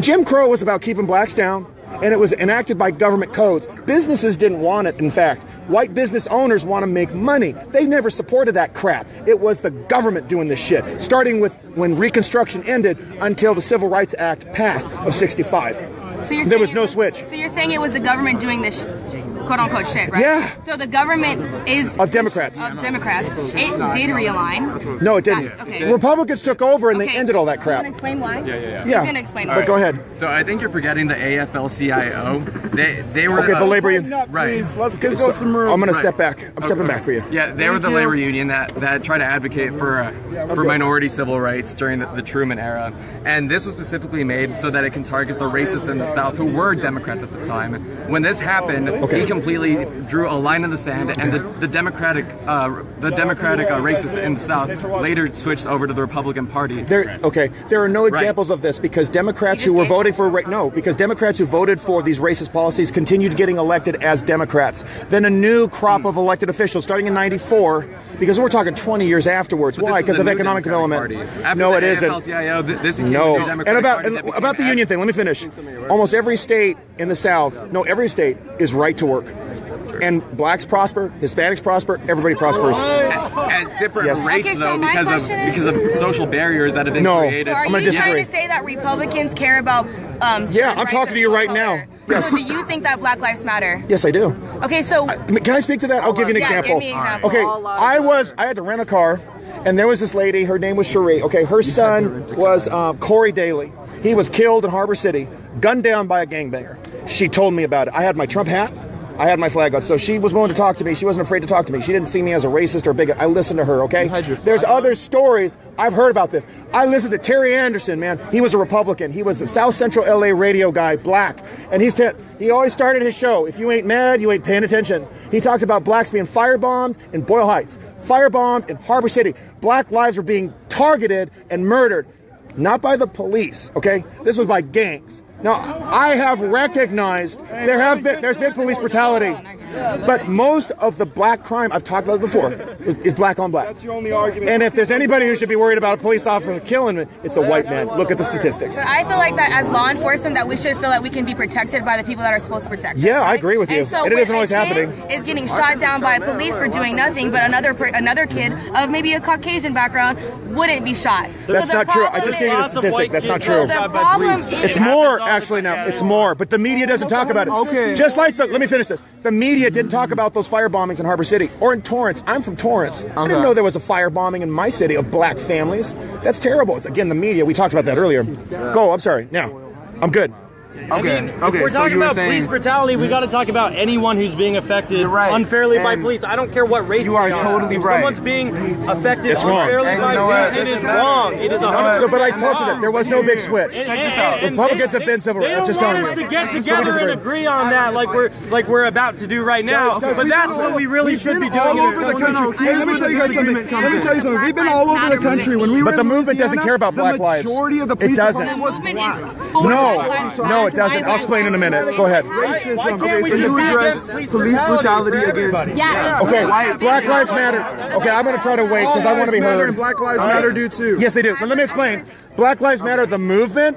Jim Crow was about keeping blacks down, and it was enacted by government codes. Businesses didn't want it, in fact. White business owners want to make money. They never supported that crap. It was the government doing this shit, starting with when Reconstruction ended until the Civil Rights Act passed of 65. So there was no switch. So you're saying it was the government doing this quote-unquote shit, right? Yeah. So the government is... Of Democrats. Of Democrats. It did realign. No, it didn't. Okay. Republicans took over and they ended all that crap. Can you explain why? Yeah. You can explain why. But go ahead. So I think you're forgetting the AFL-CIO. They were... Okay, the labor union. Right. Please, let's go some room. I'm going to step back. I'm stepping back for you. Yeah, they were the labor union that tried to advocate for minority civil rights during the Truman era. And this was specifically made so that it can target the racists in the South who were Democrats at the time. When this happened, he completely drew a line in the sand, and the Democratic racists in the South later switched over to the Republican Party. There are no examples of this because Democrats who were voting for because Democrats who voted for these racist policies continued getting elected as Democrats. Then a new crop of elected officials starting in '94, because we're talking 20 years afterwards. Why? Because of economic development. No, it isn't. No. And about the union thing, let me finish. Almost every state in the South, every state is right to work. And blacks prosper, Hispanics prosper, everybody prospers. At different rates, though, because of social barriers that have been created. So are you trying to say that Republicans care about yeah, I'm talking to you right now. Yes. So do you think that Black Lives Matter? Yes, I do. Okay, so... Can I speak to that? I'll give you an example. Give me an example. Okay, I had to rent a car, and there was this lady, her name was Cherie. Okay, her son was Corey Daly. He was killed in Harbor City, gunned down by a gangbanger. She told me about it. I had my Trump hat. I had my flag out. So she was willing to talk to me. She wasn't afraid to talk to me. She didn't see me as a racist or bigot. I listened to her, okay? There's other stories. I've heard about this. I listened to Terry Anderson, man. He was a Republican. He was a South Central LA radio guy, black. And he always started his show, if you ain't mad, you ain't paying attention. He talked about blacks being firebombed in Boyle Heights, firebombed in Harbor City. Black lives were being targeted and murdered, not by the police, okay? This was by gangs. Now, I have recognized there's been police brutality, but most of the black crime, I've talked about it before, is black on black. That's your only argument. And if there's anybody who should be worried about a police officer killing me, it's a white man. Look at the statistics. But I feel like that as law enforcement, that we should feel like we can be protected by the people that are supposed to protect us. Yeah, right? I agree with you. And so it isn't always happening. Is getting shot down by police for doing nothing, but another kid of maybe a Caucasian background wouldn't be shot. That's not true. I just gave you the statistic. That's not true. The problem is... It's more, actually, now. It's more. But the media doesn't talk about it. Okay. Just like let me finish this. The media didn't talk about those firebombings in Harbor City or in Torrance. I'm from Torrance. I didn't know there was a firebombing in my city of black families. That's terrible. It's, again, the media. We talked about that earlier. Go. I'm sorry. Now, I'm good. If we're talking about police brutality, we got to talk about anyone who's being affected unfairly by police. I don't care what race you are. Totally right. Someone's being affected unfairly by police. It is wrong. It is 100%. So, but I told you that there was no big switch. Republicans have been civil rights. I'm just telling you. To get together and agree on that, like we're about to do right now. But that's what we really should be doing all over the country. Let me tell you guys something. Let me tell you something. We've been all over the country. But the movement doesn't care about black lives. It doesn't. No, it doesn't. I'll explain in a minute. Go ahead. Racism. Okay, so you address police brutality against... Yeah. Okay, Black Lives Matter. Okay, I'm going to try to wait because I want to be heard. And Black Lives Matter do too. Yes, they do. But let me explain. Black Lives Matter, the movement,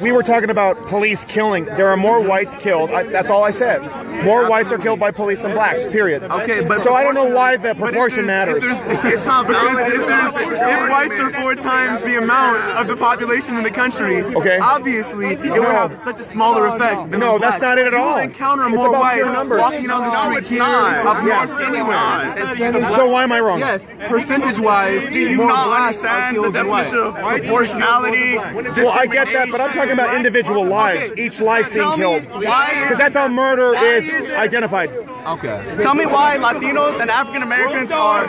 we were talking about police killing. There are more whites killed. That's all I said. More whites are killed by police than blacks, period. Okay, but so I don't know why the proportion matters. It's not valid. If whites are 4 times the amount of the population in the country, obviously it would have such a smaller effect. No, that's not it at all. You will encounter more whites walking down the street here up north anywhere. So why am I wrong? Yes, percentage-wise, do you more not blacks understand are the killed than whites. definition of proportionality? Well, I get that, but I'm talking about individual lives, each life being killed. Because that's how murder is identified. Okay. Tell me why Latinos and African Americans are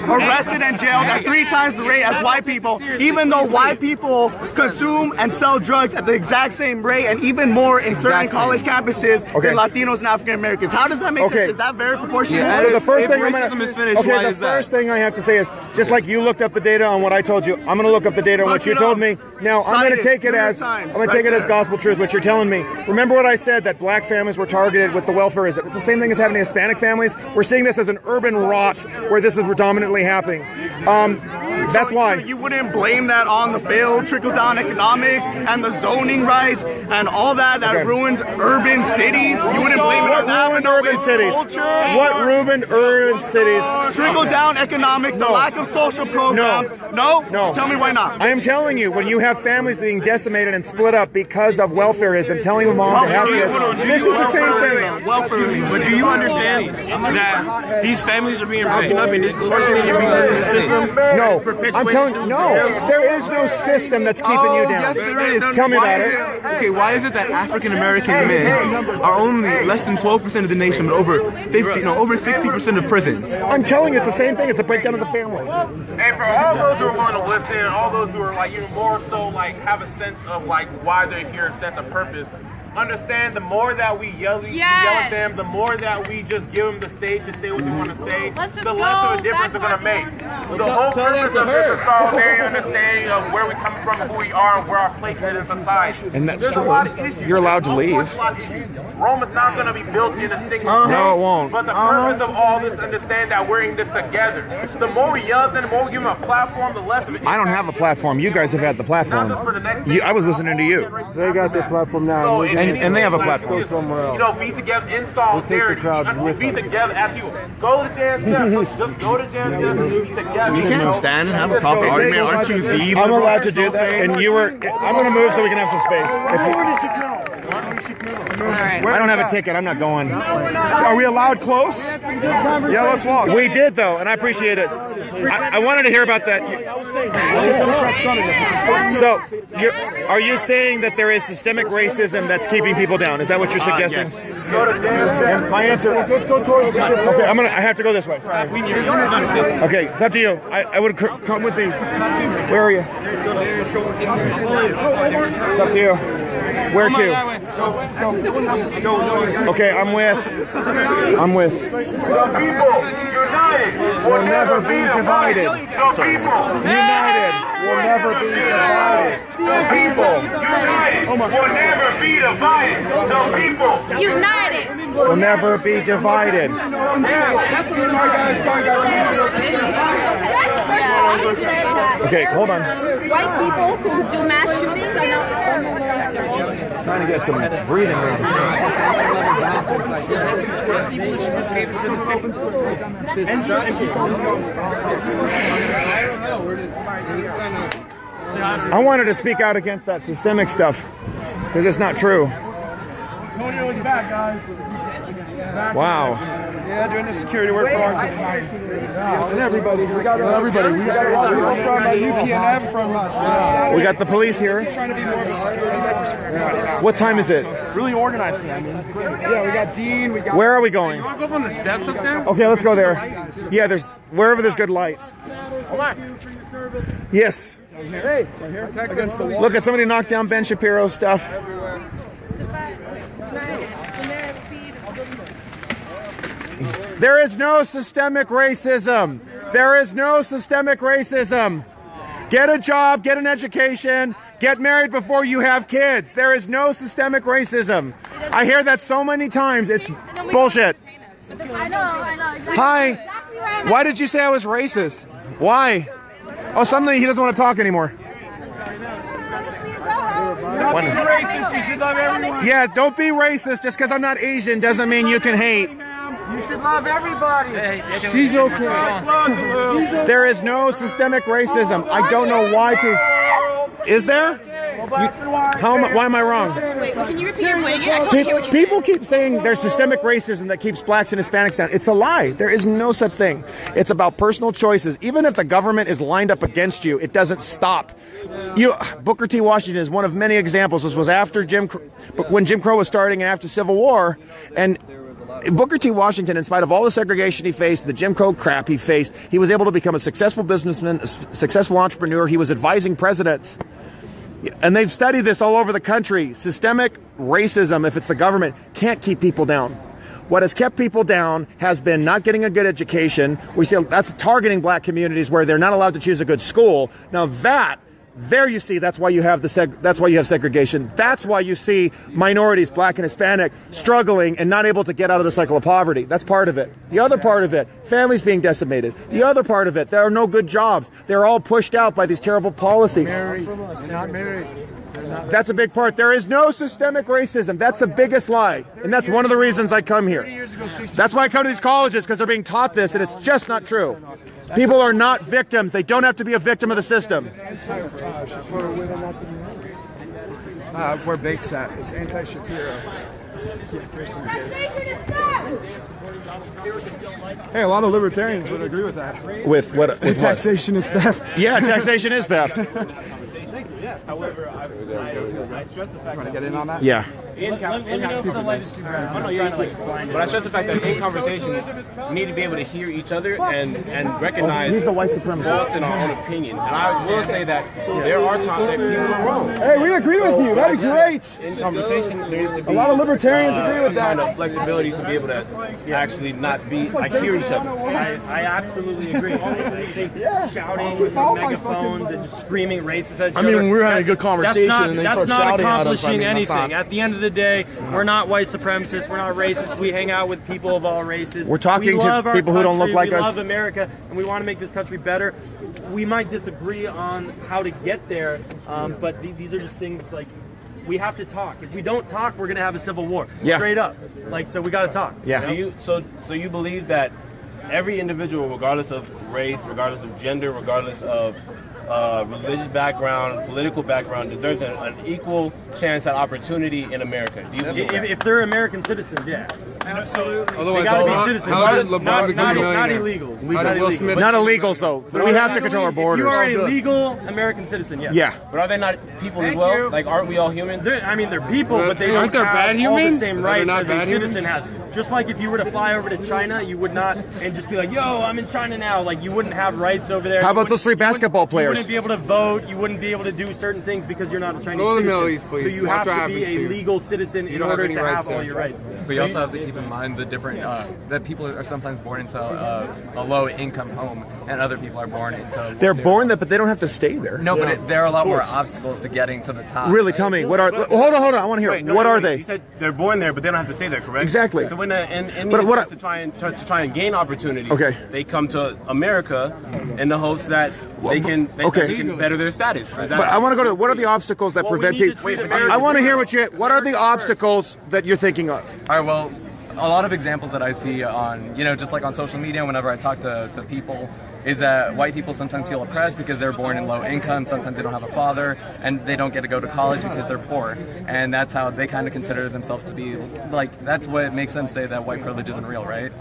arrested and jailed at 3 times the rate as white people, even though white people consume and sell drugs at the exact same rate and even more in certain college campuses than Latinos and African Americans. How does that make sense? Is that very proportionate? So the first thing the first thing I have to say is, just like you looked up the data on what I told you, I'm going to look up the data on what you told me. Now I'm going to take it as gospel truth. What you're telling me. Remember what I said, that black families were targeted with the welfareism. It's the same thing as having Hispanic families. We're seeing this as an urban rot where this is predominantly happening. That's why. So you wouldn't blame that on the failed trickle-down economics and the zoning rights and all that ruins urban cities? You wouldn't blame it on that? What ruined urban cities? What ruined urban cities? Trickle-down economics, the lack of social programs. No? Tell me why not. I am telling you, when you have families being decimated and split up because of welfareism, telling the mom to have kids, this is the same thing. But do you understand that these families are being broken up and disproportionately because of the system? No, I'm telling you, no. There is no system that's keeping you down. Yes, there is. Tell me about it. Okay, why is it that African American men are only less than 12% of the nation, but over 60% of prisons? I'm telling you, it's the same thing. It's a breakdown of the family. And for all those who are willing to listen, and all those who are like even more so like have a sense of like why they're here, a sense of purpose. Understand, the more that we yell at them, the more that we just give them the stage to say what they want to say, the less of a difference they're going to make. The whole purpose of this is solidarity, understanding of where we come from, who we are, and where our place is in society. And that's There's true. a lot of issues. You're allowed to leave. Rome is not going to be built in a single day. No, it won't. But the purpose of all this, understand that we're in this together. The more we yell at them, the more we give them a platform, the less of it. I don't have a platform. You guys have had the platform. I was listening to you. They got their platform now. And they have a platform. You know, be together in solidarity. Be together as you go to Jan's desk. Just go to Jan's desk and be together. You can't stand and have a proper argument. Aren't you the I'm allowed to do that, and you were. I'm going to move so we can have some space. I don't have a ticket. I'm not going. Are we allowed close? Yeah, let's walk. We did, though, and I appreciate it. I wanted to hear about that. So, are you saying that there is systemic racism that's keeping people down? Is that what you're suggesting? Yes. And my answer. Let's go towards the ship. Okay, I have to go this way. Okay, it's up to you. I would come with me. Where are you? It's up to you. Where to? Okay, I'm with. The people united will never be divided. United will never be divided. The people united will never be divided. The people united will never be divided. Okay, hold on. White people who do mass shootings are not. Trying to get some breathing room. I wanted to speak out against that systemic stuff because it's not true. Antonio is back, guys. Wow. Yeah, doing the security work for our and everybody. We got everybody. We got from UPNF from us. We got the police here. Trying to be more of a security force. What time is it? Really organized, I mean. Yeah, we got Dean. We got. Where are we going? You want to go up on the steps up there? Okay, let's go there. Yeah, there's wherever there's good light. Hold on. Yes. Hey, right here against the wall. Look at somebody knock down Ben Shapiro's stuff. There is no systemic racism. There is no systemic racism. Get a job, get an education, get married before you have kids. There is no systemic racism. I hear that so many times. It's bullshit. I know. Exactly. Hi. Why did you say I was racist? Why? Oh, suddenly he doesn't want to talk anymore. Stop being racist. You should love everyone. Yeah, don't be racist. Just because I'm not Asian doesn't mean you can hate. You should love everybody. She's okay. There is no systemic racism. I don't know why people... Is there? Why am I wrong? Wait, can you repeat your point again? I can't hear what you People keep saying there's systemic racism that keeps blacks and Hispanics down. It's a lie. There is no such thing. It's about personal choices. Even if the government is lined up against you, it doesn't stop. Booker T. Washington is one of many examples. This was after when Jim Crow was starting and after Civil War, and Booker T. Washington, in spite of all the segregation he faced, the Jim Crow crap he faced, he was able to become a successful businessman, a successful entrepreneur. He was advising presidents. And they've studied this all over the country. Systemic racism, if it's the government, can't keep people down. What has kept people down has been not getting a good education. We see that's targeting black communities where they're not allowed to choose a good school. Now there you see, that's why you have segregation. That's why you see minorities, black and Hispanic, struggling and not able to get out of the cycle of poverty. That's part of it. The other part of it, families being decimated. The other part of it, there are no good jobs. They're all pushed out by these terrible policies. Not married. That's a big part. There is no systemic racism. That's the biggest lie. And that's one of the reasons I come here. That's why I come to these colleges, because they're being taught this, and it's just not true. People are not victims. They don't have to be a victim of the system. Where Bake's at. It's anti-Shapiro. Hey, a lot of libertarians would agree with that. With what? With taxation is theft. Yeah, taxation is theft. However, I stress the fact that... get in on that? Yeah. But I stress the fact that in conversations, we need to be able to hear each other and recognize he's the white supremacist. us in our own opinion. And I will say that there are times that people are wrong. Hey, we agree with you. That'd be great. In conversation, there needs to be a lot of libertarians agree with that. Kind of flexibility to be able to actually not be hear each other. I absolutely agree. Shouting with megaphones and just screaming racist at each other. I mean, we're having a good conversation and they start shouting at us. That's not accomplishing anything. At the end of the day, we're not white supremacists. We're not racist. We hang out with people of all races. We're talking to people who don't look like us. We love America, and we want to make this country better. We might disagree on how to get there, but these are just things like we have to talk. If we don't talk, we're going to have a civil war. Yeah. Straight up. So we got to talk. Yeah. So you believe that every individual, regardless of race, regardless of gender, regardless of religious background, political background, deserves an equal chance at opportunity in America. Do you believe that? If they're American citizens, yeah. Absolutely. Otherwise, they gotta be citizens. how did LeBron become a millionaire? Not illegals. Not illegals, though. But we have to control our borders. You are a legal American citizen, yes. Yeah. But are they not people as well? Like, aren't we all human? They're people, but they aren't don't there have bad all the humans? same rights as a citizen has. Just like if you were to fly over to China, you would not, and just be like, yo, I'm in China now. Like, you wouldn't have rights over there. How about those three basketball players? You wouldn't be able to vote. You wouldn't be able to do certain things because you're not a Chinese Go to the citizen. Middle East, please. So you Watch have what to be happens a to you. legal citizen in order to have all your rights. But you also have to keep in mind the different, that people are sometimes born into a low income home and other people are born into... They're born there, but they don't have to stay there. No, but there are a lot more obstacles to getting to the top. Really, tell me, what are... Hold on, I want to hear. Wait, no, what are wait, they? You said they're born there, but they don't have to stay there, correct? Exactly. So when to try and gain opportunity, they come to America in the hopes that they can better their status. But I want to go to what are the obstacles that prevent people? I want to hear what are the obstacles that you're thinking of? All right, well, a lot of examples that I see on, just like on social media, whenever I talk to people, is that white people sometimes feel oppressed because they're born in low income, sometimes they don't have a father, and they don't get to go to college because they're poor. And that's how they kind of consider themselves to be, like, that's what makes them say that white privilege isn't real, right?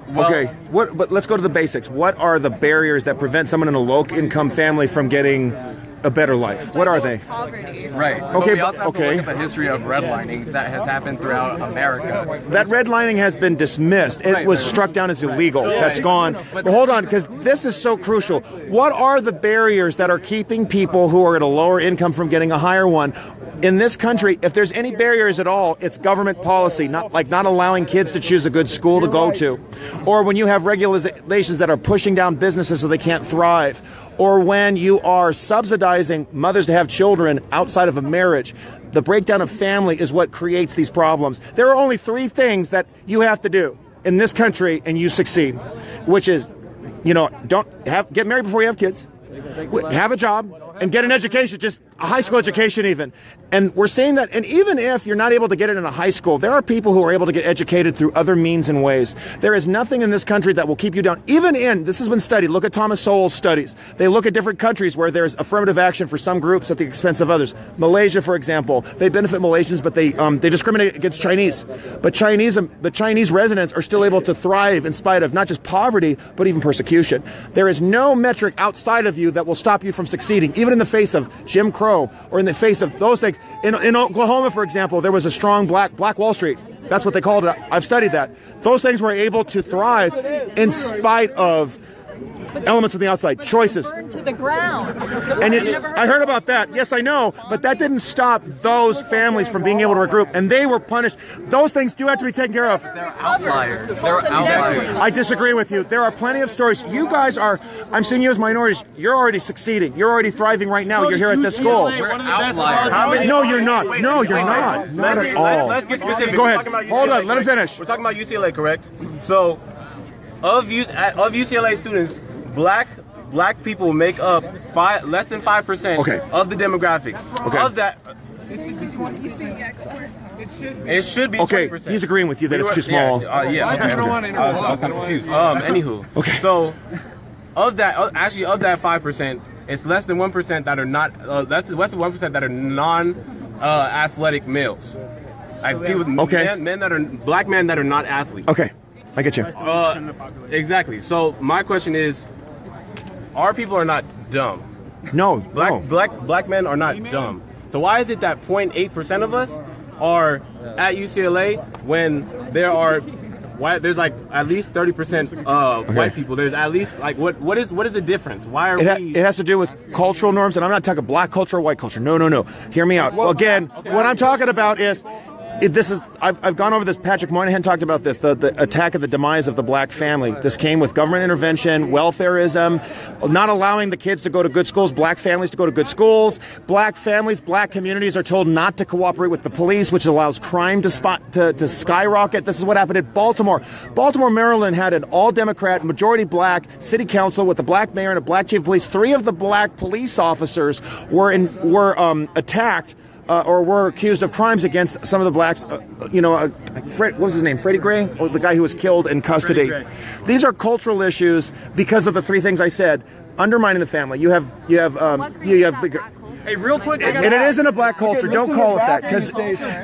Well, but let's go to the basics. What are the barriers that prevent someone in a low-income family from getting a better life? What are they? Poverty. Right. Okay, but we also have to look at the history of redlining that has happened throughout America. That redlining has been dismissed. It was struck down as illegal. That's gone. But hold on, because this is so crucial. What are the barriers that are keeping people who are at a lower income from getting a higher one? In this country, if there's any barriers at all, it's government policy, not allowing kids to choose a good school to go to. Or when you have regulations that are pushing down businesses so they can't thrive. Or when you are subsidizing mothers to have children outside of a marriage. The breakdown of family is what creates these problems. There are only 3 things that you have to do in this country and you succeed, which is, get married before you have kids. have a job and get an education, just a high school education even. And we're saying that, and even if you're not able to get it in a high school, there are people who are able to get educated through other means and ways. There is nothing in this country that will keep you down. Even in, this has been studied, look at Thomas Sowell's studies. They look at different countries where there's affirmative action for some groups at the expense of others. Malaysia, for example, they benefit Malaysians, but they discriminate against Chinese. But Chinese residents are still able to thrive in spite of not just poverty, but even persecution. There is no metric outside of you that will stop you from succeeding, even in the face of Jim Crow or in the face of those things. In Oklahoma, for example, there was a strong Black Wall Street. That's what they called it. I've studied that. Those things were able to thrive in spite of elements of the outside, choices. To the ground. And I heard about that. Yes, I know, but that didn't stop those families from being able to regroup, and they were punished. Those things do have to be taken care of. They're outliers. They're outliers. I disagree with you. There are plenty of stories. You guys are, I'm seeing you as minorities, you're already succeeding. You're already thriving right now. You're here at this school. We're outliers. No, you're not. No, you're not. Not at all. Let's get specific. Go ahead. Hold on. Let him finish. We're talking about UCLA, correct? So, of UCLA students, black people make up less than 5% of the demographics. Okay. Of that, it should be okay. 20%. He's agreeing with you that it's too small. Yeah. Okay. I was kind of confused. Anywho. Okay. So, of that 5%, it's less than 1% that are not. Less than 1% that are non-athletic males. Like people, black men that are not athletes. Okay. I get you. Exactly. So my question is, our people are not dumb. No. Black men are not dumb. So why is it that 0.8% of us are at UCLA when there's like at least 30% white people? There's at least like what is the difference? Why are we? It has to do with cultural norms, and I'm not talking black culture or white culture. No. Hear me out. Well, again, what I'm talking about is. I've gone over this. Patrick Moynihan talked about this, the attack of the demise of the black family. This came with government intervention, welfareism, not allowing the kids to go to good schools, black families to go to good schools. Black families, black communities are told not to cooperate with the police, which allows crime to skyrocket. This is what happened at Baltimore. Baltimore, Maryland had an all-Democrat, majority black city council with a black mayor and a black chief of police. 3 of the black police officers were attacked. Or were accused of crimes against some of the blacks. What was his name? Freddie Gray? Or the guy who was killed in custody. These are cultural issues because of the 3 things I said. Undermining the family. You have. Hey, real quick. And it isn't a black culture. Don't call it that, because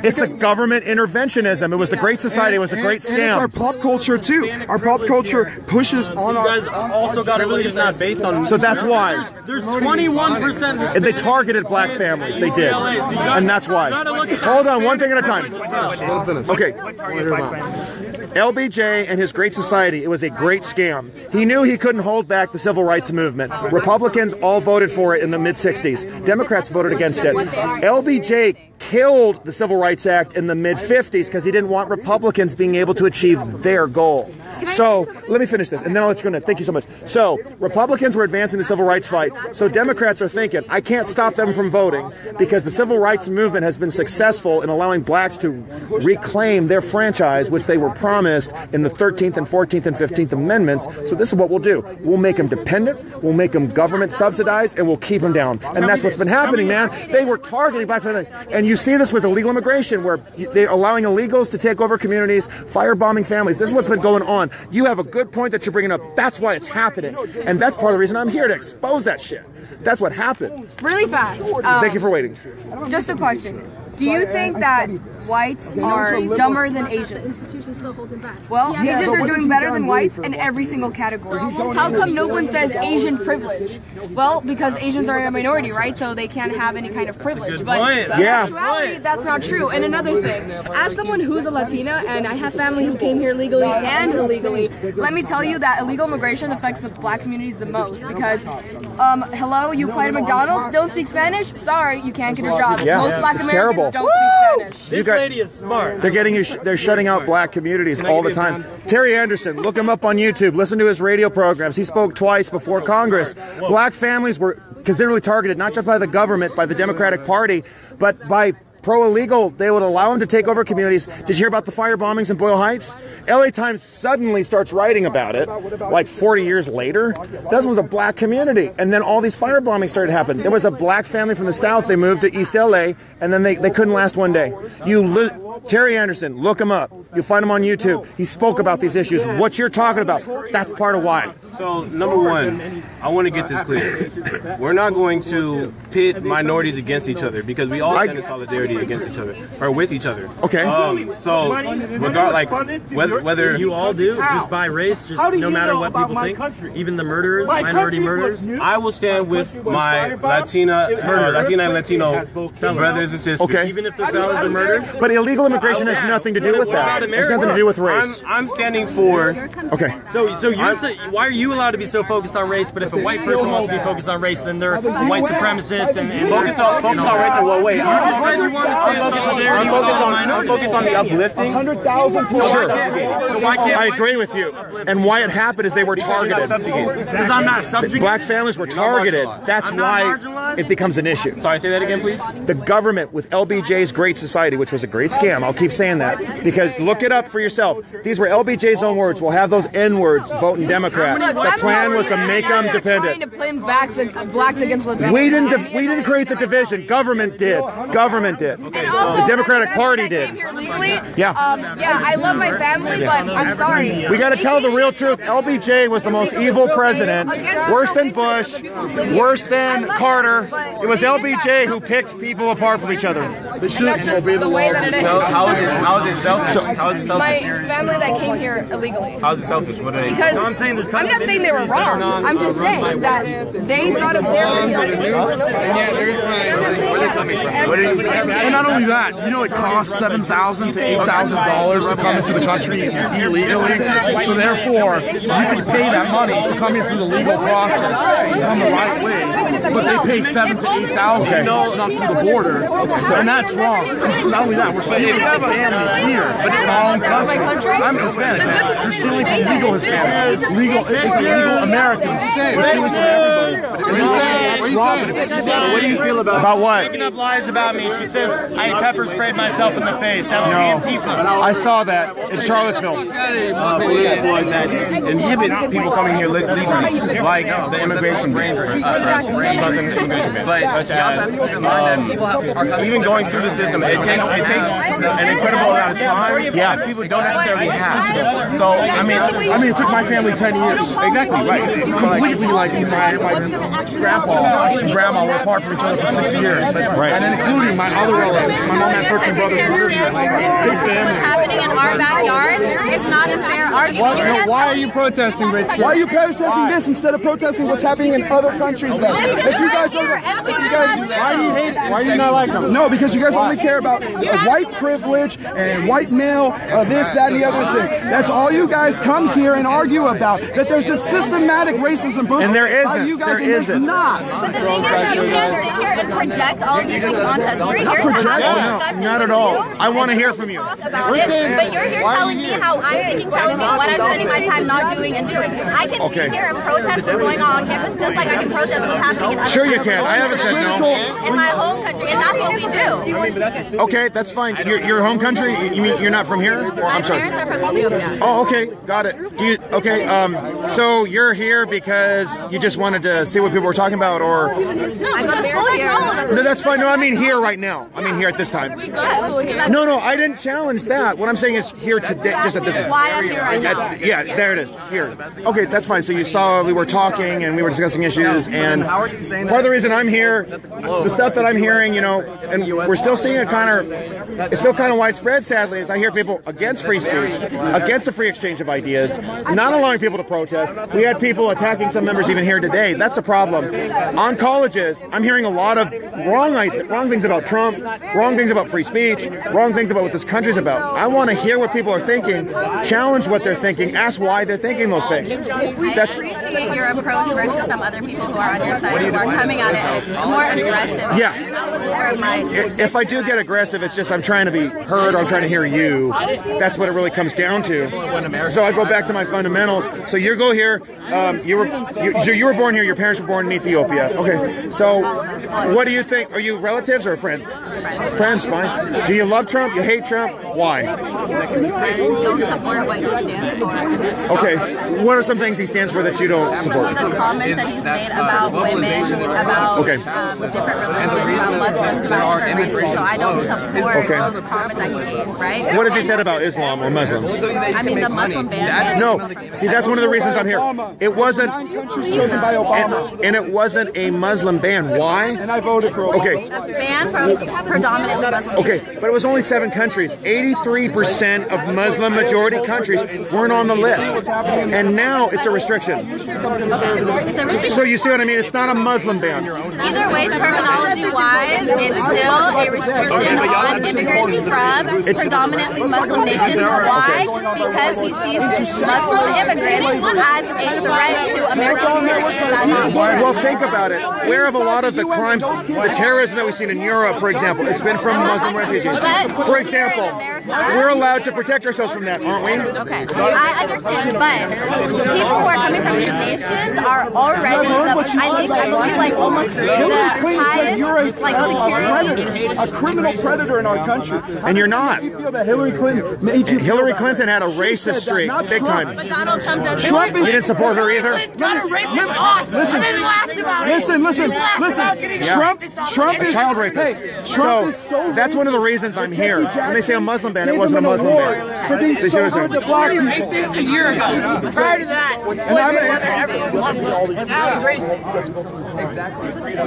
it's the government interventionism. It was the Great Society. It was a great scam. And it's our pop culture too. Our pop culture pushes on our. You guys also got to look at not based on. So that's why. There's 21%. And they targeted black families. They did, and that's why. Hold on, one thing at a time. Okay. LBJ and his Great Society. It was a great scam. He knew he couldn't hold back the civil rights movement. Republicans all voted for it in the mid-60s. Democrats voted against it. LBJ killed the Civil Rights Act in the mid-50s because he didn't want Republicans being able to achieve their goal. So, let me finish this, and then I'll let you go. Thank you so much. So, Republicans were advancing the civil rights fight. So, Democrats are thinking, I can't stop them from voting because the civil rights movement has been successful in allowing blacks to reclaim their franchise, which they were promised in the 13th and 14th and 15th Amendments. So, this is what we'll do. We'll make them dependent, we'll make them government subsidized, and we'll keep them down. And that's what's been happening, man. They were targeting black families. And you see this with illegal immigration, where they're allowing illegals to take over communities, firebombing families. This is what's been going on. You have a good point that you're bringing up. That's why it's happening. And that's part of the reason I'm here, to expose that shit. That's what happened. Really fast. Thank you for waiting. Just a question. Do you think that whites are dumber than Asians? Institution still holds them back. Well, Asians are doing better than whites in every single category. How come no one says Asian privilege? Well, because Asians are a minority, right? So they can't have any kind of privilege. But in actuality, that's not true. And another thing, as someone who's a Latina, and I have family who came here legally and illegally, let me tell you that illegal immigration affects the black communities the most. Because, hello, you apply to McDonald's, don't speak Spanish? Sorry, you can't get a job. Most black Americans don't speak Spanish. This lady is smart. They're shutting out black communities all the time. Terry Anderson, look him up on YouTube. Listen to his radio programs. He spoke twice before Congress. Black families were considerably targeted, not just by the government, by the Democratic Party, but by pro-illegal, they would allow them to take over communities. Did you hear about the fire bombings in Boyle Heights? LA Times suddenly starts writing about it, like 40 years later. That was a black community. And then all these fire bombings started happening. There was a black family from the South. They moved to East LA, and then they couldn't last one day. Terry Anderson, look him up. You'll find him on YouTube. He spoke about these issues. What you're talking about, that's part of why. So, number one, I want to get this clear. We're not going to pit minorities against each other because we all stand in solidarity against each other, or with each other. Okay. So, whether you all do, just by race, just no matter what people think, even the murderers, minority murderers. I will stand with my Latina and Latino brothers and sisters. Okay. Even if the felons are murderers. But illegal immigration has nothing to do with that. It has nothing to do with race. I'm standing for. Okay. So you say, why are you allowed to be so focused on race? But if a white person wants to be focused on race, then they're white supremacists and focus on race in what way? You just said you want to stand in solidarity with all minorities. I'm focused on the uplifting. 100,000 people. Sure. I agree with you. And why it happened is they were targeted. Because I'm not subjugated. Black families were targeted. That's why it becomes an issue. Sorry, say that again, please. The government with LBJ's Great Society, which was a great scam. I'll keep saying that because look it up for yourself. These were LBJ's own words. We'll have those N-words voting Democrat. The plan was to make them dependent. Trying to blame blacks against Latinos. We didn't create the division. Government did. Government did. The Democratic Party did. Yeah. I love my family, but I'm sorry. We got to tell the real truth. LBJ was the most evil president. Worse than Bush. Worse than Carter. It was LBJ who picked people apart from each other. They shouldn't obey the laws. How is it selfish? My family that came here illegally. How is it selfish? What are they? Because I'm not saying they were wrong. I'm just saying that they thought of their And not only that, you know, it costs $7,000 to $8,000 to come into the country illegally. So therefore, you can pay that money to come in through the legal process, to come the right way. But they pay $7,000 to $8,000 not through the border, and that's wrong. Not only that, we're stealing from families here, but in our own country. I'm Hispanic, man. You're stealing from legal Hispanics, legal Americans. We're stealing from everybody. What do you feel about what? Making up lies about me. She says I pepper sprayed myself in the face. That was Antifa. I saw that in Charlottesville. Police laws that inhibit people coming here legally, like the immigration ban. But such as even going through the system, it takes an incredible amount of time. Yeah, people don't necessarily have. So I mean, it took my family 10 years. Exactly right. Completely, like my grandpa and grandma were apart from each other for 6 years, and including my other relatives. My mom had 13 brothers and sisters. Big family. What's happening in our backyard is not a fair argument. Why are you protesting, Rachel? Why are you protesting this instead of protesting what's happening in other countries? Then, if you guys, why do you not like them? No, because you guys only care about white privilege and white male, this, that, and the other thing. That's all you guys come here and argue about. That there's this systematic racism. And there isn't. You guys, there isn't. Not. But the thing is, you can't sit here and project all these things onto us. We're here to have a discussion. Not at all. I want to hear from you. But you're here telling me how I'm thinking, telling me what I'm spending my time not doing and doing. I can be here and protest what's going on campus just like I can protest what's happening in other Sure you can. I haven't said no. In my home country, and that's what we do. Okay, that's fine. Your home country? You mean you're not from here? Or, I'm sorry. My parents are from Ethiopia. Oh, okay, got it. So you're here because you just wanted to see what people were talking about, or? I go to school here. No, that's fine. No, I mean here right now. I mean here at this time. We go to school here. No, I didn't challenge that. What I'm saying is here today, just at this moment. Why I'm here right now. Yeah, there it is. Here. Okay, that's fine. So you saw we were talking and we were discussing issues, and part of the reason I'm here, the stuff that I'm hearing, and we're still seeing it's still kind of widespread, sadly, is I hear people against free speech, against the free exchange of ideas, not allowing people to protest. We had people attacking some members even here today. That's a problem. On colleges, I'm hearing a lot of wrong things about Trump, wrong things about free speech, wrong things about what this country's about. I want to hear what people are thinking, challenge what they're thinking, ask why they're thinking those things. I appreciate your approach versus some other people who are on your side who are coming at it more more aggressive. Yeah. That was more of my. If I do get aggressive, it's just I'm trying to be heard, or I'm trying to hear you. That's what it really comes down to. So I go back to my fundamentals. So you go here. You were born here. Your parents were born in Ethiopia. Okay. So what do you think? Are you relatives or friends? Friends, fine. Do you love Trump? You hate Trump? Why? I don't support what he stands for. Okay. What are some things he stands for that you don't support? Some of the comments that he's made about women, about different religions, about Muslims, about different races. So I don't support those comments that he made, right? What has he said about Islam or Muslims? I mean, the Muslim ban. No. See, that's one of the reasons I'm here. It wasn't, and it wasn't a Muslim ban. Why? And I voted for Okay. A ban from predominantly Muslim. Okay, but it was only 7 countries. 83% of Muslim majority countries weren't on the list. And now it's a restriction. It's a restriction. So you see what I mean? It's not a Muslim ban. Either way, terminology-wise, it's still a restriction on immigrants from predominantly Muslim nations. Why? Because he sees Muslim immigrants as a threat to American security. Well, think about it. Where have a lot of the crimes, the terrorism that we've seen in Europe, for example, it's been from Muslim refugees. For example, we're allowed to protect ourselves from that, aren't we? Okay, I understand, but people who are coming from these nations are already, I believe, like almost the highest, like security. A criminal predator in our country. And you're not. You feel that Hillary Clinton made you Hillary Clinton had a racist streak, big time. But Donald Trump does. Trump You didn't support her either? Listen. Trump is child rapist. Hey, Trump is so that's one of the reasons I'm here. When they say a Muslim ban, it wasn't a Muslim ban. For being so hard to block people. Racist a year ago. Prior to that,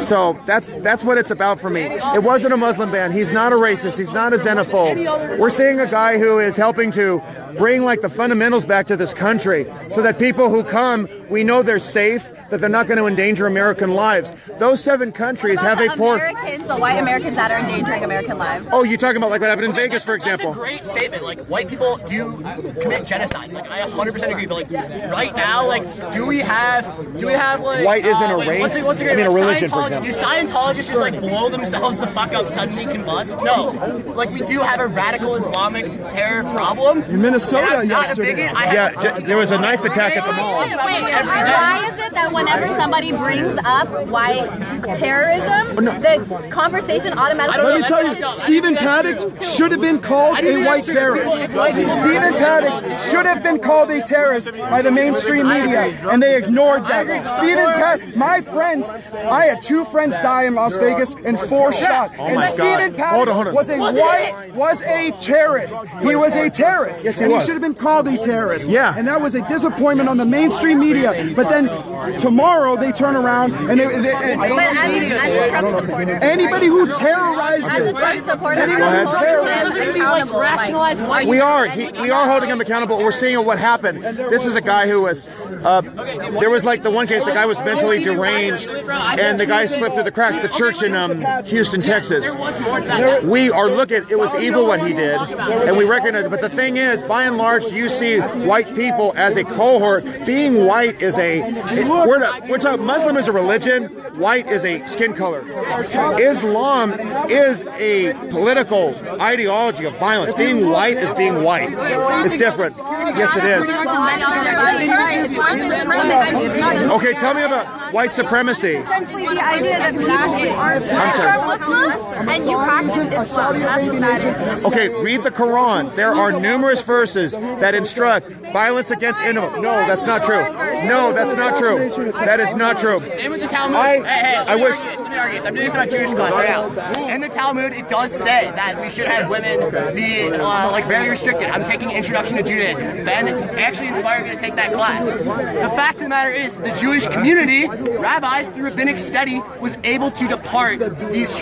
So that's what it's about for me. It wasn't a Muslim ban. He's not a racist. He's not a xenophobe. We're seeing a guy who is helping to bring like the fundamentals back to this country so that people who come, we know they're safe, that they're not going to endanger American lives. Those 7 countries have a poor... Americans, the white Americans that are endangering American lives. Oh, you're talking about like what happened in Vegas, for example. That's a great statement. Like, white people do commit genocides. Like, I 100% agree. But like, right now, like, do we have like... White isn't a race? What's I mean, a religion, for example. Do Scientologists just like blow themselves the fuck up, suddenly combust? No. Like, we do have a radical Islamic terror problem. In Minnesota yesterday. There was a knife attack at the mall. Wait, why is it that whenever somebody brings up white terrorism, the conversation automatically... Let me tell you, Stephen Paddock should have been called a white terrorist. Stephen Paddock should have been called a terrorist by the mainstream media, and they ignored that. Stephen Paddock, my friends, I had 2 friends die in Las Vegas and 4 shot. And Stephen Paddock was a terrorist. He was a terrorist. Yes, and he should have been called a terrorist. Yeah. And that was a disappointment on the mainstream media. But then tomorrow they turn around and But as a Trump supporter... Anybody who terrorizes... As a Trump supporter, I'm holding him accountable. We are holding him accountable. We're seeing what happened. This is a guy who was... there was like the one case, the guy was mentally deranged, and the guy slipped through the cracks. The church in Houston, Texas. We are looking... It was evil what he did, and we recognize it. But the thing is, by and large, you see white people as a cohort. Being white is a... We're talking... Muslim is a religion. White is a skin color. Islam is a political ideology of violence. Being white is being white. It's different. Yes, it is. Okay, tell me about white supremacy. Essentially, the idea that people are Muslim and you practice Islam. That's what that is. Okay, read the Quran. There are numerous verses that instruct violence against animals. No, that's not true. No, that's not true. That is not true. Same with the Talmud. I wish. Let me argue this. I'm doing this in my Jewish class right now. In the Talmud, it does say that we should have women be like very restricted. I'm taking Introduction to Judaism. Ben actually inspired me to take that class. The fact of the matter is, the Jewish community, rabbis through rabbinic study, was able to depart these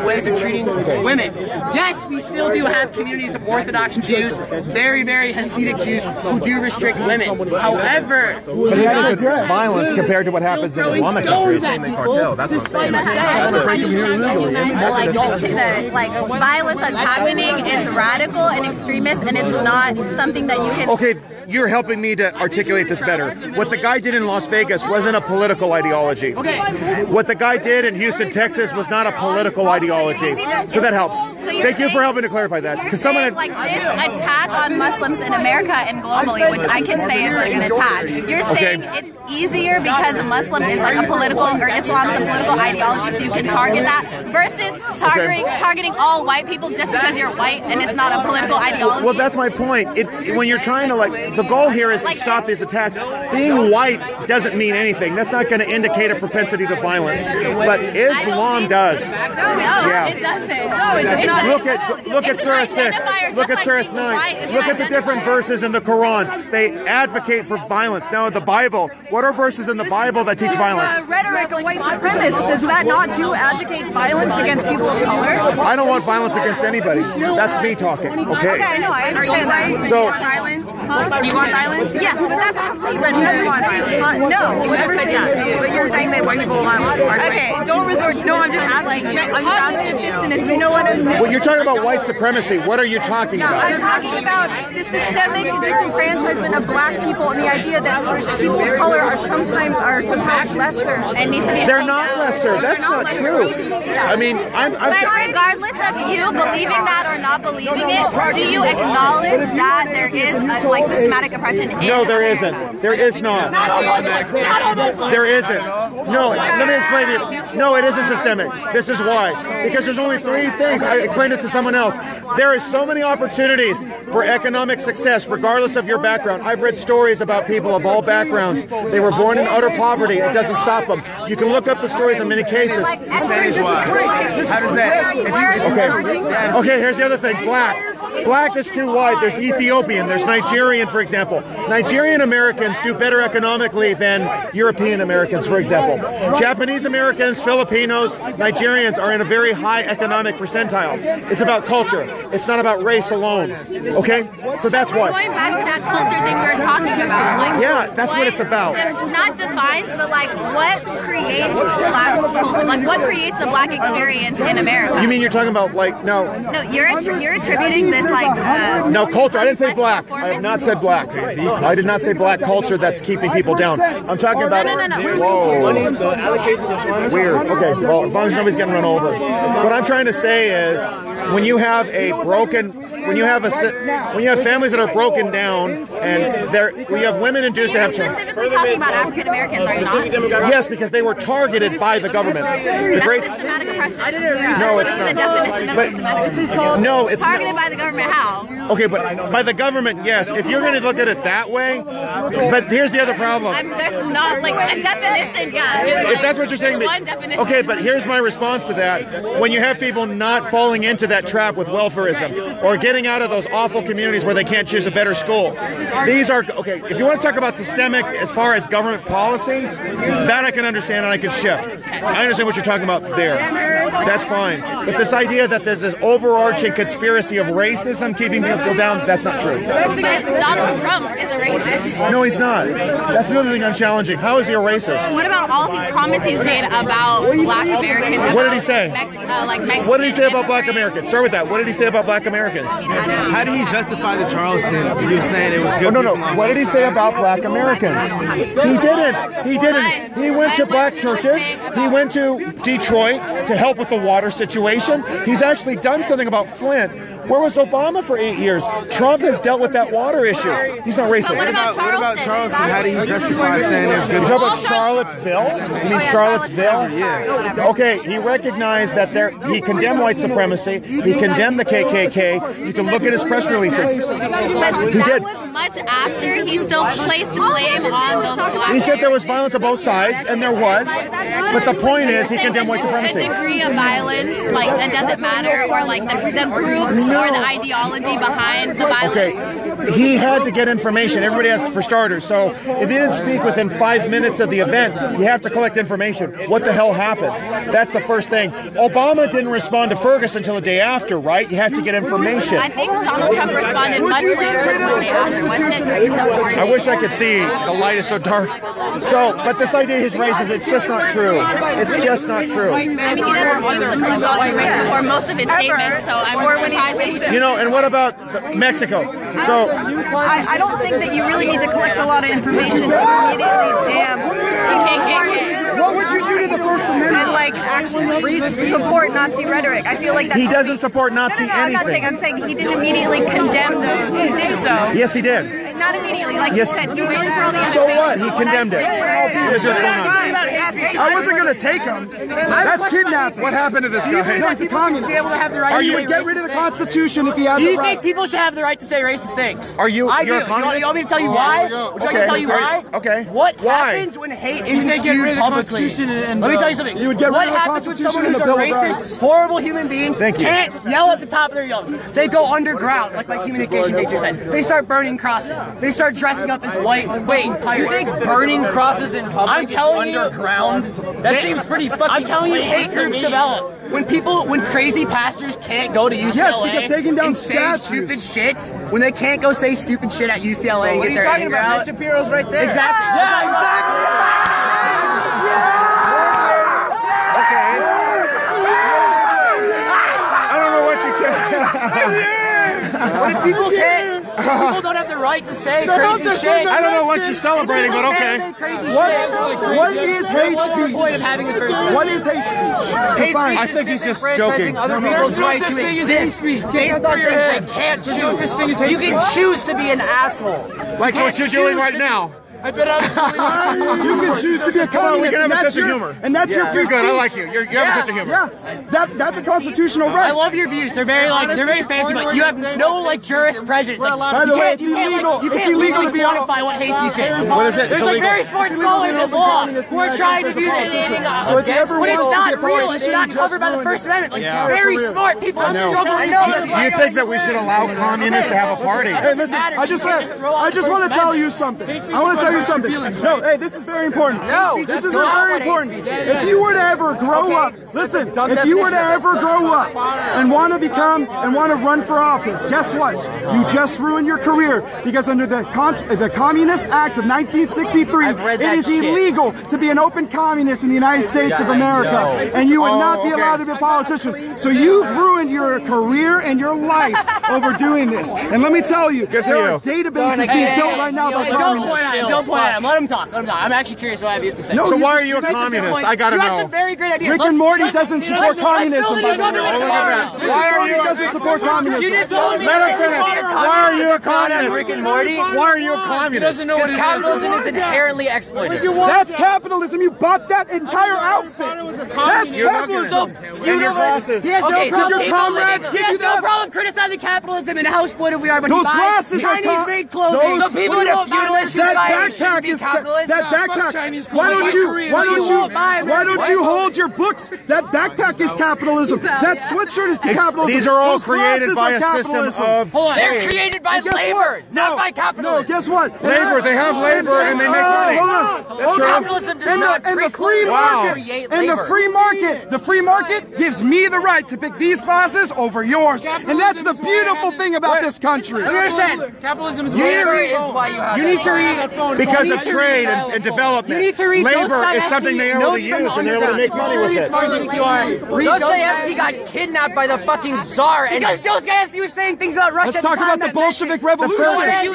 ways of treating women. Yes, we still do have communities of Orthodox Jews, very, very Hasidic Jews who do restrict women. However, but it has violence compared to what happens in Islamic countries. That's like violence that's happening is radical and extremist, and it's not something that you can... Okay, you're helping me to articulate this better. What the guy did in Las Vegas wasn't a political ideology. What the guy did in Houston, Texas was not a political ideology. So that helps. Thank you for helping to clarify that. Because someone had, like this attack on Muslims in America and globally, which I can say is like an attack. You're saying it's easier because a Muslim is like a political, or Islam is a political ideology, so you can target that, versus targeting all white people just because you're white and it's not a political ideology. Well, that's my point. It's when you're trying to the goal here is to stop these attacks. Being white doesn't mean anything. That's not going to indicate a propensity to violence. But Islam does. No, it doesn't. No, it does not. Look at Surah 6. Look at Surah 9. Look at the different verses in the Quran. They advocate for violence. Now, in the Bible, what are verses in the Bible that teach violence? Rhetoric of white supremacists, is that not to advocate violence against people of color? I don't want violence against anybody. That's me talking. Okay. Okay, no, I understand that. So, do you want violence? Yes, but that's a complete red herring. No, Never said yes. But you're saying that white people are okay, don't resort to. No, I'm just asking you. Cognitive dissonance, you know what I'm saying? When you're talking about white supremacy, what are you talking about? I'm talking about the systemic disenfranchisement of black people and the idea that people of color are somehow lesser and need to be. They're not lesser. That's not true. I mean, regardless of you believing that or not believing it, do you acknowledge that there is systematic oppression? No, there isn't. There is not. There isn't. No, let me explain it. No, it isn't systemic. This is why. Because there's only three things. I explained this to someone else. There is so many opportunities for economic success, regardless of your background. I've read stories about people of all backgrounds. They were born in utter poverty. It doesn't stop them. You can look up the stories in many cases. Percentage-wise, how does that? Okay, here's the other thing. Black is too wide. There's Ethiopian. There's Nigerian, for example. Nigerian Americans do better economically than European Americans, for example. Japanese Americans, Filipinos, Nigerians are in a very high economic percentile. It's about culture. It's not about race alone. Okay? So that's why. Going back to that culture thing we were talking about. Yeah, that's what it's about. Not defines, but what creates black culture? What creates the black experience in America? You mean you're talking about No, you're attributing this no, culture. I didn't say black. I have not said black. I did not say black culture that's keeping people down. I'm talking about. No. Whoa. Weird. Okay. Well, as long as nobody's getting run over. What I'm trying to say is, when you have when you have families that are broken down, and when you have women induced to have children. You're specifically talking about African Americans, are you not? Yes, because they were targeted by the government. Systematic oppression. No, it's not. The definition of systematic. No, it's targeted by the government. How? Okay, but by the government, yes. If you're going to look at it that way, but here's the other problem. There's not a definition. Yeah. If that's what you're saying. One definition. Okay, but here's my response to that. When you have people not falling into that trap with welfarism or getting out of those awful communities where they can't choose a better school, these are okay. If you want to talk about systemic as far as government policy, that I can understand and I can shift. I understand what you're talking about there. That's fine. But this idea that there's this overarching conspiracy of racism keeping people down, that's not true. Donald Trump is a racist. No, he's not. That's another thing I'm challenging. How is he a racist? What about all of these comments he's made about black Americans? What did he say? What did he say about black Americans? Start with that. What did he say about black Americans? How did he justify the Charleston? He was saying it was good. No. What did he say about black Americans? He didn't. He went to black churches. He went to Detroit to help with the water situation. He's actually done something about Flint. Where was Obama for 8 years? Trump has dealt with that water issue. He's not racist. What about Charleston? How did he justify saying it was good? You talking about Charlottesville? You mean Charlottesville? Yeah. Okay, he recognized that he condemned white supremacy. He condemned the KKK. You can look at his press releases. He did. Was much after he still placed blame on those black. He said there was violence on both sides, and there was. But the point is, he condemned white supremacy. A degree of violence, that doesn't matter, or the groups or the ideology behind the violence. Okay, he had to get information. Everybody asked for starters. So if he didn't speak within 5 minutes of the event, you have to collect information. What the hell happened? That's the first thing. Obama didn't respond to Ferguson until the day after, right? You have to get information. I think Donald Trump responded much later than the day after, wasn't it? I wish I could see. The light is so dark. But this idea he's racist, it's just not true. It's just not true. I mean, he doesn't seem to come off racist for most of his statements, so I'm surprised You know, and what about Mexico? So I don't think that you really need to collect a lot of information to immediately damn KKK. What would you do to the First Amendment? And like actually support Nazi rhetoric. I feel like that's he doesn't support Nazi anything. I'm saying he didn't immediately condemn those who did so. Yes, he did. Not immediately, like you said, he waited for all the So what? He condemned it. Here's what's going on. I wasn't going to take him. That's kidnapping. What happened to this guy? He's a communist. Be able to have the right You would get rid of the Constitution if he had the right. Do you think people should have the right to say racist things? Are you? I do. You're a communist? You want me to tell you why? Would you like me to tell you why? Okay. What happens when hate is spewed publicly? Let me tell you something. You would get rid of the happens when Constitution someone and who's the a Bill of racist, Rights? horrible human being Thank you. can't yell at the top of their lungs? They go underground, like my communication teacher said. They start burning crosses. They start dressing up as white. Wait, you think burning crosses in public I'm telling is underground? That seems pretty fucking I'm telling you, hate blatant to groups me. develop. When crazy pastors can't go to UCLA because taking down and say statues. stupid shits, when they can't go say stupid shit at UCLA and get their anger out. Shapiro's right there. Exactly. Yeah, exactly. Okay. I don't know what you When people don't have the right to say crazy shit. I don't know what you're celebrating, but okay. What is hate speech? What is hate speech? I think he's just joking. Other people's right to exist based on things they can't choose. You can choose to be an asshole. Like what you're doing right now. I bet you can choose to be a communist. We can have a sense of humor. And that's your free You're good. I speech. like you. You have a sense of humor. Yeah, that's a constitutional right. I love your views. They're very fancy, but you have no jurisprudence. By the way, it's illegal. You It's can't illegal to be quantify what hate speech is. What is it? There's It's illegal. very smart scholars in law who are trying to do this. So if you ever But it's want to not get real. It's not covered by the First Amendment. Very smart people have struggled with this. Do you think that we should allow communists to have a party? Hey, listen, I just want to tell you something. I want to tell you something. No, hey, this is very important. This is very important. If you were to ever grow up, listen, if you were to ever grow up and want to run for office, guess what? You just ruined your career because under the Communist Act of 1963, it is illegal to be an open communist in the United States of America, and you would not be allowed to be a politician. So you've ruined your career and your life over doing this. And let me tell you, there are databases being built right now by communists. Don't point at him. Let him talk. I'm actually curious what you have to say. So why are you a communist? I gotta know. You have some very great ideas. Rick and Morty doesn't support communism. Why are you doesn't support communism? Let him finish. Why are you a communist? Rick and Morty? Why are you a communist? Because capitalism is inherently exploitative. That's capitalism. You bought that entire outfit. That's capitalism. He has no problem criticizing capitalism and how exploited we are, but those he buys glasses are Chinese-made clothing. So people in a feudalist society should be capitalist. That backpack. Why don't you hold your books? That backpack is capitalism. That sweatshirt is capitalism. These are all Those created by a capitalism. system of. They're created by labor, not by capitalism. No, guess what? Labor. They have labor and they make money. Capitalism does not create labor. The free market gives me the right to pick these glasses over yours, and that's the beautiful thing about this country. Understand? Capitalism is labor is why you have. You need to read Because of trade and development. You need to read labor is something they're able to use and they're able to make money with it. Dostoevsky got kidnapped by the fucking Tsar. Because Dostoevsky was saying things about Russia. Let's talk about the Bolshevik Revolution.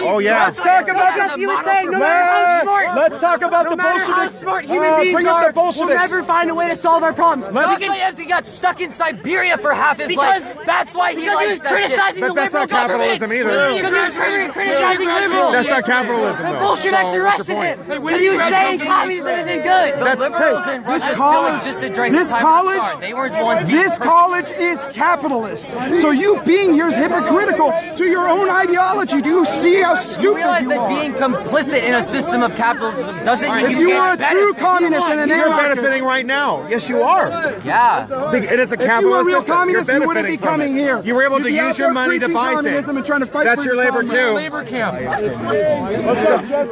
Oh yeah. Let's talk about he was saying no matter how smart. Let's talk about the Bolshevik. How smart human beings bring up the Bolsheviks. We'll never find a way to solve our problems. Dostoevsky got stuck in Siberia for half his life. That's why he likes that shit. But that's not capitalism either. Because he was criticizing liberals. That's not capitalism though. The Bolsheviks arrested him because he was saying communism isn't good. The liberals in Russia still existed during the time of the Tsar. They weren't the ones being This college is capitalist. So you being here is hypocritical to your own ideology. Do you see how stupid you are? You realize that being complicit in a system of capitalism doesn't mean you are a true communist and an You're anarchist. benefiting right now. Yes, you are. Yeah. And it's a If you were capitalist a real system. communist, You're you wouldn't be benefiting from coming it. here. You were able You'd to be out use your there money to preaching buy communism things. and trying to fight That's for your labor communism. too. Labor camp.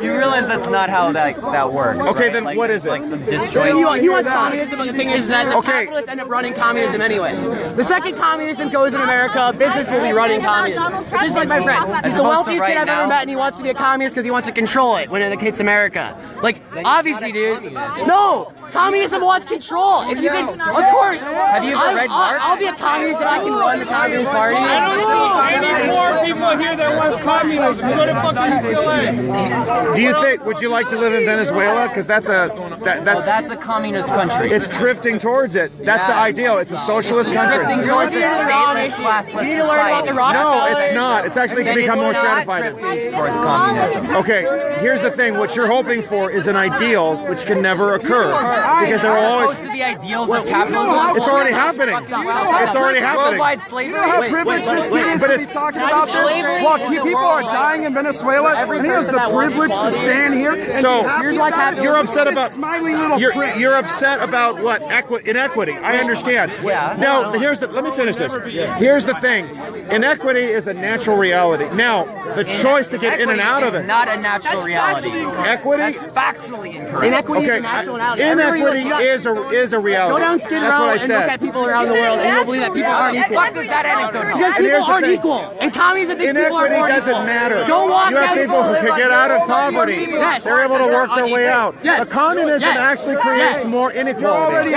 You realize that's not how that works. Okay, right? then like, what is it? Like some disjoint. He wants communism, but the thing is that the capitalists end up running communism anyway. The second communism goes in America, business will be running communism. Just like my friend. He's the wealthiest kid I've ever met, and he wants to be a communist because he wants to control it when it hits America. Like, obviously, dude. No! Communism wants control. If you can, of course. Have you ever read Marx? I'll be a communist if I can run the Communist Party. I don't see any more people here that want communism. Go to fucking UCLA. Do you think? Would you like to live in Venezuela? Because that's a that's a communist country. It's drifting towards it. That's the ideal. It's a socialist country. Drifting towards a stateless, classless society. No, it's not. It's actually going to become more stratified. Towards communism. Okay, here's the thing. What you're hoping for is an ideal which can never occur. Because there will always... Most of the ideals of capitalism... It's already happening. It's already happening. Worldwide slavery? You know how privileged this kid is to be talking about this? Well, people are dying in Venezuela, and he has the privilege to stand here and so, you're upset about smiling little prick. You're upset about what? Inequity. I understand. Yeah. Now, let me finish this. Here's the thing. Inequity is a natural reality. Now, the choice to get in and out of it. Not a natural reality. Equity? That's factually incorrect. Inequity is a natural reality. Inequity is a reality. Go down Skid Row and look at people around the world, and you'll believe that people aren't equal. What does that anecdote mean? Because people aren't equal. And communism thinks people are more Inequity equal. doesn't matter. Go walk you have down people who can get out of poverty. Yes. They're able to work their way out. Yes. A communism actually creates more inequality.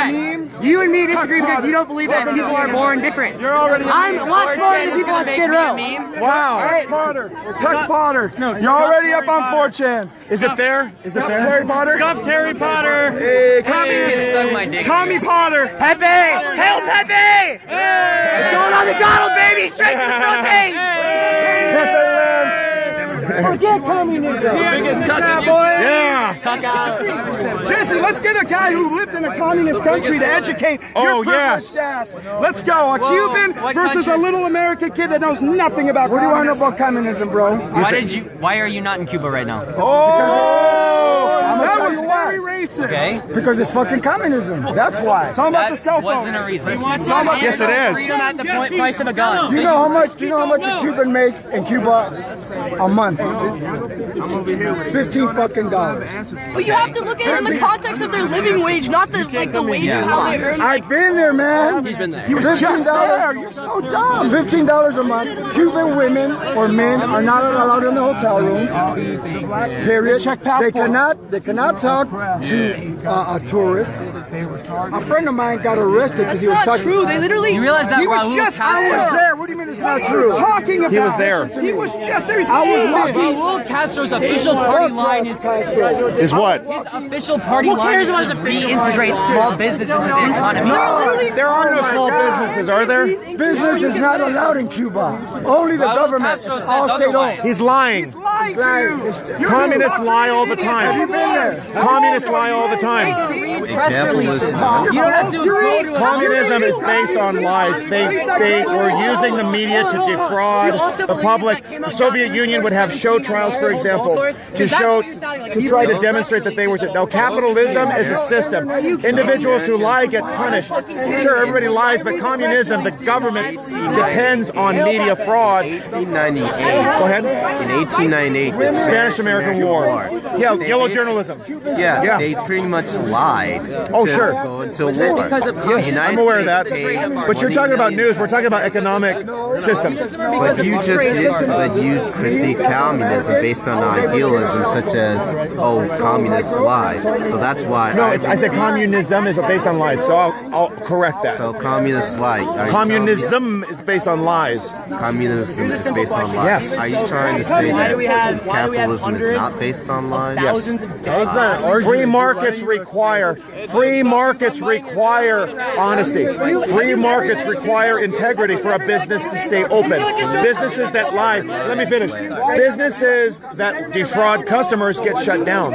You and me disagree because you don't believe that people are born different. I'm a lot smarter than people on Skid Row. Wow. Chuck Potter. You're already up on 4chan. Is it there? Is it there? Harry Potter? Scuffed Harry Potter. Hey, communist. Commie Potter. Pepe! Hail Pepe! What's going on the Donald, baby? Straight to the Philippines! Pepe lives. Forget communism. Biggest cuck in Yeah. Jesse, let's get a guy who lived in a communist country to educate your privileged ass. Let's go. A Cuban versus a little American kid that knows nothing about. What do you want to know about communism, bro? Why are you not in Cuba right now? Oh, that was very racist. Okay. Because it's fucking communism. That's why. Talking about the cell phones. Wasn't a reason. Yes, it is. Freedom at the price of a gun. Do you know how much a Cuban makes in Cuba a month? $15 fucking dollars. But you have to look at it in the context of their living wage, not the wage of how they earn. I've been there, man. He's been there. He was just there. You're so dumb. $15 a month. Cuban women or men are not allowed in the hotel rooms. Period. Check passports. They cannot talk to a tourist. A friend of mine got arrested because he was talking. True. They literally. You realize that He was just. I was there. What do you mean it's not true? Talking about. He was there. He was just there. I was walking. Raul Castro's official party line is what? His official party line is to reintegrate small business into the economy. There are no small businesses, are there? Business is not allowed in Cuba. Only the government. All state-owned. He's lying. Communists lie all the time. Have you been there? Communists lie all the time. Communism is based on lies. They were using the media to defraud the public. The Soviet Union would have show trials, for example, to try to demonstrate that they were. Now, capitalism is a system. Individuals who lie get punished. Sure, everybody lies, but communism, the government depends on media fraud. 1898. Go ahead. In 1898, the Spanish-American War. Yeah, yellow journalism. Yeah, they pretty much lied. Oh, to sure. Go into war. Yes, I'm aware of that. But you're talking about news. We're talking about economic systems. But you critique communism based on idealism, such as communists lie. So that's why. No, I said communism is based on lies. So I'll correct that. So communists lie. Communism is based on lies. Communism is based on lies. Yes. Are you trying to say that capitalism is not based on lies? Yes. Free markets require honesty. Free markets require integrity for a business to stay open. Businesses that lie. Let me finish. Businesses that defraud customers get shut down.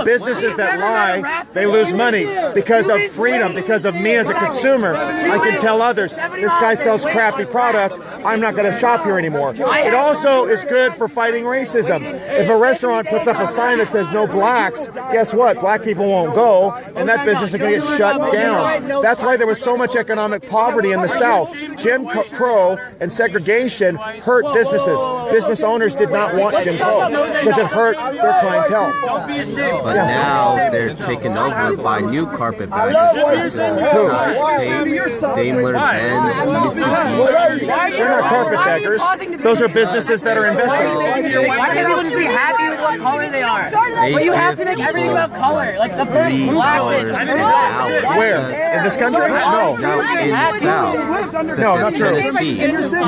Businesses that lie, they lose money because of freedom, because of me as a consumer. I can tell others, this guy sells crappy product, I'm not going to shop here anymore. It also is good for fighting racism. If a restaurant puts up a sign that says no blacks, guess what? Black people won't go, and that business is going to get shut down. That's why there was so much economic poverty in the South. Jim Crow and segregation hurt businesses. Business owners did not want Jim Crow because it hurt their clientele. But now they're taken over by new carpetbaggers such as Daimler, Benz, Mitsubishi. They're not carpetbaggers. Those are businesses that are investing. Why can't people just be happy with what color they are? But you have to make everything about color. Like the first black bitch. Where? In this country? No. No, in the South. Such as Tennessee.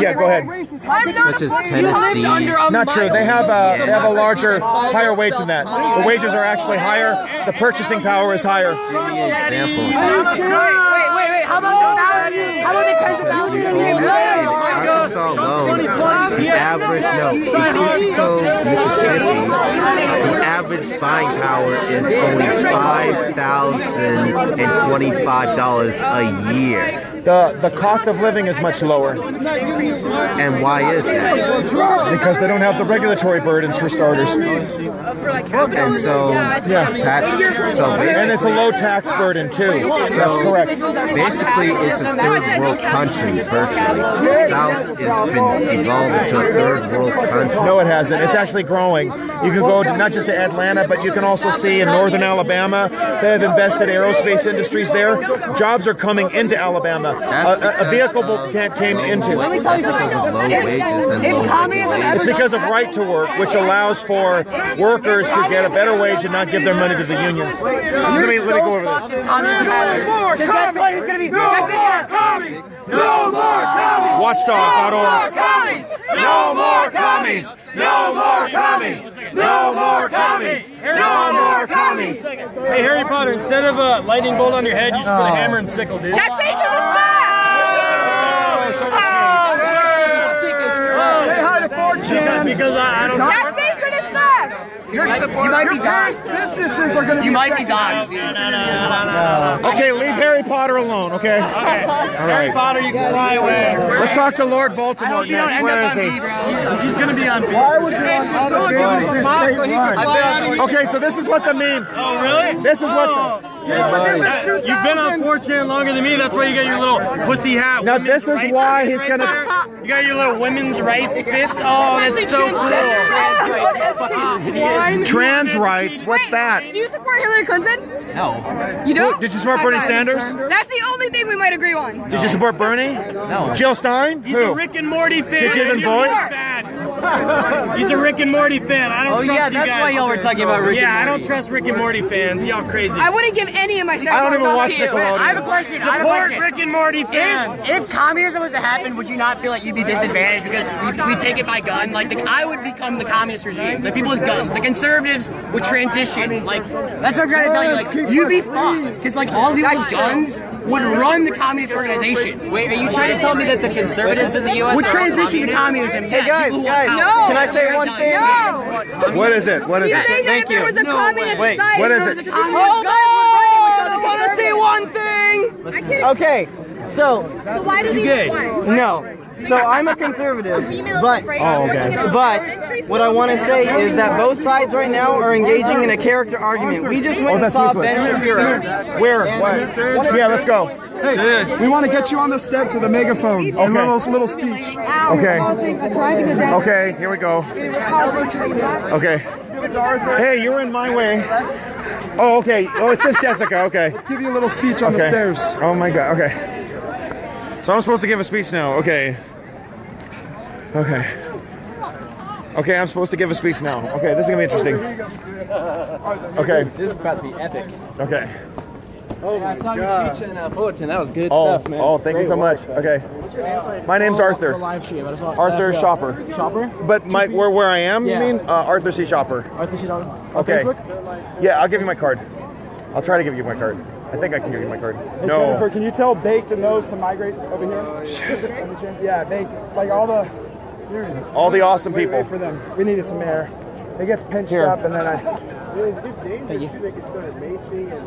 Yeah, go ahead. Such as Tennessee. Not true. They have a larger, higher wage than that. The wages are actually higher. The purchasing power is higher. Give me an example. Wait. How about the tens of thousands of people? Arkansas alone, the average, in Cusco, Mississippi, the average buying power is only $5,025 a year. The cost of living is much lower. And why is that? Because they don't have the regulatory burdens for starters. And so, and it's a low tax burden too. That's correct. Basically, it's a third world country virtually. The South has been devolved into a third world country. No, it hasn't. It's actually growing. You can go to, not just to Atlanta, but you can also see in northern Alabama, they have invested aerospace industries there. Jobs are coming into Alabama. A vehicle came into. That's because of low wages and low regulations. It's because of right to work, which allows for workers to get a better wage and not give their money to the unions. Let me go over this. No more commies! Watchdog.org. No more commies! No more commies! No more commies! No more commies! Hey, Harry Potter, instead of a lightning bolt on your head, you should put a hammer and sickle, dude. Taxation is back! Say hi to 4chan. Because I don't know. Taxation is back! You might be doxxed. Businesses are going to You might be doxxed, dude. No. Okay, leave Harry Potter alone, okay? All Harry Potter, you can fly away. Let's talk to Lord Voldemort next. Where is he? He's going to be on. Why would you want other businesses? Okay, so this is what the meme. Oh, really? This is what the... You've been on 4chan longer than me. That's why you got your little pussy hat. Now this is why he's gonna. You got your little women's rights fist. Oh, that's so cool. Trans rights. What's that? Do you support Hillary Clinton? No. You don't? Did you support Bernie Sanders? That's the only thing we might agree on. Did you support Bernie? No. Jill Stein? He's a Rick and Morty fan. Did you even vote? He's a Rick and Morty fan. I don't trust you guys. That's why y'all were talking about Rick and Morty. I don't trust Rick and Morty fans. Y'all crazy. I wouldn't give any of my sex I don't even watch to you. Nickelodeon. I have a question. Support Rick and Morty fans. If communism was to happen, would you not feel like you'd be disadvantaged because we take it by gun? Like, I would become the communist regime. The people with guns. The conservatives would transition. Like, that's what I'm trying to tell you. Like, you'd be fucked. Because, like, all the people with guns would run the communist organization. Wait, are you trying to tell me that the conservatives in the U.S. would transition to communism? Hey, guys, No. can I say one thing? No. What is it? What is it? Thank you. Wait, what is it? Hold on! I want to say one thing! Okay, so why do these no. So I'm a conservative, but what I want to say is that both sides right now are engaging in a character argument. We just went and saw Ben Shapiro. Where? What? Yeah, let's go. Hey, we want to get you on the steps with a megaphone and a little speech. Okay. Okay, here we go. Okay. Hey, you're in my way. Oh, okay. Oh, it's just Jessica. Okay. Let's give you a little speech on the stairs. Oh my God. Okay. So I'm supposed to give a speech now. Okay. Okay. Okay, I'm supposed to give a speech now. Okay, this is gonna be interesting. Okay. This is about to be epic. Okay. Oh my God. I saw your speech in Fullerton. That was good stuff, man. Oh, thank you so much. Okay. My name's Arthur. Arthur Shopper. Shopper? But where I am, you mean? Arthur C. Shopper. Arthur C. Shopper. On Okay. Facebook? Yeah, I'll give you my card. I'll try to give you my card. I think I can give you my card. Hey, No. Jennifer, can you tell Baked and those to migrate over here? Yeah, Baked. Like all the awesome people. For them. We needed some air. It gets pinched Here. up and then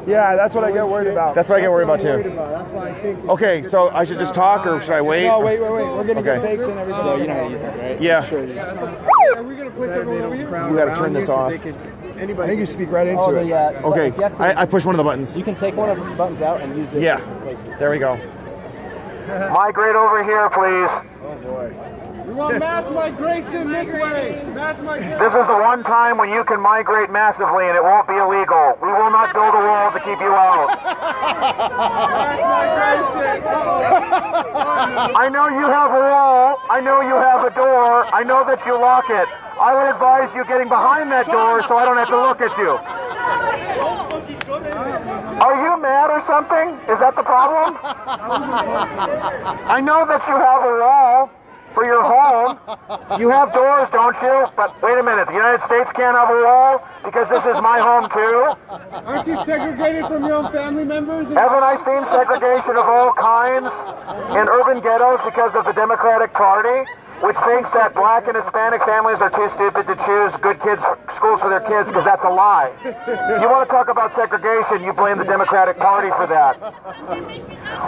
Yeah, that's what I get worried about. That's what I get worried about too. That's why I think. Okay, so I should just talk or should I wait? No, wait. We're gonna get Okay. baked and everything. So you know how to use it, right? Yeah. Sure. Are we gonna push everyone over here? We gotta turn this off. I think you speak right into it. Okay, I push one of the buttons. You can take one of the buttons out and use it. Yeah, there we go. Migrate over here, please. Oh boy. We want mass migration this way. Mass migration. This is the one time when you can migrate massively and it won't be illegal. We will not build a wall to keep you out. I know you have a wall. I know you have a door. I know that you lock it. I would advise you getting behind that door so I don't have to look at you. Are you mad or something? Is that the problem? I know that you have a wall for your home. You have doors, don't you? But wait a minute, the United States can't have a wall because this is my home too? Aren't you segregated from your own family members? Haven't I seen segregation of all kinds in urban ghettos because of the Democratic Party, which thinks that black and Hispanic families are too stupid to choose good schools for their kids, because that's a lie. You want to talk about segregation, you blame the Democratic Party for that.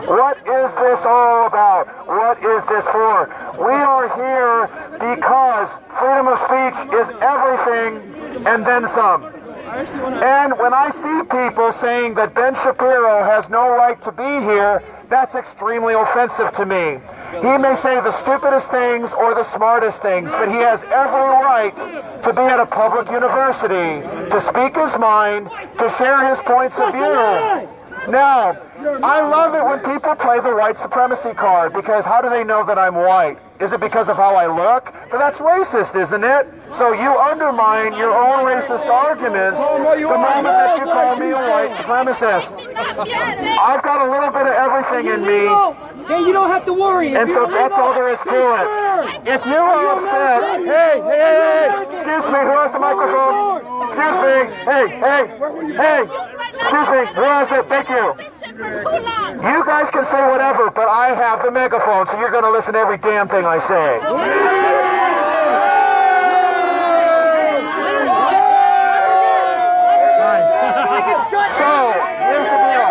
What is this all about? What is this for? We are here because freedom of speech is everything and then some. And when I see people saying that Ben Shapiro has no right to be here, that's extremely offensive to me. He may say the stupidest things or the smartest things, but he has every right to be at a public university, to speak his mind, to share his points of view. Now, I love it when people play the white supremacy card, because how do they know that I'm white? Is it because of how I look? But that's racist, isn't it? So you undermine your own racist arguments the moment that you call me a white supremacist. I've got a little bit of everything in me. Hey, you don't have to worry. And so that's all there is to it. If you are upset, hey, excuse me, who has the microphone? Excuse me, hey, excuse me, who has it? Thank you. You guys can say whatever, but I have the megaphone, so you're going to listen to every damn thing I say. So, here's the deal.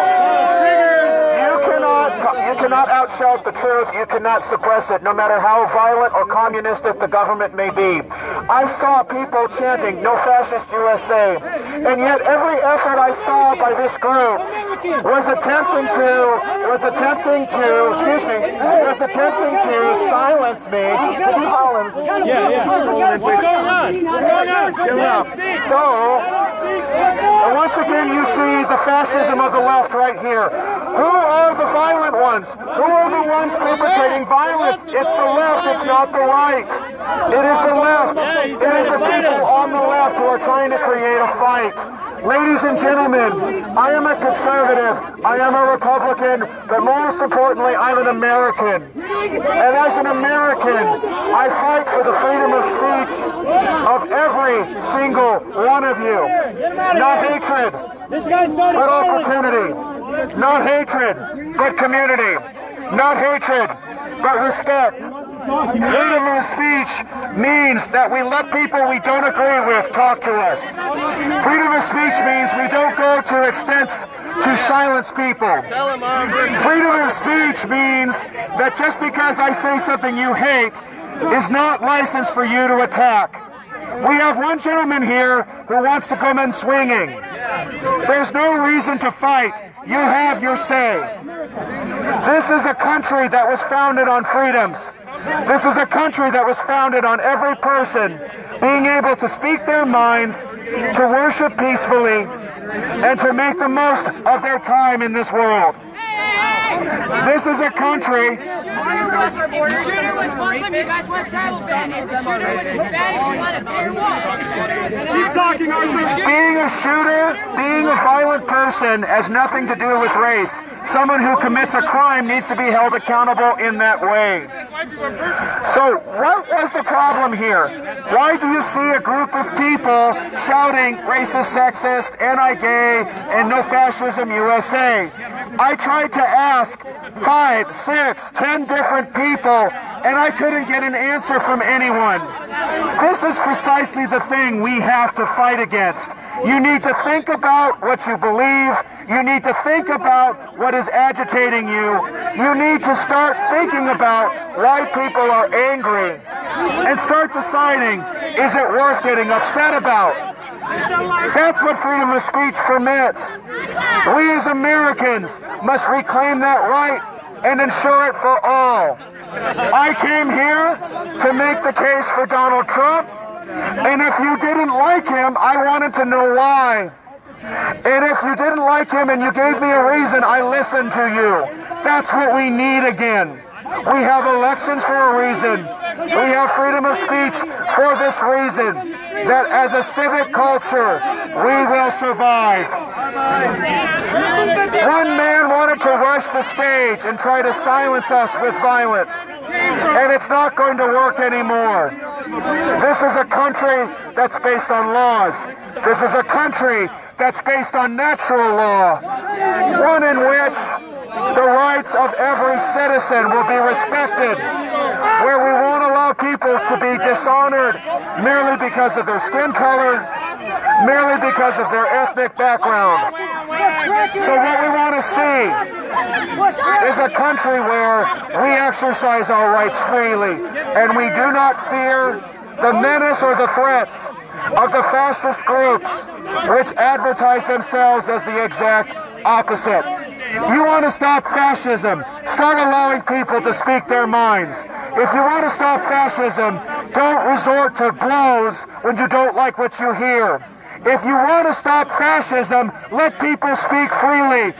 You cannot outshout the truth. You cannot suppress it, no matter how violent or communistic the government may be. I saw people chanting, "No Fascist USA," and yet every effort I saw by this group was attempting to silence me. What's going on? Chill out. So, and once again, you see the fascism of the left right here. Who are the violent ones? Who are the ones perpetrating violence? It's the left, it's not the right. It is the left. It is the people on the left who are trying to create a fight. Ladies and gentlemen, I am a conservative, I am a Republican, but most importantly, I'm an American. And as an American, I fight for the freedom of speech of every single one of you. Not hatred, but opportunity. Not hatred, but community. Not hatred, but respect. Freedom of speech means that we let people we don't agree with talk to us. Freedom of speech means we don't go to extents to silence people. Freedom of speech means that just because I say something you hate is not license for you to attack. We have one gentleman here who wants to come in swinging. There's no reason to fight. You have your say. This is a country that was founded on freedoms. This is a country that was founded on every person being able to speak their minds, to worship peacefully, and to make the most of their time in this world. This is a country. If the shooter was Muslim, you guys want travel ban. If the shooter was Hispanic, you want a bigger wall. Keep talking, Arthur. Being a shooter, being a violent person has nothing to do with race. Someone who commits a crime needs to be held accountable in that way. So what was the problem here? Why do you see a group of people shouting racist, sexist, anti-gay, and no fascism USA? I tried to ask 5, 6, 10 different people, and I couldn't get an answer from anyone. This is precisely the thing we have to fight against. You need to think about what you believe. You need to think about what is agitating you. You need to start thinking about why people are angry and start deciding, is it worth getting upset about? That's what freedom of speech permits. We as Americans must reclaim that right and ensure it for all. I came here to make the case for Donald Trump, and if you didn't like him, I wanted to know why. And if you didn't like him and you gave me a reason, I listened to you. That's what we need again. We have elections for a reason. We have freedom of speech for this reason, that as a civic culture, we will survive. One man wanted to rush the stage and try to silence us with violence, and it's not going to work anymore. This is a country that's based on laws. This is a country that's based on natural law, one in which the rights of every citizen will be respected, where we won't allow people to be dishonored merely because of their skin color, merely because of their ethnic background. So what we want to see is a country where we exercise our rights freely, and we do not fear the menace or the threats of the fascist groups which advertise themselves as the exact opposite. You want to stop fascism, start allowing people to speak their minds. If you want to stop fascism, don't resort to blows when you don't like what you hear. If you want to stop fascism, let people speak freely.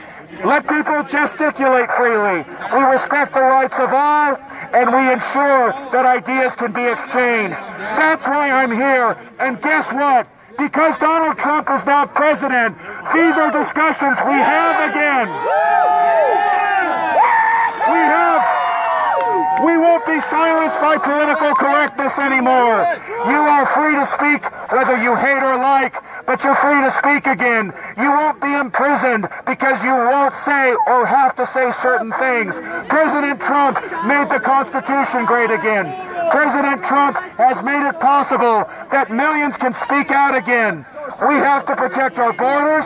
Let people gesticulate freely. We respect the rights of all, and we ensure that ideas can be exchanged. That's why I'm here. And guess what? Because Donald Trump is now president, these are discussions we have again. We won't be silenced by political correctness anymore. You are free to speak whether you hate or like, but you're free to speak again. You won't be imprisoned because you won't say or have to say certain things. President Trump made the Constitution great again. President Trump has made it possible that millions can speak out again. We have to protect our borders.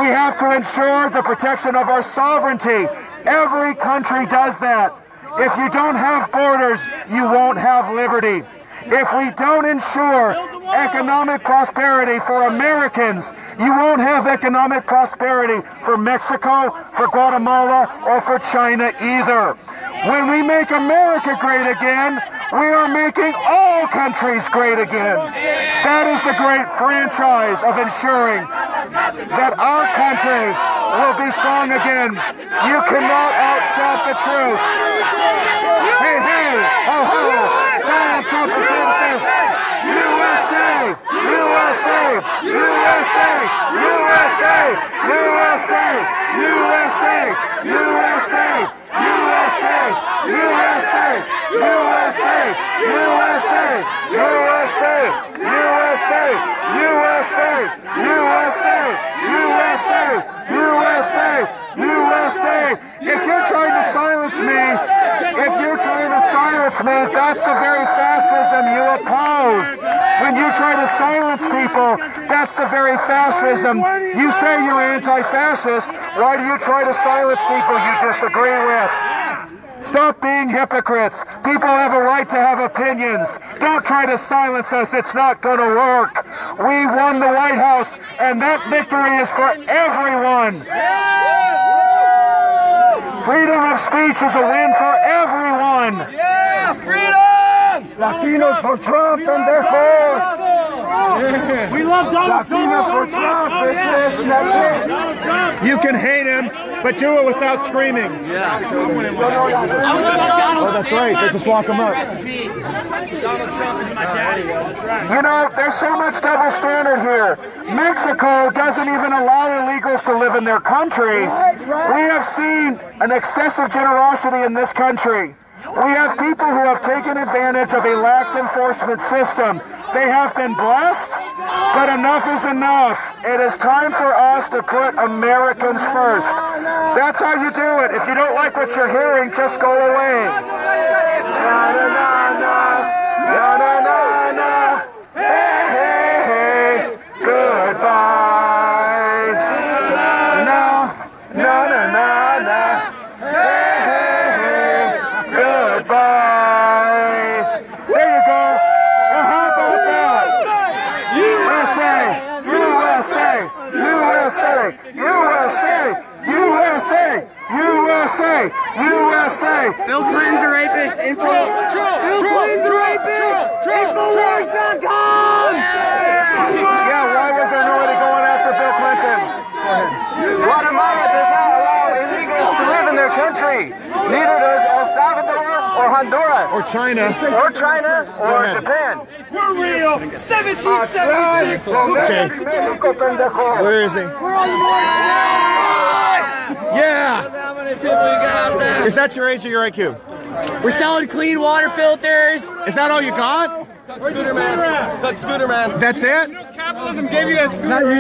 We have to ensure the protection of our sovereignty. Every country does that. If you don't have borders, you won't have liberty. If we don't ensure economic prosperity for Americans, you won't have economic prosperity for Mexico, for Guatemala, or for China either. When we make America great again, we are making all countries great again. That is the great franchise of ensuring that our country will be strong again. You cannot outshout the truth. Hey, hey, ho, ho, Donald Trump is here to stay. USA, USA, USA, USA, USA, USA, USA, USA, USA, USA, USA, USA, USA, USA, USA, USA, USA, USA. If you're trying to silence me, that's the very fascism you oppose. When you try to silence people, that's the very fascism. You say you're anti-fascist. Why do you try to silence people you disagree with? Stop being hypocrites. People have a right to have opinions. Don't try to silence us. It's not going to work. We won the White House, and that victory is for everyone. Freedom of speech is a win for everyone. Yeah, freedom! Latinos for Trump and their cause. We love Donald Latinos for Trump, bitches. That's it. You can hate him, but do it without screaming. Yeah. Oh, that's right. They just lock him up. You know, there's so much double standard here. Mexico doesn't even allow illegals to live in their country. We have seen an excessive generosity in this country. We have people who have taken advantage of a lax enforcement system. They have been blessed, but enough is enough. It is time for us to put Americans first. That's how you do it. If you don't like what you're hearing, just go away. Na, na, na, na. Na, na, na, na. Hey, hey, hey. Goodbye. No, no, no, no, no. Hey, hey, hey. Goodbye. There you go. Well, how about that? USA, USA, USA, USA, USA, USA, USA. Bill Clinton's a rapist. Bill Clinton's a rapist. InfoWars.com. Yeah, why was there nobody going after Bill Clinton? Honduras. Or China. Or China. Or Japan. We're real. 1776. Okay. Where is he? We're on the march. Yeah. How many people you got out there? Is that your age or your IQ? We're selling clean water filters. Is that all you got? Scooter man. Scooter man. That's it? Capitalism gave you that scooter. Not you.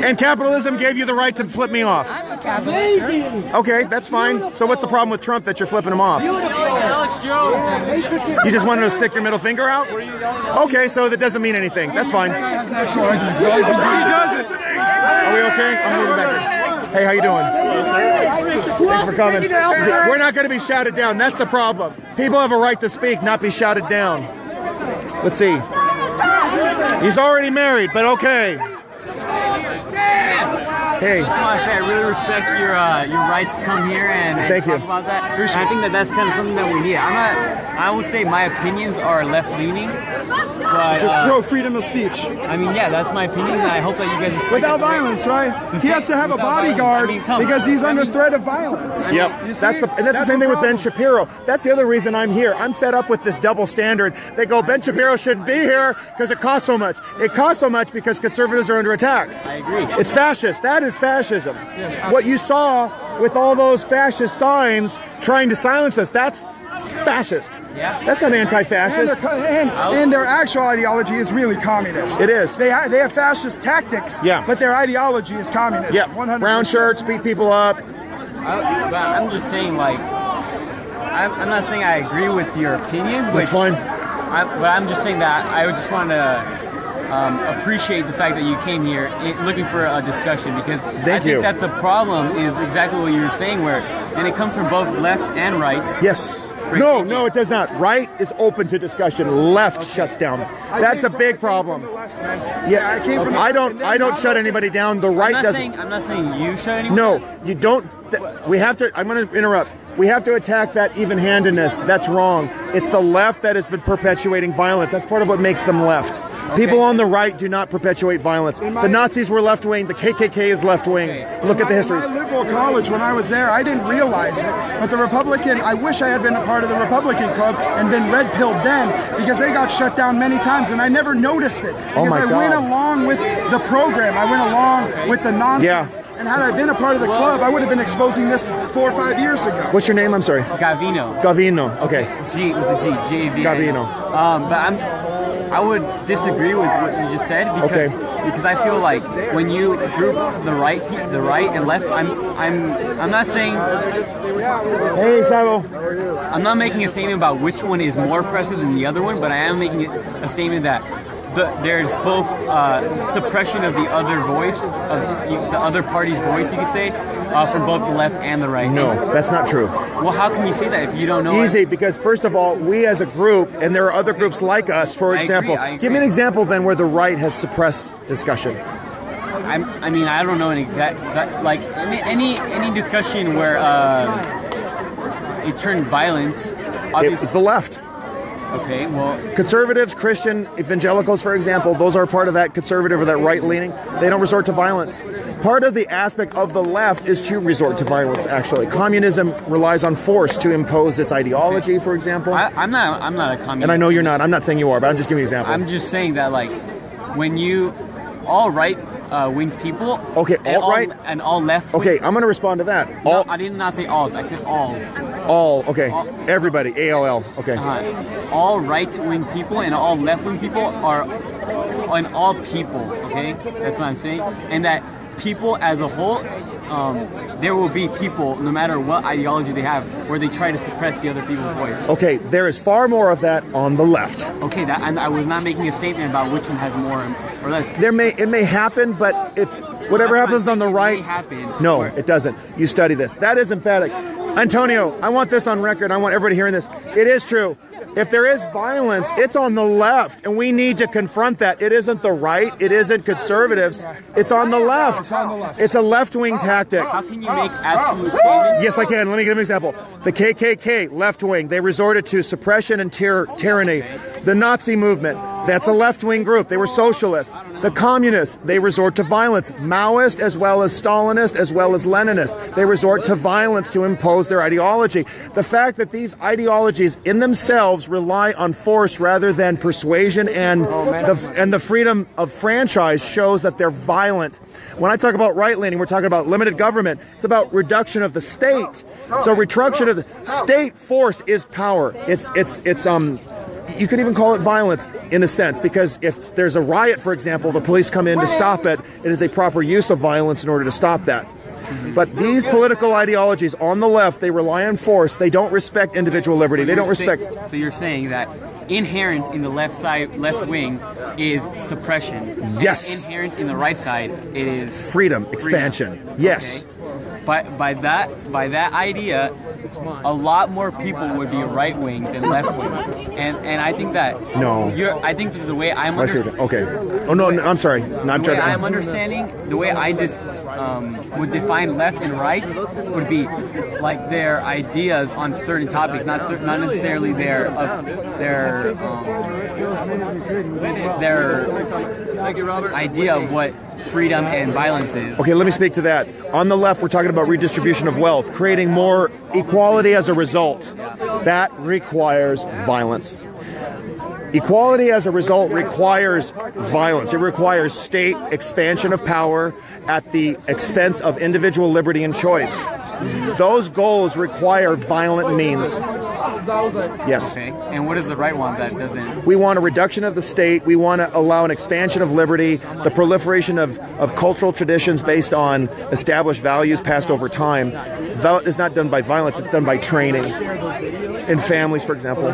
And capitalism gave you the right to flip me off. I'm a capitalist. Okay, that's fine. So what's the problem with Trump that you're flipping him off? Alex Jones. You just wanted to stick your middle finger out? Okay, so that doesn't mean anything. That's fine. Are we okay? I'm moving back here. Hey, how you doing? Thanks for coming. We're not going to be shouted down. That's the problem. People have a right to speak, not be shouted down. Let's see. He's already married, but okay. Hey. I just want to say I really respect your rights to come here and Thank you. talk about that. I think that that's kind of something that we need. I would say my opinions are left-leaning, but Just pro freedom of speech. I mean, yeah, that's my opinion, and I hope that you guys respect Without it. violence, right? He has to have a bodyguard because he's under threat of violence. Yep. That's the same thing with Ben Shapiro. That's the other reason I'm here. I'm fed up with this double standard. They go, Ben Shapiro shouldn't be here because it costs so much. It costs so much because conservatives are under attack. I agree. It's fascist. That is fascism. What you saw with all those fascist signs trying to silence us, that's fascist. Yeah. That's not anti-fascist. And their actual ideology is really communist. It is. They have fascist tactics, but their ideology is communist. Yeah. 100%. Brown shirts, beat people up. I'm just saying, like, I'm not saying I agree with your opinions. That's fine. But I'm just saying that I would just want to appreciate the fact that you came here looking for a discussion, because I think that the problem is exactly what you're saying, and it comes from both left and right. Yes. No, it does not. Right is open to discussion. Left shuts down. That's a big problem. Yeah, I don't shut anybody down. The right doesn't. I'm not saying you shut anyone No, down. you don't. We have to. I'm going to interrupt. We have to attack that even-handedness. That's wrong. It's the left that has been perpetuating violence. That's part of what makes them left. Okay. People on the right do not perpetuate violence. The Nazis were left-wing. The KKK is left-wing. Look at the histories. In my liberal college, when I was there, I didn't realize it. But the Republican, I wish I had been a part of the Republican club and been red-pilled then, because they got shut down many times, and I never noticed it. Because I went along with the program. I went along with the nonsense. And had I been a part of the club, I would have been exposing this 4 or 5 years ago. What's your name? I'm sorry. Gavino. Gavino. Okay. G with a G. G-A-V-I-N. Gavino. But I would disagree with what you just said, because I feel like when you group the right and left, I'm not saying. Hey, Sabo. I'm not making a statement about which one is more oppressive than the other one, but I am making a statement that there's both suppression of the other voice, of the other party's voice, you could say, from both the left and the right. No, that's not true. Well, how can you say that if you don't know? Easy, because first of all, we as a group, and there are other groups like us, for example. I agree. Give me an example then where the right has suppressed discussion. I mean, I don't know an exact, any discussion where it turned violent. It was the left. Okay, well... Conservatives, Christian, evangelicals, for example, those are part of that conservative or that right-leaning. They don't resort to violence. Part of the aspect of the left is to resort to violence, actually. Communism relies on force to impose its ideology, for example. I'm not a communist. And I know you're not. I'm not saying you are, but I'm just giving you an example. I'm just saying that, like, when you... All right-wing people... Okay, all right... And all left... Okay, I'm going to respond to that. No, I did not say all. I said all. All, okay. Everybody, ALL, okay. All right-wing people and all left-wing people are... And all people, okay? That's what I'm saying. And that people as a whole... there will be people, no matter what ideology they have, where they try to suppress the other people's voice. Okay, there is far more of that on the left. Okay, and I was not making a statement about which one has more or less. It may happen, but if whatever happens on the right, no, it doesn't. You study this. That is emphatic. Antonio, I want this on record. I want everybody hearing this. It is true. If there is violence, it's on the left, and we need to confront that. It isn't the right. It isn't conservatives. It's on the left. It's a left-wing tactic. How can you make absolute statements? Yes, I can. Let me give an example. The KKK, left-wing, they resorted to suppression and tyranny. The Nazi movement, That's a left-wing group. They were socialists. The communists, they resort to violence. Maoist as well as Stalinist as well as Leninist. They resort to violence to impose their ideology. The fact that these ideologies in themselves rely on force rather than persuasion and the freedom of franchise shows that they're violent. When I talk about right-leaning, we're talking about limited government. It's about reduction of the state. So reduction of the state force is power. You could even call it violence in a sense, because if there's a riot, for example, the police come in to stop it, it is a proper use of violence in order to stop that. But these political ideologies on the left, they rely on force. They don't respect individual liberty. They don't respect... So you're saying that inherent in the left wing is suppression. Yes. And inherent in the right side, it is... Freedom, expansion. Yes. Okay. By that idea, a lot more people would be right wing than left wing, and I think that I think that the way I'm understanding. Okay. Oh no, I'm sorry. No, I'm trying to. I'm understanding the way I just would define left and right would be like their ideas on certain topics, not necessarily their idea of what freedom and violence is. Okay, let me speak to that. On the left, we're talking about redistribution of wealth, creating more equality as a result. That requires violence. Equality as a result requires violence. It requires state expansion of power at the expense of individual liberty and choice. Those goals require violent means. Yes. Okay. And what is the right one that doesn't? We want a reduction of the state. We want to allow an expansion of liberty, the proliferation of cultural traditions based on established values passed over time. That is not done by violence. It's done by training in families, for example.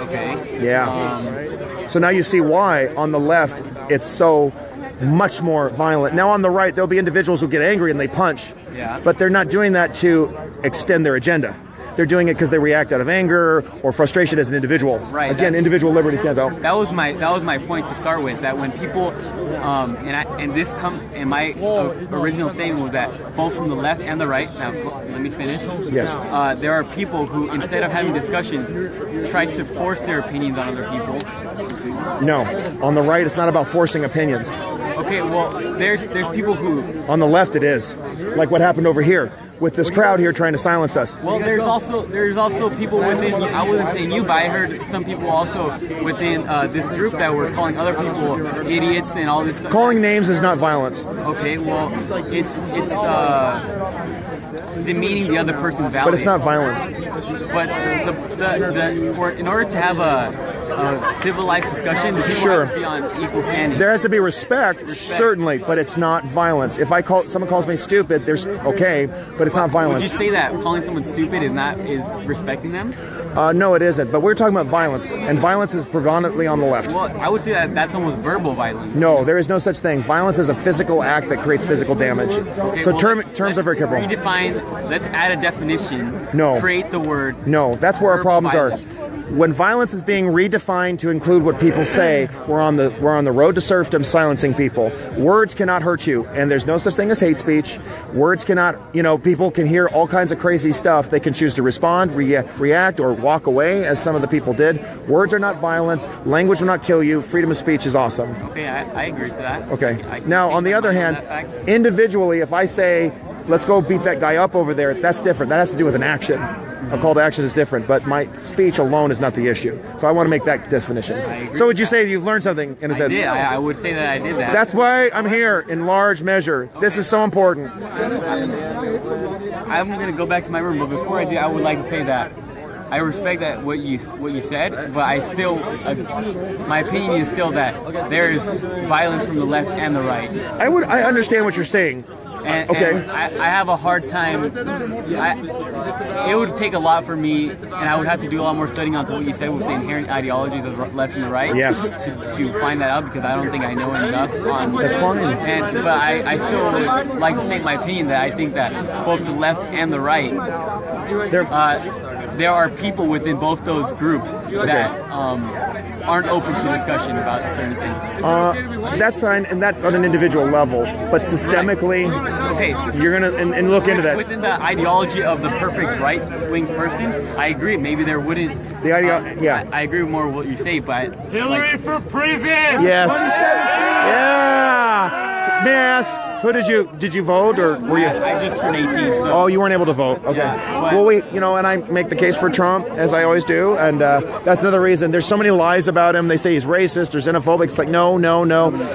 Okay. Yeah. So now you see why on the left it's so much more violent. Now on the right, there'll be individuals who get angry and they punch. Yeah. But they're not doing that to extend their agenda. They're doing it because they react out of anger or frustration as an individual. Right. Again, individual liberty stands out. That was my point to start with. That when people, my original statement was that both from the left and the right. Now let me finish. Yes. There are people who, instead of having discussions, try to force their opinions on other people. No, on the right, it's not about forcing opinions. Okay, well, there's people who... On the left, it is. Like what happened over here with this crowd here trying to silence us. Well, there's also people within... I wasn't saying you, but I heard some people also within this group that were calling other people idiots and all this stuff. Calling names is not violence. Okay, well, it's demeaning the other person's value. But it's not violence. But in order to have a civilized discussion, the people have to be on equal standing. There has to be respect, certainly, but it's not violence. If someone calls me stupid, there's okay, but it's not violence. Would you say that calling someone stupid is respecting them? No, it isn't. But we're talking about violence, and violence is predominantly on the left. Well, I would say that that's almost verbal violence. No, there is no such thing. Violence is a physical act that creates physical damage. Okay, so terms are very careful. Let's add a definition. No. Create the word. No, that's where our problems violence are. When violence is being redefined to include what people say, we're on the road to serfdom, silencing people. Words cannot hurt you, and there's no such thing as hate speech. Words cannot, people can hear all kinds of crazy stuff. They can choose to respond, react, or walk away, as some of the people did. Words are not violence. Language will not kill you. Freedom of speech is awesome. Okay, I agree to that. Okay. Now, on the other hand, individually, if I say, let's go beat that guy up over there, that's different. That has to do with an action. A call to action is different, but my speech alone is not the issue. So I want to make that definition. So would you say you've learned something in a sense? I would say that I did that. That's why I'm here in large measure. Okay. This is so important. I'm going to go back to my room, but before I do, I would like to say that I respect that what you said, but I still my opinion is still that there is violence from the left and the right. I understand what you're saying. Okay. And I have a hard time. It would take a lot for me, and I would have to do a lot more studying onto what you said with the inherent ideologies of the left and the right. Yes. To find that out, because I don't think I know enough on. That's fine. But I still would like to state my opinion that I think that both the left and the right, there are people within both those groups that aren't open to discussion about certain things. That's fine, and that's on an individual level, but systemically, you're gonna and look into that. Within the ideology of the perfect right-wing person, I agree. Maybe there wouldn't. I agree with more with what you say, but Hillary for president. Yes. Yeah. May I ask, who did you vote, or were you? I just turned 18. So. Oh, you weren't able to vote. Okay. Yeah, well, and I make the case for Trump, as I always do, and that's another reason. There's so many lies about him. They say he's racist or xenophobic. It's like, no.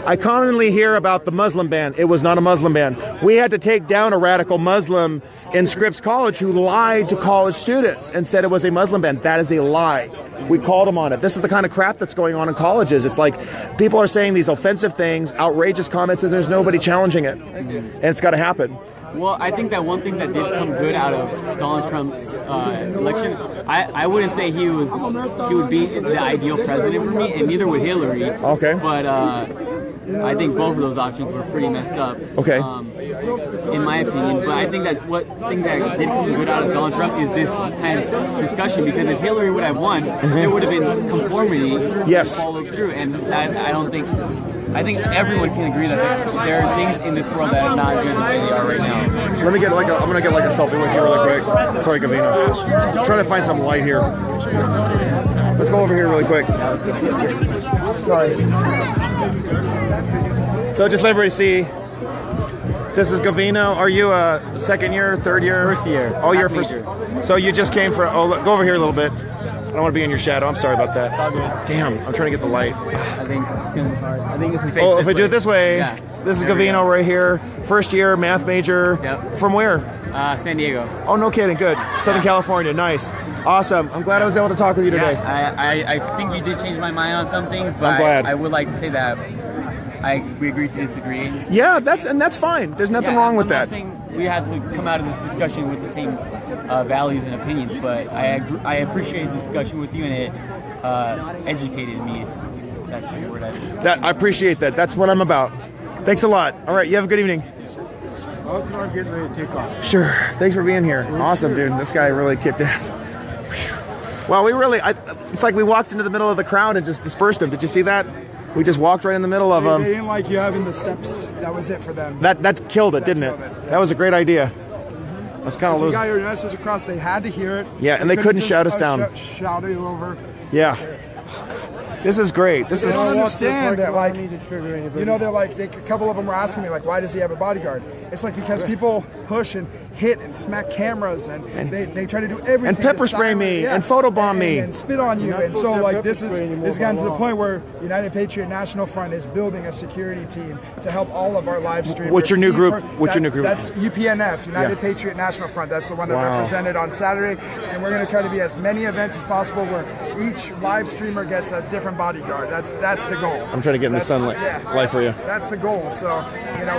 I commonly hear about the Muslim ban. It was not a Muslim ban. We had to take down a radical Muslim in Scripps College who lied to college students and said it was a Muslim ban. That is a lie. We called him on it. This is the kind of crap that's going on in colleges. It's like people are saying these offensive things, outrageous comments, and there's nobody challenging it. And it's got to happen. Well, I think that one thing that did come good out of Donald Trump's election, I wouldn't say he would be the ideal president for me, and neither would Hillary. Okay. But I think both of those options were pretty messed up. Okay. In my opinion, but I think that things that did come good out of Donald Trump is this kind of discussion, because if Hillary would have won, there would have been conformity followed through, and I think everyone can agree that there are things in this world that are not good the way they are right now. I'm gonna get like a selfie with you really quick. Sorry, Gavino. I'm trying to find some light here. Let's go over here really quick. Sorry. So just let everybody see. This is Gavino. Are you a second year, third year? First year. Oh, you're first. So you just came for. Oh, go over here a little bit. I don't want to be in your shadow. I'm sorry about that. It's all good. Damn, I'm trying to get the light. I think if we face if I do it this way, this is Gavino right here. First year, math major. Yep. From where? San Diego. Oh, no kidding. Good. Southern California. Nice. Awesome. I'm glad I was able to talk with you today. I think you did change my mind on something, but I'm glad. I would like to say that we agree to disagree. Yeah, that's fine. There's nothing wrong with that. We have to come out of this discussion with the same values and opinions, but I appreciate the discussion with you, and it educated me. If that's the word I appreciate that. That's what I'm about. Thanks a lot. All right, you have a good evening. I'm getting ready to take off. Sure. Thanks for being here. Awesome, dude. This guy really kicked ass. Wow, it's like we walked into the middle of the crowd and just dispersed them. Did you see that? We just walked right in the middle of them. They didn't like you having the steps. That was it for them. That killed it, didn't it? That was a great idea. That's kind of losing. losing. You got your message across. They had to hear it. Yeah, and they couldn't shout us down. Shout it over. Yeah. This is great. This is. I don't understand that, like, they're like, a couple of them were asking me, like, why does he have a bodyguard? It's like because people push and hit and smack cameras, and they try to do everything. And pepper spray me, and photobomb me. And spit on you. And so, like, this is gotten to the point where United Patriot National Front is building a security team to help all of our live streamers. What's your new group? What's your new group? That's UPNF, United Patriot National Front. That's the one that represented on Saturday. And we're going to try to be as many events as possible where each live streamer gets a different bodyguard. That's the goal. I'm trying to get in the sunlight light for you. That's the goal. So,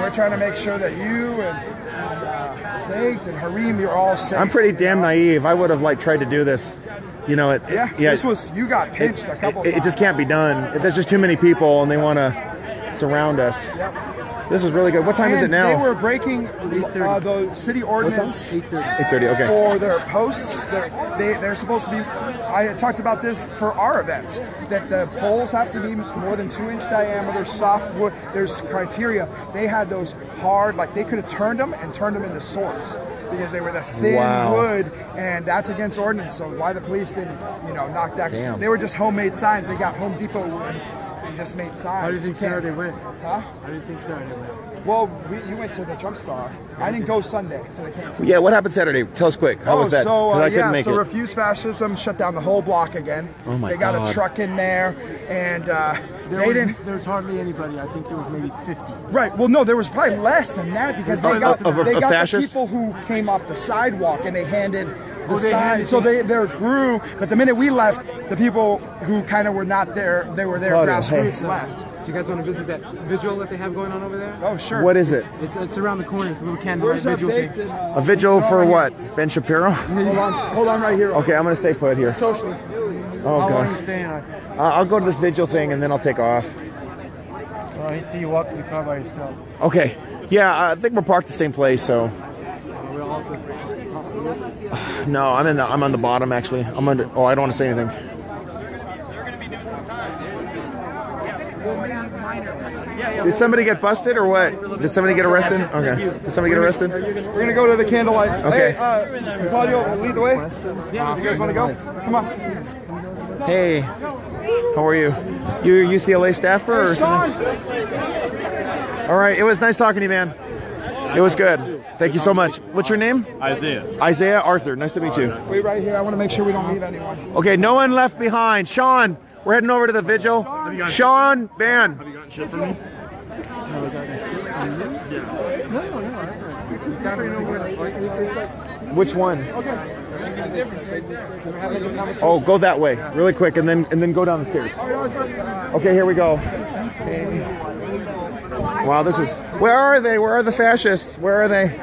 we're trying to make sure that you and Nate and Harim, you're all safe. I'm pretty damn naive. I would have tried to do this. You got pinched a couple times. It just can't be done. There's just too many people and they want to surround us. Yep. This is really good. What time is it now? They were breaking the city ordinance 8:30. Okay. For their posts. They're supposed to be. I talked about this for our events, that the poles have to be more than 2-inch diameter, soft wood. There's criteria. They had those hard, they could have turned them into swords because they were the thin wood, and that's against ordinance. So why the police didn't, knock that? Damn. They were just homemade signs. They got Home Depot wood. Just made signs. How do you think Saturday went? Huh? How do you think Saturday went? Well, you went to the Trump Star. I didn't go Sunday to the canteen. Yeah, what happened Saturday? Tell us quick. How was that? I couldn't make it. Refuse Fascism shut down the whole block again. Oh my God. They got a truck in there, and There's hardly anybody. I think there was maybe 50. Right. Well, no, there was probably less than that because they got the people who came off the sidewalk and they handed the sign. So they grew. But the minute we left, the people who kind of were not there, they were there, grassroots left. Do you guys want to visit that vigil that they have going on over there? Oh, sure. What is it? It's around the corner. It's a little candlelight vigil thing. A vigil for what? Ben Shapiro? Hold on right here. Okay, I'm going to stay put here. Socialist. Oh, God. I'll go to this vigil thing and then I'll take off. Oh, I see you walk to the car by yourself. Okay. Yeah, I think we're parked the same place, so. No, I'm on the bottom actually. I'm under. Oh, I don't want to say anything. Did somebody get busted or what? Did somebody get arrested? Okay. Did somebody get arrested? We're gonna go to the candlelight. Okay. Hey, Claudio, lead the way. Yeah. You guys want to go? Come on. Hey, how are you? You're a UCLA staffer or something? All right. It was nice talking to you, man. It was good. Thank you so much. What's your name? Isaiah. Isaiah Arthur. Nice to meet you. Wait right here. I want to make sure we don't leave anyone. Okay, no one left behind. Sean, we're heading over to the vigil. Sean Van. Have you gotten shit from me? Which one? Oh, go that way, really quick, and then go down the stairs. Okay, here we go. Wow, this is. Where are they? Where are the fascists? Where are they?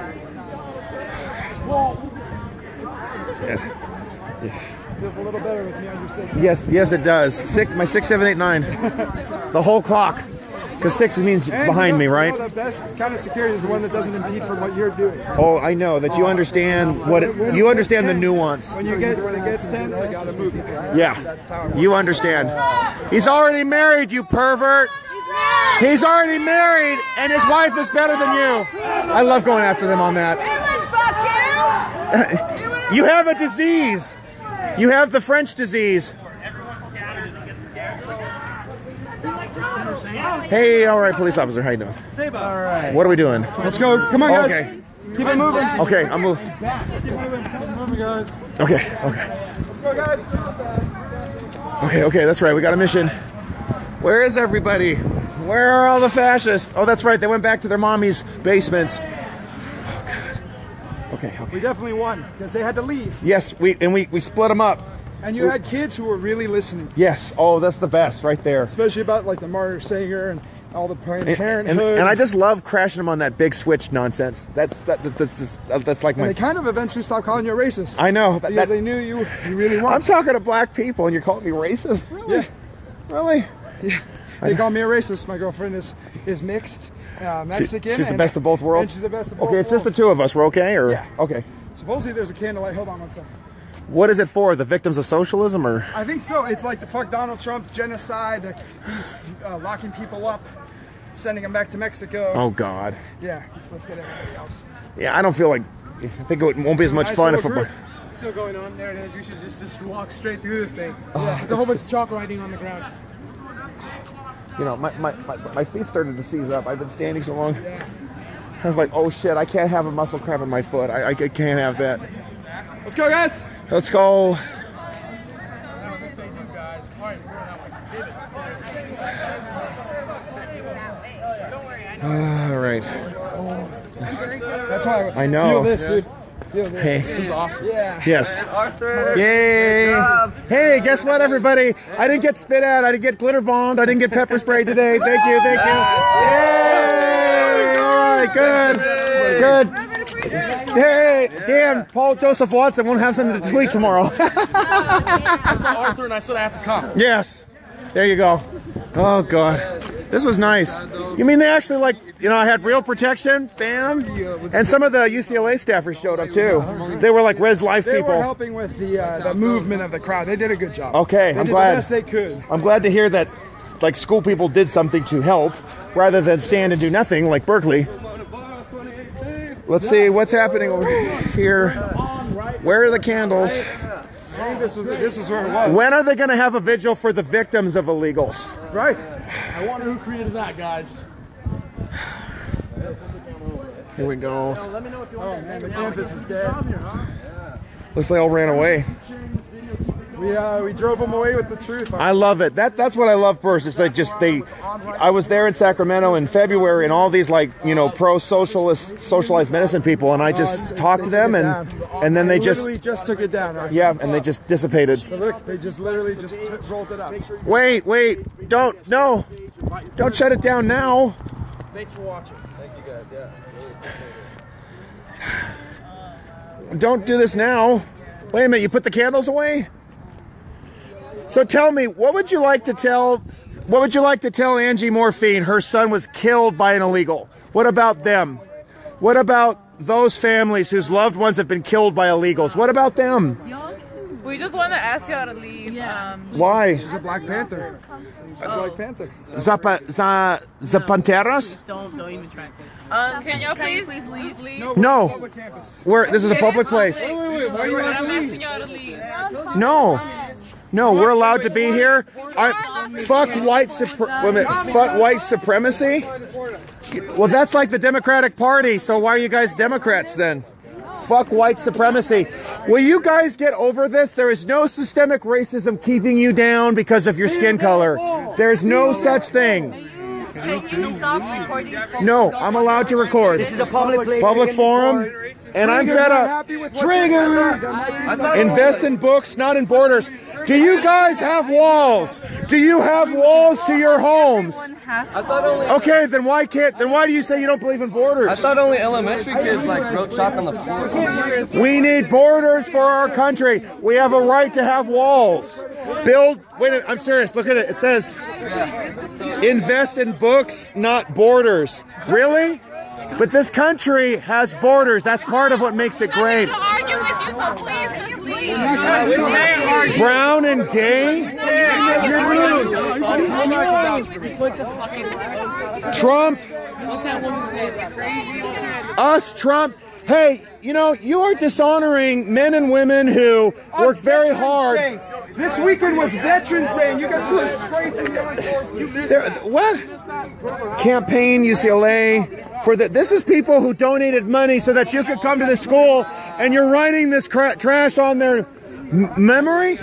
Yeah. Feels a little better with me on your 6. Yes, it does. My 6, 7, 8, 9. The whole clock. Because 6 means behind me, right? The best kind of security is the one that doesn't impede from what you're doing. Oh, I know that you understand you understand the nuance. When it gets tense, I gotta move. Yeah, That's how you understand. He's already married, you pervert. He's already married, and his wife is better than you. I love going after them on that. You have a disease. You have the French disease. Hey, all right, police officer, how you doing? All right. What are we doing? Let's go. Come on, guys. Okay. Keep it moving. Okay, I'm moving. Let's keep moving. Keep it moving, guys. Okay. Let's go, guys. Okay, that's right. We got a mission. Where is everybody? Where are all the fascists? Oh, that's right. They went back to their mommy's basements. Oh, God. Okay. We definitely won because they had to leave. Yes, we split them up. And you had kids who were really listening. Yes. Oh, that's the best right there. Especially about like the Martyr Sager and all the parenthood. And I just love crashing them on that big switch nonsense. That's like my. And they kind of eventually stopped calling you a racist. I know. Because they knew you really weren't. I'm talking to black people and you're calling me racist? Really? Yeah. Really? Yeah. They call me a racist. My girlfriend is mixed, Mexican. She's the best of both worlds? And she's the best of both worlds. Okay, it's just the two of us. We're okay? Or? Yeah. Okay. Supposedly there's a candlelight. Hold on one second. What is it for? The victims of socialism, or? I think so. It's like the fuck Donald Trump genocide. He's locking people up, sending them back to Mexico. Oh God. Yeah. Let's get everybody else. Yeah, I don't feel like. I think it won't be as much fun if we're. Still going on. There it is. We should just walk straight through this thing. Yeah. There's a whole bunch of chalk writing on the ground. You know, my feet started to seize up. I've been standing so long. Yeah. I was like, oh shit, I can't have a muscle cramp in my foot. I can't have that. Let's go, guys. Let's go. All right. That's why I know. Feel this, dude. Feel this. Hey. This is awesome. Yeah. Yes. And Arthur. Yay. Hey, guess what, everybody? I didn't get spit at. I didn't get glitter bombed. I didn't get pepper sprayed today. Thank you. Thank you. Yay. All right. Good. Hey, damn, Paul Joseph Watson won't have something to tweet tomorrow. I saw Arthur and I said I have to come. Yes. There you go. Oh, God. This was nice. You mean they actually, like, you know, I had real protection, bam? And some of the UCLA staffers showed up, too. They were like Res Life people. They were helping with the movement of the crowd. They did a good job. Okay, I'm glad. They did the best they could. I'm glad to hear that, like, school people did something to help rather than stand and do nothing like Berkeley. Let's see what's happening over here. Where are the candles? I think this is where it was. When are they going to have a vigil for the victims of illegals? Right. I wonder who created that, guys. Here we go. Let me know if you want. Oh man, the campus is dead. Looks they all ran away. We drove them away with the truth. I love it. That's what I love first. It's like I was there in Sacramento in February, and all these, like, you know, socialized medicine people, and I just talked to them, and then they literally just took it down. Right? Yeah, and they just dissipated. But look, they just literally just rolled it up. Wait, don't shut it down now. Thanks for watching. Thank you guys. Yeah. Don't do this now. Wait a minute, you put the candles away? So tell me, what would you like to tell Angie Morphine? Her son was killed by an illegal. What about them? What about those families whose loved ones have been killed by illegals? What about them? We just want to ask y'all to leave. Why? She's a Black Panther. Black Panther. Zapanteras? Don't even try. Can y'all please leave? No. This is a public place. Wait. Why are you asking y'all to leave? No. No, we're allowed to be here. Fuck white supremacy. Well, that's like the Democratic Party. So why are you guys Democrats then? Fuck white supremacy. Will you guys get over this? There is no systemic racism keeping you down because of your skin color. There's no such thing. Can you stop recording? No, I'm allowed to record. This is a public place. Public forum. And I'm fed up. Trigger! Invest in books, not in borders. Do you guys have walls? Do you have walls to your homes? Okay, then why do you say you don't believe in borders? I thought only elementary kids wrote chalk on the floor. We need borders for our country. We have a right to have walls. I'm serious, look at it. It says, invest in books, not borders. Really? But this country has borders. That's part of what makes it great. Brown and gay? Trump? Us, Trump? Hey, you are dishonoring men and women who worked very hard. This weekend was Veterans Day, and you guys were disgracing. What? Campaign UCLA for this is people who donated money so that you could come to the school, and you're writing this trash on their memory?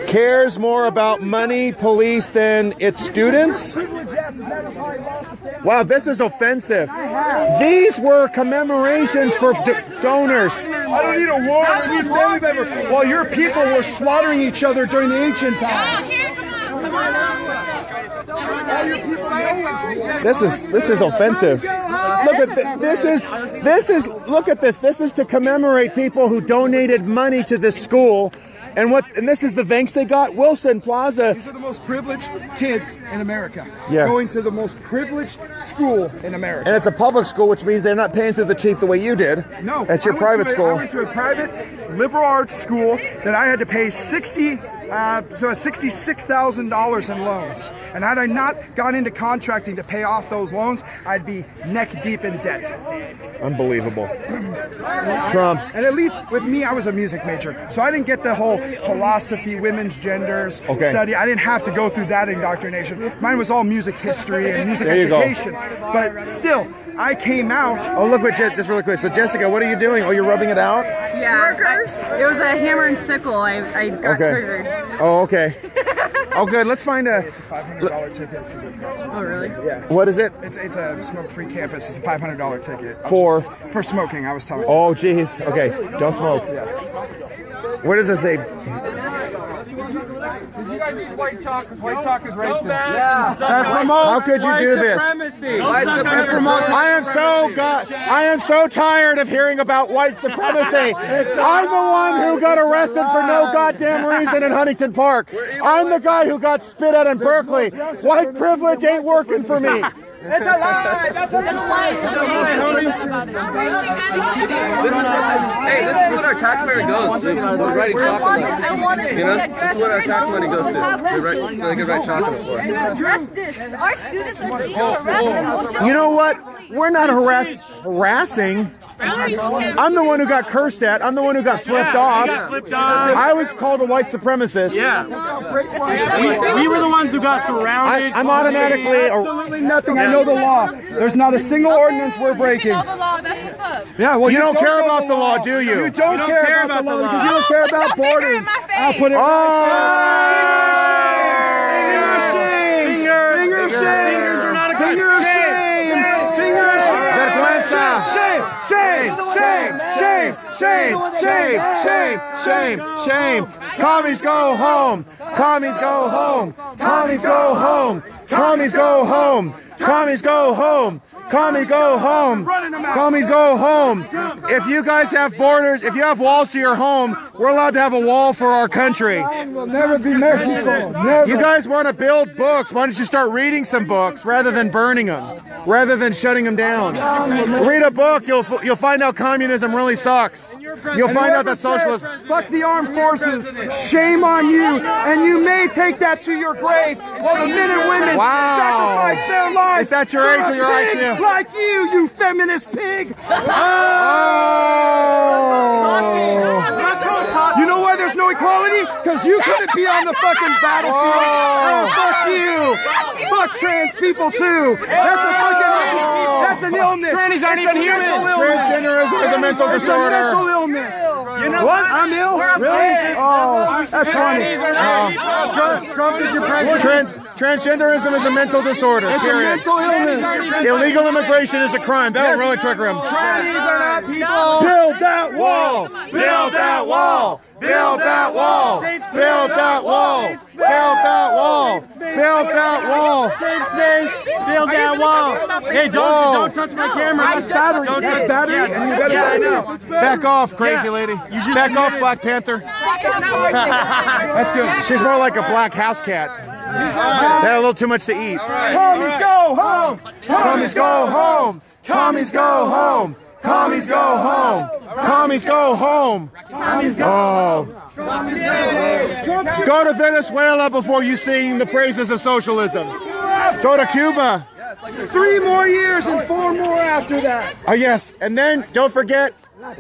Cares more about money, police than its students? Wow, this is offensive. These were commemorations for donors. I don't need a war with these family members while your people were slaughtering each other during the ancient times. This is offensive. Look at look at this. This is to commemorate people who donated money to this school. And this is the thanks they got? Wilson Plaza. These are the most privileged kids in America. Yeah. Going to the most privileged school in America. And it's a public school, which means they're not paying through the teeth the way you did. No. At your private school. I went to a private liberal arts school that I had to pay $66,000 in loans. And had I not gone into contracting to pay off those loans, I'd be neck deep in debt. Unbelievable. Trump. And at least with me, I was a music major. So I didn't get the whole philosophy, women's genders study. I didn't have to go through that indoctrination. Mine was all music history and music education. But still, I came out. Oh, look what, just really quick. So Jessica, what are you doing? Oh, you're rubbing it out? Yeah. Workers? It was a hammer and sickle. I got triggered. Oh, okay. Oh, good. Let's find It's a $500 ticket. Oh, really? Yeah. What is it? It's a smoke-free campus. It's a $500 ticket. For smoking, I was telling you. Oh, geez. Okay. Don't smoke. Where does this say? You guys use white chalk because white chalk is racist. Yeah. How could you do this? I am so tired of hearing about white supremacy. I'm the one who got arrested for no goddamn reason in Huntington Park. I'm the guy who got spit at in Berkeley. White privilege ain't working for me. That's a lie! That's a lie! Hey, this is what our tax money goes to. We're writing chalk on it. This is what our tax money goes to. They can write chalk on the floor. Address this. Our students are being harassed. You know what? We're not harassing. I'm the one who got cursed at. I'm the one who got flipped off. I was called a white supremacist. Yeah. We were the ones who got surrounded. I'm automatically... Absolutely nothing. I know the law. There's not a single ordinance we're breaking. Yeah, well, you don't care about the law, do you? You don't care about the law because you don't care about borders. I'll put it Fingers are not a good Shame. Commies go home. Commies go home. Commies go home. Commies go home. Commies go home. Commies go home. Commies go home. If you guys have borders, if you have walls to your home, we're allowed to have a wall for our country. We'll never be Mexico. Never. You guys want to build books. Why don't you start reading some books rather than burning them? rather than shutting them down. Read a book, you'll find out communism really sucks. You'll find out that socialism... Fuck the armed forces. Shame on you. And you may take that to your grave while the men and women sacrifice their lives. Is that your age or your IQ? Like you feminist pig. You know why there's no equality? Because you couldn't be on the fucking battlefield. Oh, fuck you. Fuck trans people too. That's an illness. Trannies aren't even human. Transgenderism is a mental disorder. It's a mental illness. You know what? I'm ill? Really? Oh, that's funny. Trump is your president. Transgenderism is a mental disorder. It's a mental illness. Illegal immigration is a crime. That'll really trigger him. Trannies are not people. Build that wall. Build that wall. Build that wall. Build that wall. Build that wall. Build that wall. Safe space. Build that wall. Hey, don't touch my camera. That's battery. That's battery. And you better back off, crazy lady. Back off, Black Panther. That's good. She's more like a black house cat. They had a little too much to eat. Commies go home. Commies go home. Commies go home. Commies go home. Commies go home. Oh. Go to Venezuela before you sing the praises of socialism. Go to Cuba. 3 more years and 4 more after that. Oh, yes. And then don't forget,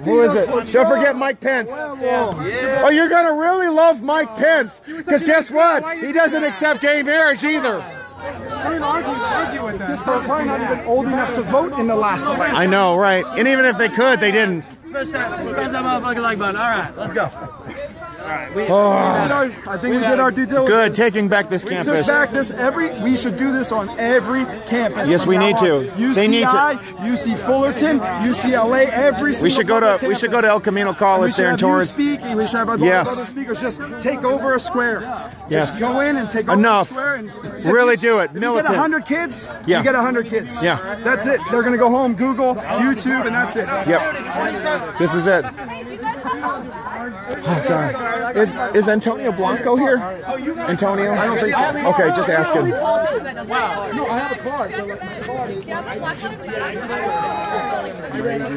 who is it? Don't forget Mike Pence. Oh, you're going to really love Mike Pence. Because guess what? He doesn't accept gay marriage either. I didn't argue with that. Because they're probably not even old enough to vote in the last election. I know, right? And even if they could, they didn't. Smash that motherfucking like button. All right, let's go. I think we did our due diligence. Good, taking back this campus. We took back this we should do this on every campus. Yes, we need to. UCI, they need to. UC Fullerton, UCLA, every single we should go to El Camino College there in Torrance. We should have other speakers just take over a square. Yes. Just go in and take over a square. And really do it. If Militant. you get 100 kids, you get 100 kids. Yeah. That's it. They're going to go home, Google, YouTube, and that's it. Yep. This is it. Oh, God. Is Antonio Blanco here? Antonio? I don't think so. Okay, just ask him. No, I have a card.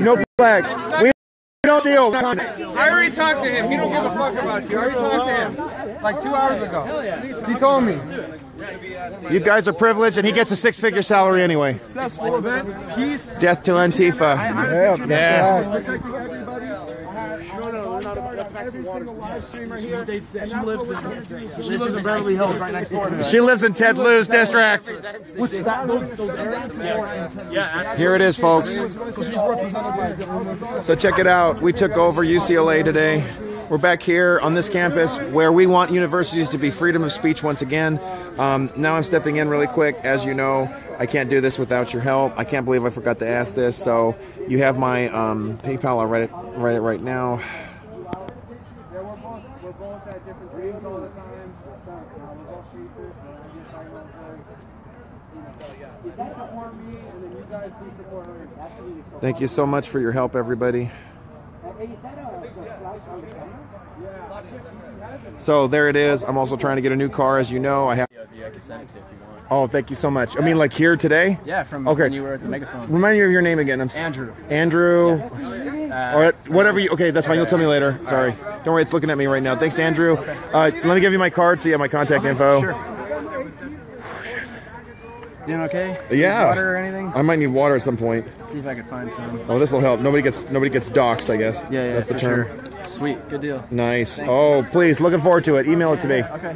No flag. We don't deal. I already talked to him. He don't give a fuck about you. I already talked to him like 2 hours ago. He told me. You guys are privileged, and he gets a 6-figure salary anyway. Successful event. Peace. Death to Antifa. Yes. Protecting everybody. Every single live stream right here. She lives in Beverly Hills, right next door to me. She lives in Ted Lieu's district. Here it is, folks. So check it out. We took over UCLA today. We're back here on this campus where we want universities to be freedom of speech once again. Now I'm stepping in really quick. As you know, I can't do this without your help. I can't believe I forgot to ask this. So you have my PayPal. I'll write it right now. Thank you so much for your help, everybody. So there it is. I'm also trying to get a new car, as you know. I can send it to you if you want. Oh, thank you so much. I mean, like here today? Yeah, from when you were at the Megaphone. Remind me of your name again. Andrew. Andrew. Or whatever you. Okay, that's fine. You'll tell me later. Sorry. Don't worry. It's looking at me right now. Thanks, Andrew. Let me give you my card so you have my contact info. Sure. Doing okay? Yeah. Water or anything? I might need water at some point. See if I can find some. Oh, this will help. Nobody gets doxxed, I guess. Yeah, that's the term. Sure. Sweet, good deal. Nice. Oh, please, looking forward to it. Email it to me. Okay.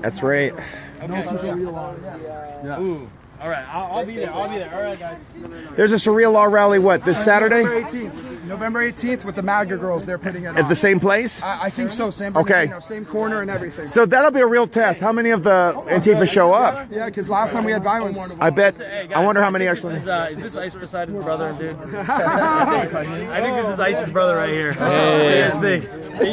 That's right. Yeah. Ooh. All right, I'll be there. All right, guys. There's a Sharia law rally, what, this Saturday? November 18th with the MAGA girls. They're putting it on. At the same place? I think so. Same corner and everything. So that'll be a real test. How many of the Antifa show up? Yeah, because last time we had violence. I bet. Hey, guys, I wonder how many actually. Is this Ice Poseidon's brother, dude? I think this is Ice's brother right here. Hey.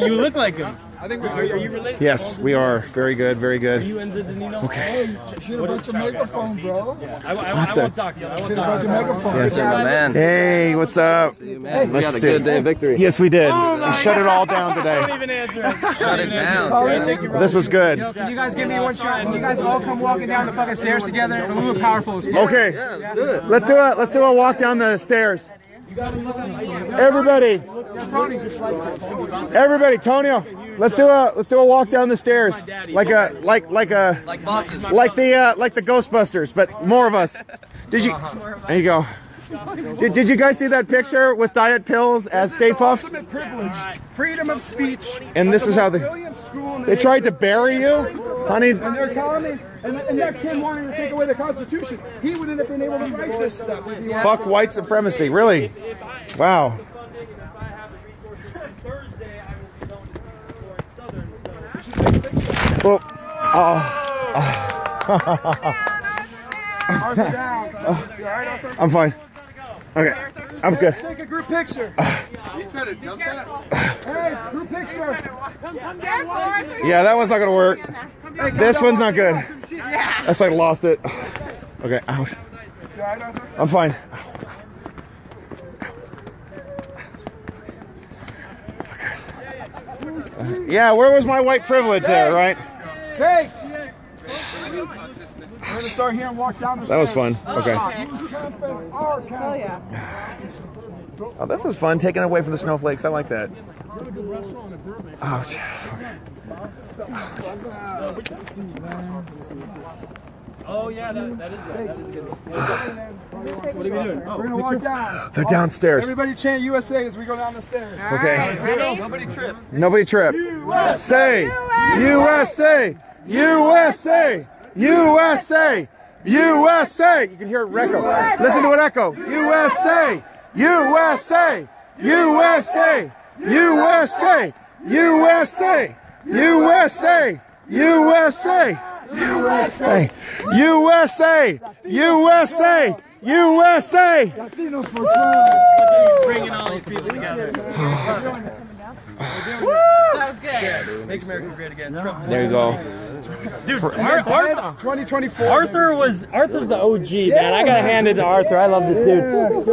You look like him. I think are you related? Yes, we are. Very good, very good. Are you Enzo Danino? Okay. Should have brought your megaphone, bro. I won't talk to you. I won't talk to you. Yes. man. Hey, what's up? We had a good day of victory. Yes, we did. We shut it all down today. Don't even answer. Shut it down. This was good. Yo, can you guys give me one shot? Can you guys all come walking down the fucking stairs together? And we were powerful. Okay. Let's do it. Let's do a walk down the stairs. Everybody, Tonio, let's do a walk down the stairs like the Ghostbusters, but more of us. Did you? There you go. Did you guys see that picture with diet pills as Stay Puft? Ultimate privilege, freedom of speech. And this is how they tried to bury you, honey. And they're calling me, and that kid wanting to take away the Constitution. He wouldn't have been able to write this stuff. Fuck white supremacy, really? Wow. Well, Arthur down. You all right, Arthur? I'm fine. Okay, I'm good. Take a group picture. Hey, group picture. Yeah, that one's not gonna work. This one's not good. That's like lost it. Okay, ouch. I'm fine. Yeah, where was my white privilege there, right? Kate! We're going to start here and walk down the That was stairs. fun. Okay. Oh, yeah. Oh, this is fun, taking away from the snowflakes. I like that. Ouch. Oh yeah, that is right. What are we doing? We're going to walk down. They're downstairs. Everybody chant USA as we go down the stairs. Okay. Nobody trip. Nobody trip. Say USA! USA! USA! USA! You can hear it echo. Listen to it echo. USA! USA! USA! USA! USA! USA! USA! USA! USA! USA! USA! Bringing all these people together. Woo! That was good. Make America great again. Trump. There you go. Dude, Arthur, 2024. Arthur's the OG, man. I gotta hand it to Arthur. I love this dude.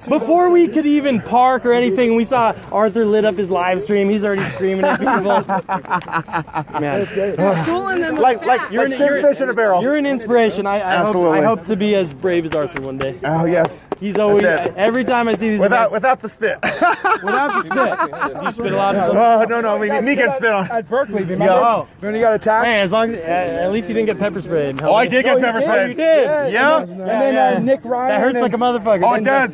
Before we could even park or anything, we saw Arthur lit up his live stream. He's already screaming at people. Man, that's great. Like you're fish in a barrel. You're an inspiration. I hope to be as brave as Arthur one day. Oh yes. He's always every time I see these without the spit. Without the spit. Do you spit a lot? Oh no, me get spit on. At Berkeley, when you got attacked. Hey, as long as at least you didn't get pepper sprayed. Oh, I did get pepper sprayed. You did. Yeah. And then Nick Ryan. That hurts like a motherfucker. Oh, it does.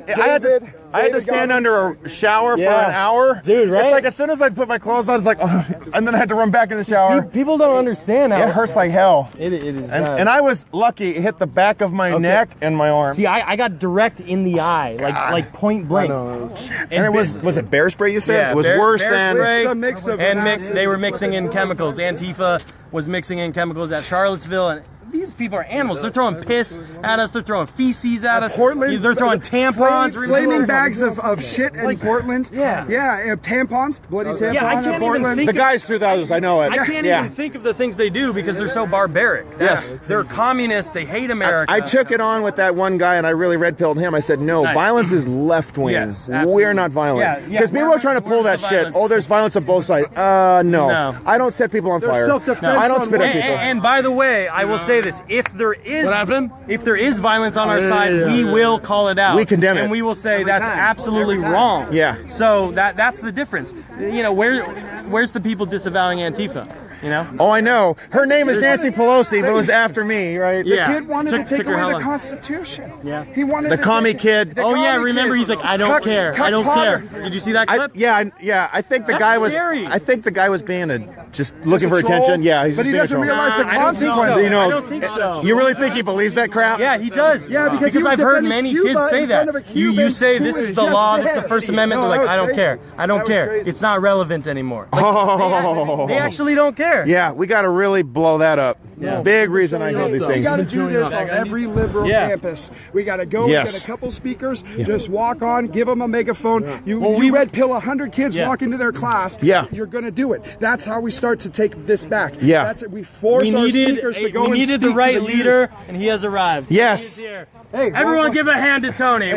I had to stand under a shower for an hour. Dude, right? It's like as soon as I put my clothes on, it's like, oh, and then I had to run back in the shower. People don't understand how it hurts like hell. It is. And I was lucky; it hit the back of my neck and my arm. See, I got direct in the eye, like point blank. And it was it bear spray? You said yeah, it was worse than spray, it's a mix of they were mixing in chemicals. Antifa was mixing in chemicals at Charlottesville, and these people are animals. They're throwing piss at us. They're throwing feces at us. Portland. They're throwing tampons. Flaming bags of shit in Portland. Yeah. Yeah, tampons. Bloody tampons. Yeah, I can't even think the guys threw those. I know it. I can't even think of the things they do because they're so barbaric. Yes. They're communists. They hate America. I took it on with that one guy, and I really red-pilled him. I said, no, violence is left-wing. Yes, we're not violent. Because people are trying to pull that shit. Oh, there's violence on both sides. No. I don't set people on fire. Self-defense. I don't spit at people. And by the way, I will say this: if there is violence on our side, we will call it out. We condemn it, and we will say that's absolutely wrong. Yeah. So that's the difference. You know, where's the people disavowing Antifa? You know? Oh, I know. Her name is Nancy Pelosi, but it was after me, right? Yeah. The kid wanted to take away the Constitution. Yeah. He wanted the commie kid. Oh yeah, remember he's like, I don't care. I don't care. Did you see that clip? I think the guy was. Scary. I think the guy was being just looking for attention. Yeah, he's but just he being doesn't a troll. realize the consequences. You know, I don't think so. You really think he believes that crap? Yeah, he does. Yeah, because he was I've heard defending many Cuba kids say in front that. of a You Cuban say this who is is the just law, this is dead. the First Amendment. No, They're like, that I don't was care. I don't care. crazy. It's not relevant anymore. Like, Oh. they actually don't care. care. Yeah, we got to really blow that up. Yeah. Big reason I hate these We things. got to do this on every liberal campus. We got to go Yes. get a couple speakers, just walk on, give them a megaphone. You red pill 100 kids walk into their class. You're going to do it. That's how we start to take this back. That's it. We force our speakers to go and We needed the speak right to the leader, youth. and he has arrived. Yes. He is here. Hey, everyone, give a hand to Tony.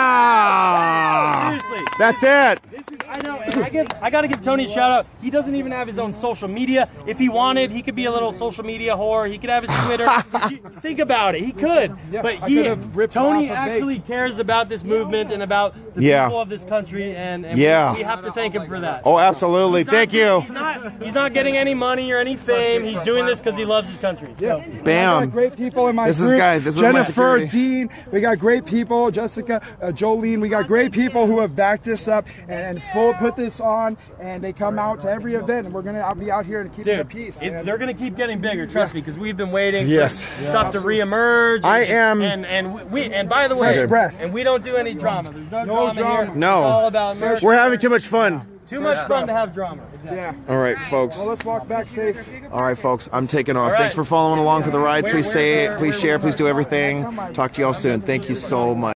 Yeah. Seriously. That's it. I know. And I got to give Tony a shout out. He doesn't even have his own social media. If he wanted, he could be a little social media whore. He could have his Twitter. Think about it. He could. But Tony actually cares about this movement and about the people of this country, and we have to thank him for that. Oh, absolutely. Thank you. He's not getting any money or any fame. He's doing this because he loves his country. So. Bam. I got great people in my This group. is guy. This is my Jennifer, security. Dean. We got great people. Jessica, Jolene. We got great people who have backed this up and put this on, and they come out to every event, and we're gonna be out here and keep the peace. They're gonna keep getting bigger. Trust me, because we've been waiting Yes. for stuff to reemerge. I am. And by the way, Fresh breath. and we don't do any drama. There's no drama here. No. It's all about merch. We're having too much fun. Too much fun to have drama. Exactly. Yeah. All right, folks. Well, let's walk back safe. All right, folks. I'm taking off. All right. Thanks for following along for the ride. Please say it. Please share. Please do everything. Talk to y'all soon. Thank you so much.